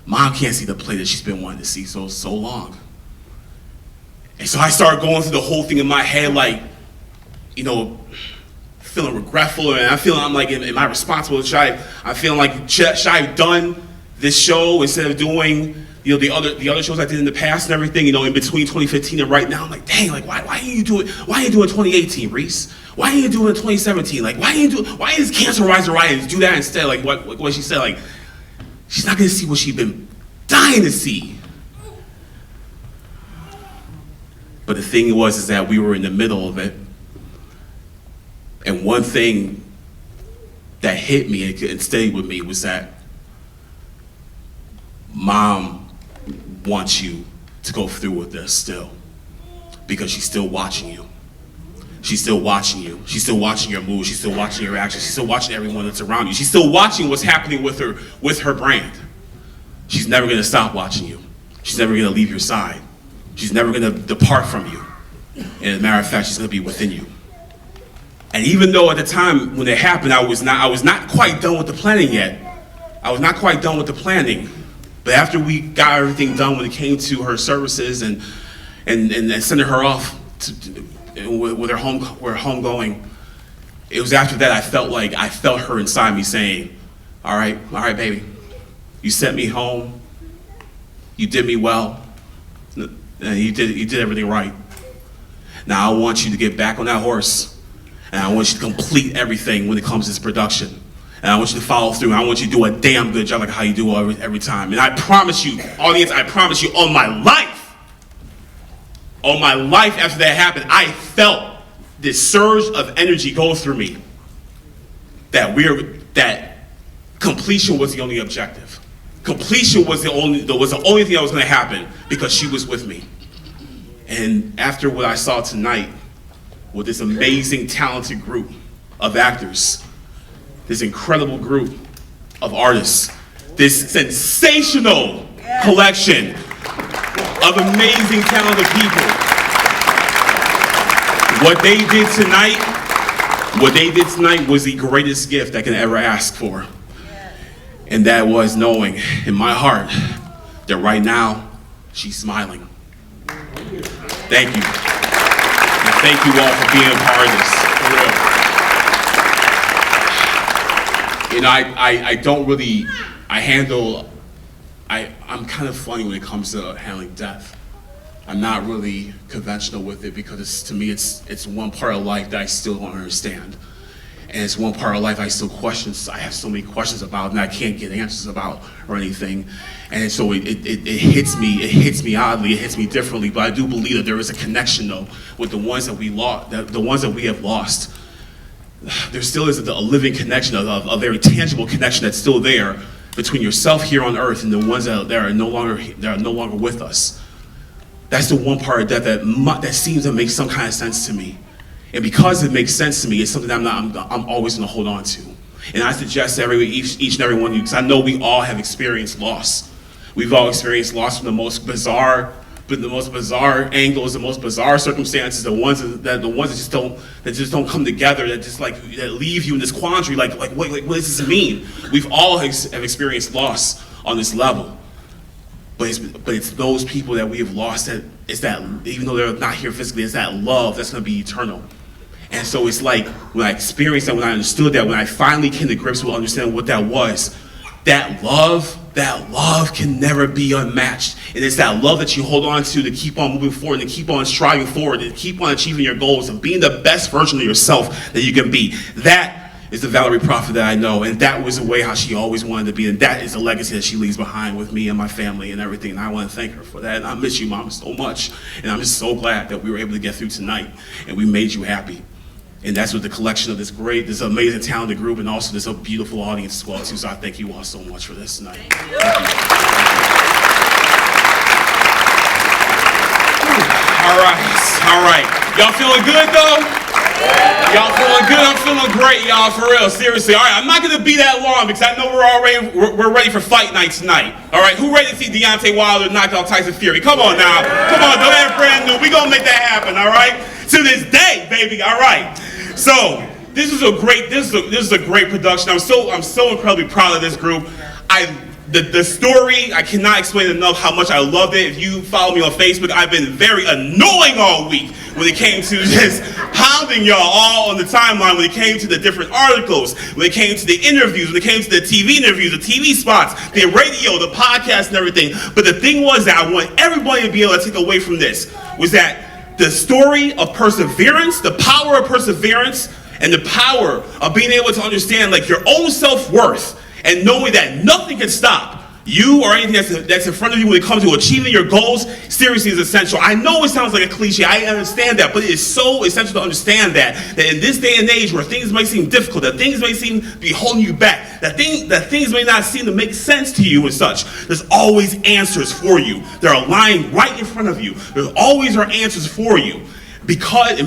Mom can't see the play that she's been wanting to see so long. And so I started going through the whole thing in my head, like, feeling regretful, and I'm like, am I responsible? I'm feeling like, should I have done this show instead of doing, the other shows I did in the past and everything, in between 2015 and right now? I'm like, dang, like, why didn't you do it? Why didn't you do it in 2018, Reese? Why didn't you do it in 2017? Like, why is Cancer Rise to Riot do that instead? Like what she said, like, she's not gonna see what she's been dying to see. But the thing is that we were in the middle of it. And one thing that hit me and stayed with me was that Mom wants you to go through with this still, because she's still watching you. She's still watching you. She's still watching your moves. She's still watching your actions. She's still watching everyone that's around you. She's still watching what's happening with her brand. She's never gonna stop watching you. She's never gonna leave your side. She's never gonna depart from you. And as a matter of fact, she's gonna be within you. And even though at the time when it happened, I was not quite done with the planning yet. I was not quite done with the planning. But after we got everything done when it came to her services and sending her off with her homegoing, it was after that I felt her inside me saying, all right, baby, you sent me home, you did me well, and you did everything right. Now I want you to get back on that horse, and I want you to complete everything when it comes to this production. And I want you to follow through. And I want you to do a damn good job like how you do every time. And I promise you, audience, I promise you, on my life after that happened, I felt this surge of energy go through me. That completion was the only objective. Completion was the only thing that was going to happen because she was with me. And after what I saw tonight with this amazing, talented group of actors, this incredible group of artists, this sensational collection of amazing, talented people. What they did tonight was the greatest gift I can ever ask for. And that was knowing in my heart that right now, she's smiling. Thank you. And thank you all for being a part of this, for real. I'm kind of funny when it comes to handling death. I'm not really conventional with it because to me it's one part of life that I still don't understand. And it's one part of life I have so many questions about and I can't get answers about or anything. And so it hits me oddly, it hits me differently, but I do believe that there is a connection though with the ones that we lost, the ones that we have lost. There still is a living connection, a very tangible connection that's still there between yourself here on earth and the ones that are no longer with us. That's the one part of death that seems to make some kind of sense to me. And because it makes sense to me, it's something that I'm always going to hold on to. And I suggest to each and every one of you, because I know we all have experienced loss. We've all experienced loss from the most bizarre angles, the most bizarre circumstances, the ones that just don't come together, that leave you in this quandary, like what does this mean? We've all have experienced loss on this level. but it's those people that we have lost that even though they're not here physically, it's that love that's going to be eternal. And so it's like when I experienced that, when I understood that, when I finally came to grips with understanding what that was, that love can never be unmatched. And it's that love that you hold on to keep on moving forward, and to keep on striving forward, and to keep on achieving your goals and being the best version of yourself that you can be. That is the Valerie Prophet that I know, and that was the way how she always wanted to be, and that is the legacy that she leaves behind with me and my family and everything, and I want to thank her for that. And I miss you, Mama, so much, and I'm just so glad that we were able to get through tonight, and we made you happy. And that's with the collection of this amazing talented group, and also this beautiful audience as well too, so I thank you all so much for this tonight. All right. Y'all feeling good though? Y'all feeling good? I'm feeling great, y'all, for real, seriously. All right, I'm not gonna be that long because I know we're ready for fight night tonight. All right, who ready to see Deontay Wilder knock out Tyson Fury? Come on now, come on, don't have brand new. We gonna make that happen, all right? To this day, baby, all right. So this is a great production. I'm so incredibly proud of this group. The story, I cannot explain enough how much I loved it. If you follow me on Facebook, I've been very annoying all week when it came to just hounding y'all all on the timeline, when it came to the different articles, when it came to the interviews, when it came to the TV interviews, the TV spots, the radio, the podcast and everything. But the thing was that I want everybody to be able to take away from this was that the story of perseverance, the power of perseverance, and the power of being able to understand like your own self-worth, and knowing that nothing can stop you or anything that's in front of you when it comes to achieving your goals, seriously is essential. I know it sounds like a cliche, I understand that, but it is so essential to understand that in this day and age where things may seem difficult, that things may seem to be holding you back, that things may not seem to make sense to you and such, there's always answers for you. They're lying right in front of you. There always are answers for you. Because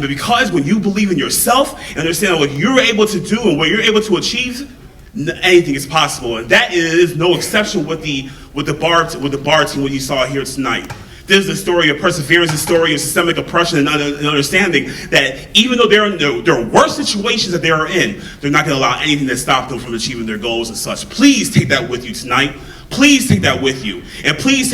when you believe in yourself and understand what you're able to do and what you're able to achieve, anything is possible, and that is no exception with the bar team, what you saw here tonight. This is the story of perseverance, the story of systemic oppression, and understanding that even though they're in their worst situations that they are in, they're not going to allow anything to stop them from achieving their goals and such. Please take that with you tonight. Please take that with you, and please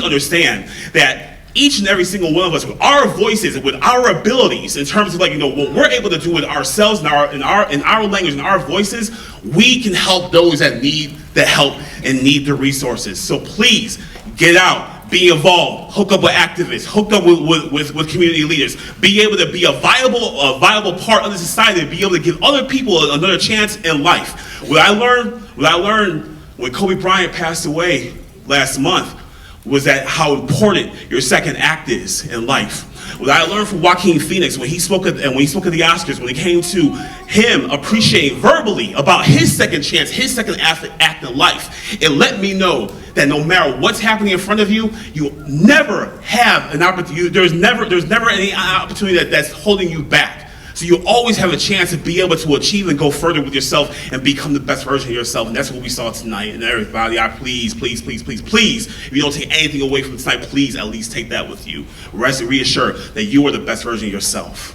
understand that each and every single one of us, with our voices and with our abilities, in terms of what we're able to do with ourselves and our language and our voices, we can help those that need the help and need the resources. So please get out, be involved, hook up with activists, hook up with community leaders, be able to be a viable part of the society, be able to give other people another chance in life. What I learned when Kobe Bryant passed away last month was that how important your second act is in life. What I learned from Joaquin Phoenix when he spoke at the Oscars, when it came to him appreciating verbally about his second chance, his second act in life, it let me know that no matter what's happening in front of you, you never have an opportunity. There's never any opportunity that's holding you back. So you always have a chance to be able to achieve and go further with yourself and become the best version of yourself. And that's what we saw tonight. And everybody, please, if you don't take anything away from tonight, please at least take that with you. Rest and reassure that you are the best version of yourself.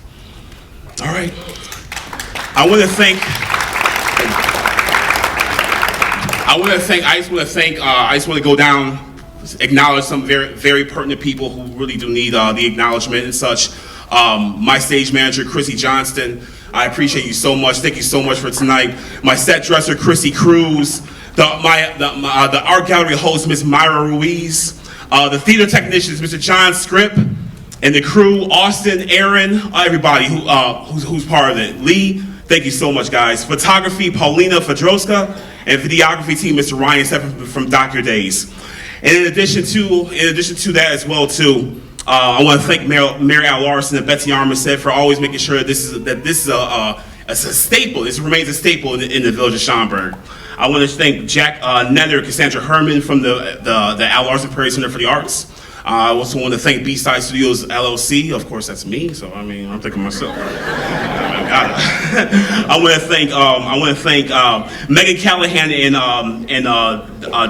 All right. I just want to go down, acknowledge some very, very pertinent people who really do need the acknowledgement and such. My stage manager, Chrissy Johnston, I appreciate you so much. Thank you so much for tonight. My set dresser, Chrissy Cruz. The art gallery host, Miss Myra Ruiz. The theater technicians, Mr. John Scripp. And the crew, Austin, Aaron, everybody who's part of it. Lee, thank you so much, guys. Photography, Paulina Fedroska. And videography team, Mr. Ryan Steffen from Dr. Days. And in addition to that as well, too, I want to thank Mary Al Larson and Betsy Armistead for always making sure that this is a staple. This remains a staple in the village of Schaumburg. I want to thank Jack Nether, Cassandra Herman from the Al Larson Prairie Center for the Arts. I also want to thank B-Side Studios LLC. Of course, that's me. So I'm thinking myself. I want to thank Megan Callahan and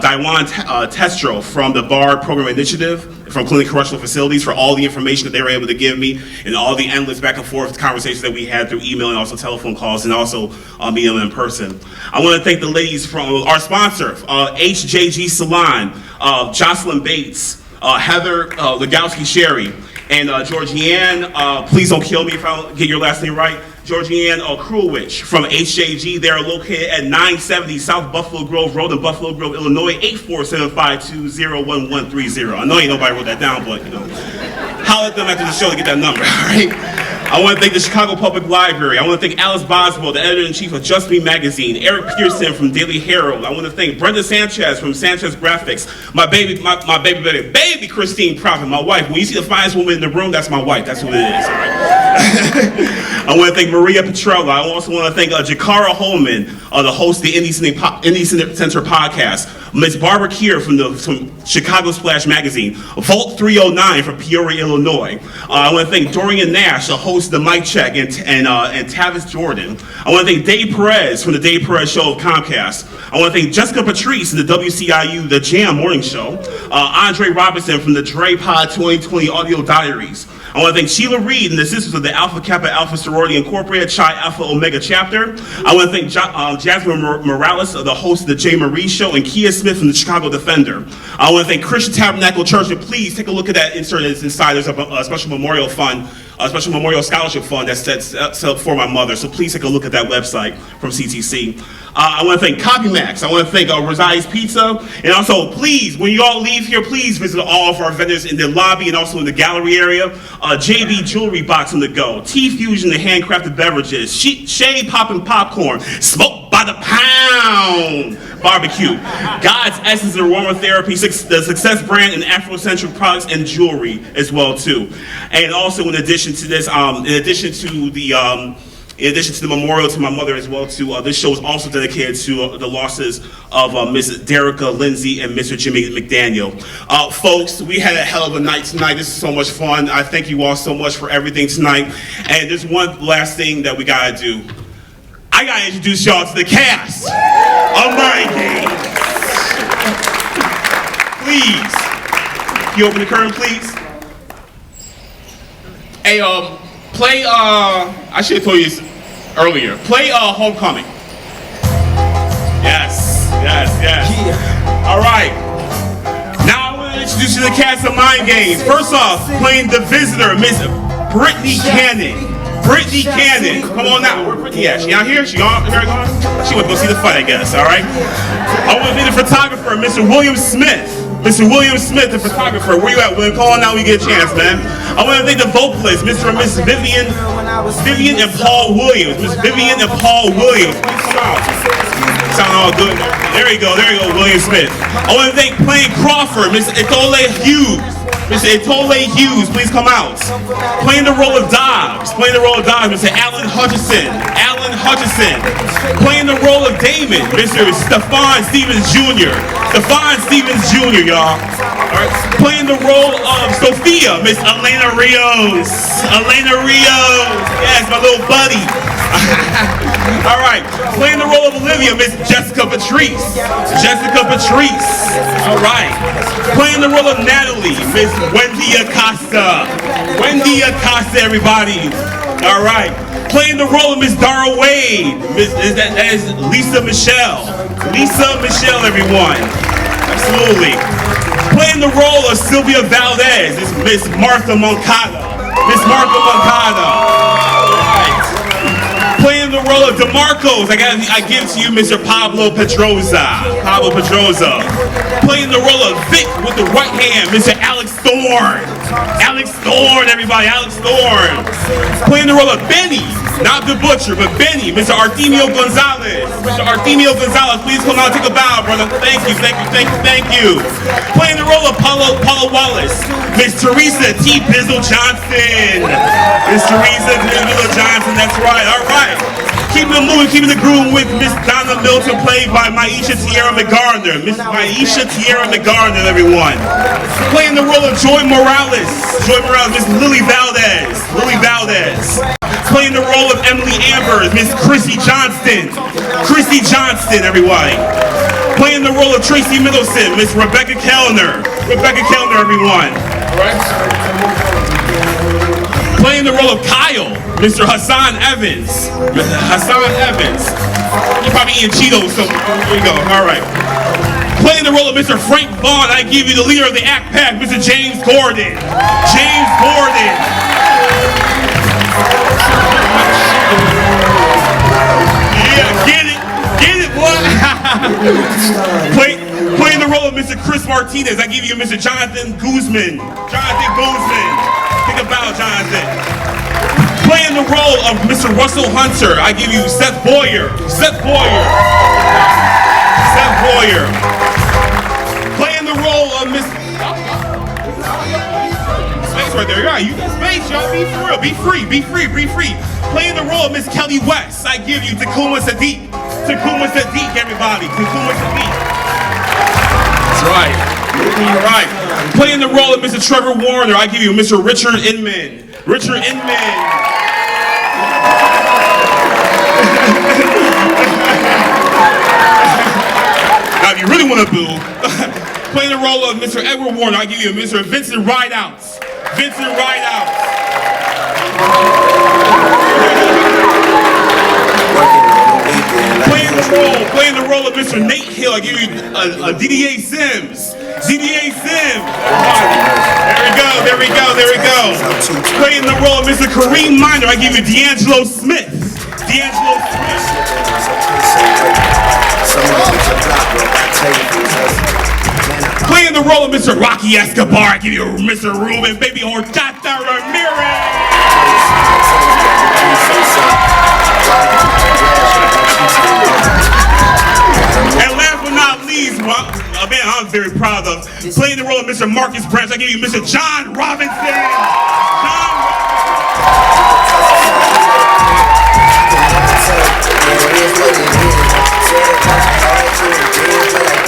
Daiwan Testro from the BARD Program Initiative from Clinton Correctional Facilities for all the information that they were able to give me and all the endless back and forth conversations that we had through email and also telephone calls and also meeting them in person. I want to thank the ladies from our sponsor, HJG Salon, Jocelyn Bates, Heather Legowski-Sherry, and Georgianne, please don't kill me if I don't get your last name right, Georgianne Krulwich from HJG. They are located at 970 South Buffalo Grove Road in Buffalo Grove, Illinois, 847-520-1130. I know ain't nobody wrote that down, but, you know, holler at them after the show to get that number, all right? I want to thank the Chicago Public Library. I want to thank Alice Boswell, the editor-in-chief of Just Me Magazine, Eric Pearson from Daily Herald. I want to thank Brenda Sanchez from Sanchez Graphics, my baby Christine Prophet, my wife. When you see the finest woman in the room, that's my wife. That's who it is, all right? I want to thank Maria Petrella. I also want to thank Jakara Holman, the host of the Indie Center podcast. Ms. Barbara Keir from Chicago Splash Magazine. Vault 309 from Peoria, Illinois. I want to thank Dorian Nash, the host of the Mic Check, and Tavis Jordan. I want to thank Dave Perez from the Dave Perez Show of Comcast. I want to thank Jessica Patrice in the WCIU The Jam Morning Show. Andre Robinson from the Dre Pod 2020 Audio Diaries. I want to thank Sheila Reed and the Sisters of the Alpha Kappa Alpha Sorority Incorporated Chi Alpha Omega Chapter. I want to thank Jasmine Morales, the host of the J. Marie Show, and Kia Smith from the Chicago Defender. I want to thank Christian Tabernacle Church, and please take a look at that insert that's inside. There's a special memorial fund, a special memorial scholarship fund that's set up for my mother. So please take a look at that website from CTC. I want to thank CopyMax. I want to thank Rosai's Pizza. And also, please, when you all leave here, please visit all of our vendors in the lobby and also in the gallery area. JB Jewelry Box on the go. T-Fusion, the handcrafted beverages. Shade Poppin' Popcorn. Smoke by the pound. Barbecue. God's Essence and Aromatherapy, the Success brand and Afrocentric products and jewelry as well too. And also in addition to this, in addition to the memorial to my mother as well too, this show is also dedicated to the losses of Ms. Derica Lindsay and Mr. Jimmy McDaniel. Folks, we had a hell of a night tonight. This is so much fun. I thank you all so much for everything tonight. And there's one last thing that we gotta do. I gotta introduce y'all to the cast of Mindgames. Please, can you open the curtain, please? Hey, play, I should have told you this earlier. Play Homecoming. Yes. All right. Now I want to introduce you to the cast of Mindgames. First off, playing the visitor, Miss Brittany Cannon. Brittany Cannon, come on now. Where Brittany at? She out here? She gone? She went to go see the fight, I guess, all right? I want to be the photographer, Mr. William Smith. Mr. William Smith, the photographer. Where you at, William? Call on now when you get a chance, man. I want to thank the vocalists, Mr. and Miss Vivian and Paul Williams. Miss Vivian and Paul Williams. Please come out. Sound all good. There you go, William Smith. I want to thank playing Crawford, Mr. Etole Hughes. Mr. Etole Hughes, please come out. Playing the role of Dobbs, Mr. Alan Hutchison. Playing the role of Damon, Mr. Stephon Stevens Jr. Y'all. All right. Playing the role of Sophia, Miss Elena Rios. Yes, my little buddy. All right. Playing the role of Olivia, Miss Jessica Patrice. All right. Playing the role of Natalie, Miss Wendy Acosta, everybody. All right. Playing the role of Miss Dara Wade, that is Lisa Michelle, everyone. Absolutely. Playing the role of Sylvia Valdez is Miss Martha Moncada. All right. Playing the role of DeMarcos, I give it to you, Mr. Pablo Pedroza. Playing the role of Vic with the right hand, Mr. Alex Thorne, everybody, Playing the role of Benny, not the butcher, but Benny, Mr. Artemio Gonzalez. Please come out and take a bow, brother. Thank you. Playing the role of Paula Wallace, Miss Teresa T. Bizzle Johnson. That's right, all right. Keeping it moving, keeping the groove with Miss Donna Milton, played by Maisha Tierra McGardner. Everyone. Playing the role of Joy Morales, Miss Lily Valdez. Playing the role of Emily Amber, Miss Chrissy Johnston. Chrissy Johnston, everybody. Playing the role of Tracy Middleton, Miss Rebecca Kellner. Rebecca Kellner, everyone. All right. Playing the role of Kyle, Mr. Hassan Evans. Hassan Evans. You're probably eating Cheetos, so there you go. All right. Playing the role of Mr. Frank Vaughn, I give you the leader of the Act Pack, Mr. James Gordon. James Gordon. Yeah, get it, boy. Playing the role of Mr. Chris Martinez, I give you Mr. Jonathan Guzman. Jonathan Guzman. Think about Jonathan. Playing the role of Mr. Russell Hunter, I give you Seth Boyer. Seth Boyer. Seth Boyer. Playing the role of Miss... Space right there. Yeah, you got space, y'all. Be for real. Be free. Be free. Be free. Playing the role of Miss Kelly West, I give you Takuma Sadiq. Takuma Sadiq, everybody. Takuma Sadiq. That's right. All right. Playing the role of Mr. Trevor Warner, I give you Mr. Richard Inman. Richard Inman. Now, if you really want to boo, playing the role of Mr. Edward Warner, I give you Mr. Vincent Rideouts. Vincent Rideouts. Playing the role of Mr. Nate Hill, I give you DDA Sims. DDA Sims. There we go. Playing the role of Mr. Kareem Minor, I give you D'Angelo Smith. D'Angelo Smith. Playing the role of Mr. Rocky Escobar, I give you Mr. Ruben Baby Horchata Ramirez. And last but not least, a man I'm very proud of, playing the role of Mr. Marcus Branch, I give you Mr. John Robinson.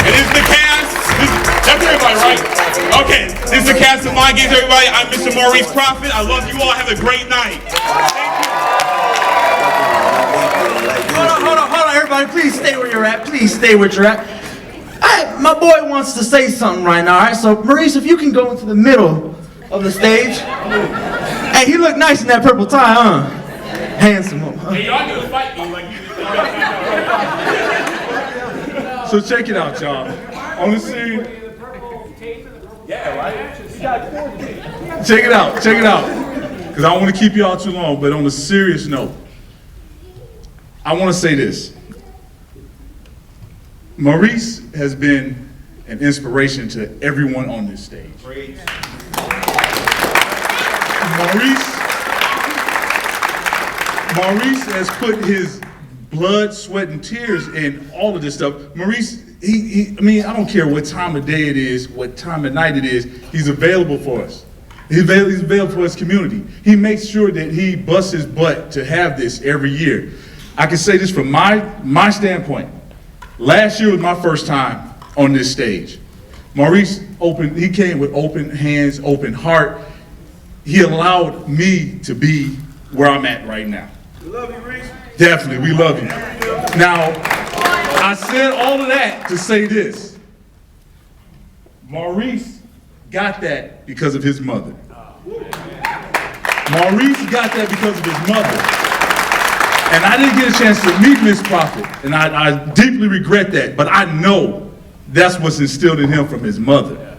And this is the cast. That's everybody, right? Okay, this is the cast of Mindgames, everybody. I'm Mr. Maurice Prophet. I love you all. Have a great night. Hold on, everybody. Please stay where you're at. Please stay where you're at. My boy wants to say something right now, all right? So, Maurice, if you can go into the middle of the stage. Hey, you look nice in that purple tie, huh? Handsome. Hey, y'all need to fight me like you. So check it out, y'all. On the scene. Yeah, right? Check it out. Because I don't want to keep y'all too long, but on a serious note, I want to say this. Maurice has been an inspiration to everyone on this stage. Maurice has put his blood, sweat, and tears in all of this stuff. Maurice, I mean, I don't care what time of day it is, what time of night it is, he's available for us. He's available for his community. He makes sure that he busts his butt to have this every year. I can say this from my standpoint. Last year was my first time on this stage. Maurice he came with open hands, open heart. He allowed me to be where I'm at right now. We love you, Reese. Definitely, we love you. Now, I said all of that to say this. Maurice got that because of his mother. Maurice got that because of his mother. And I didn't get a chance to meet Miss Prophet, and I deeply regret that, but I know that's what's instilled in him from his mother.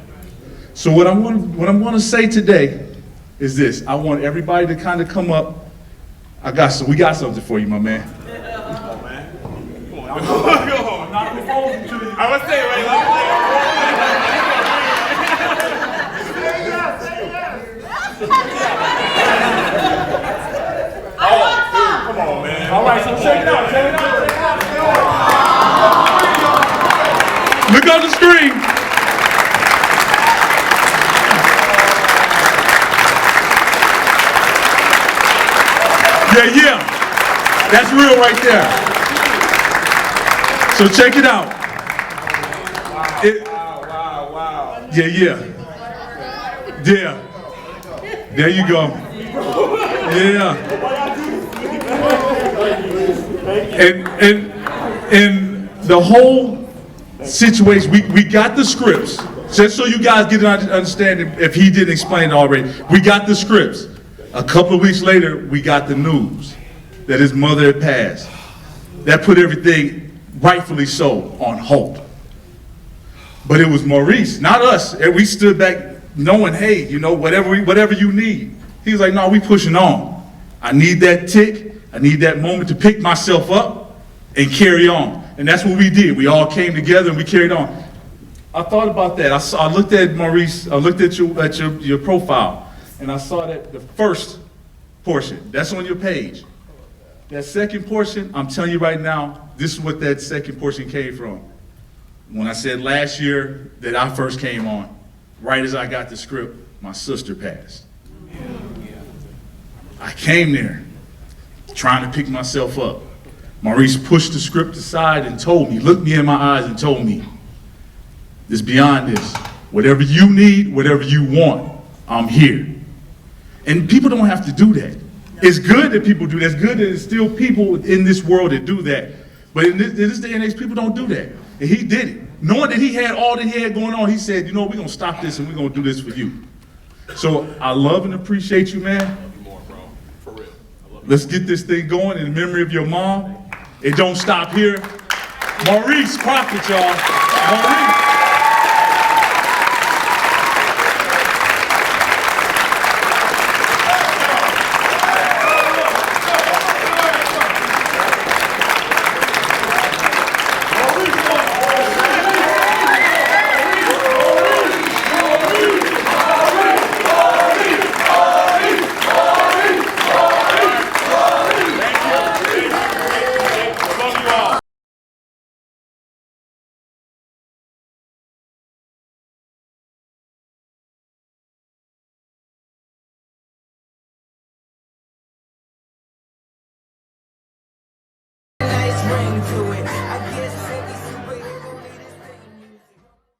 So what I'm going to say today is this. I want everybody to kind of come up. We got something for you, my man. Come on, man. Come on. I was saying, right? Come on, man. All right, so check it out. Look on the screen. Yeah. That's real right there. So check it out. Wow. Yeah. There you go. Yeah. And the whole situation, we got the scripts. Just so you guys get an understanding, if he didn't explain it already, we got the scripts. A couple of weeks later, we got the news that his mother had passed. That put everything, rightfully so, on hold. But it was Maurice, not us. And we stood back knowing, hey, you know, whatever you need. He was like, no, we pushing on. I need that tick. I need that moment to pick myself up and carry on. And that's what we did. We all came together and we carried on. I thought about that. I looked at Maurice, I looked at your profile, and I saw that the first portion, that's on your page. That second portion, I'm telling you right now, this is what that second portion came from. When I said last year that I first came on, right as I got the script, my sister passed. I came there trying to pick myself up. Maurice pushed the script aside and told me, looked me in my eyes and told me, it's beyond this. Whatever you need, whatever you want, I'm here. And people don't have to do that. It's good that people do that. It's good that there's still people in this world that do that. But in this day and age, people don't do that. And he did it. Knowing that he had all that he had going on, he said, you know, we're going to stop this and we're going to do this for you. So I love and appreciate you, man. Let's get this thing going in memory of your mom. It don't stop here. Maurice Crockett, y'all. Maurice. Nice ring to it.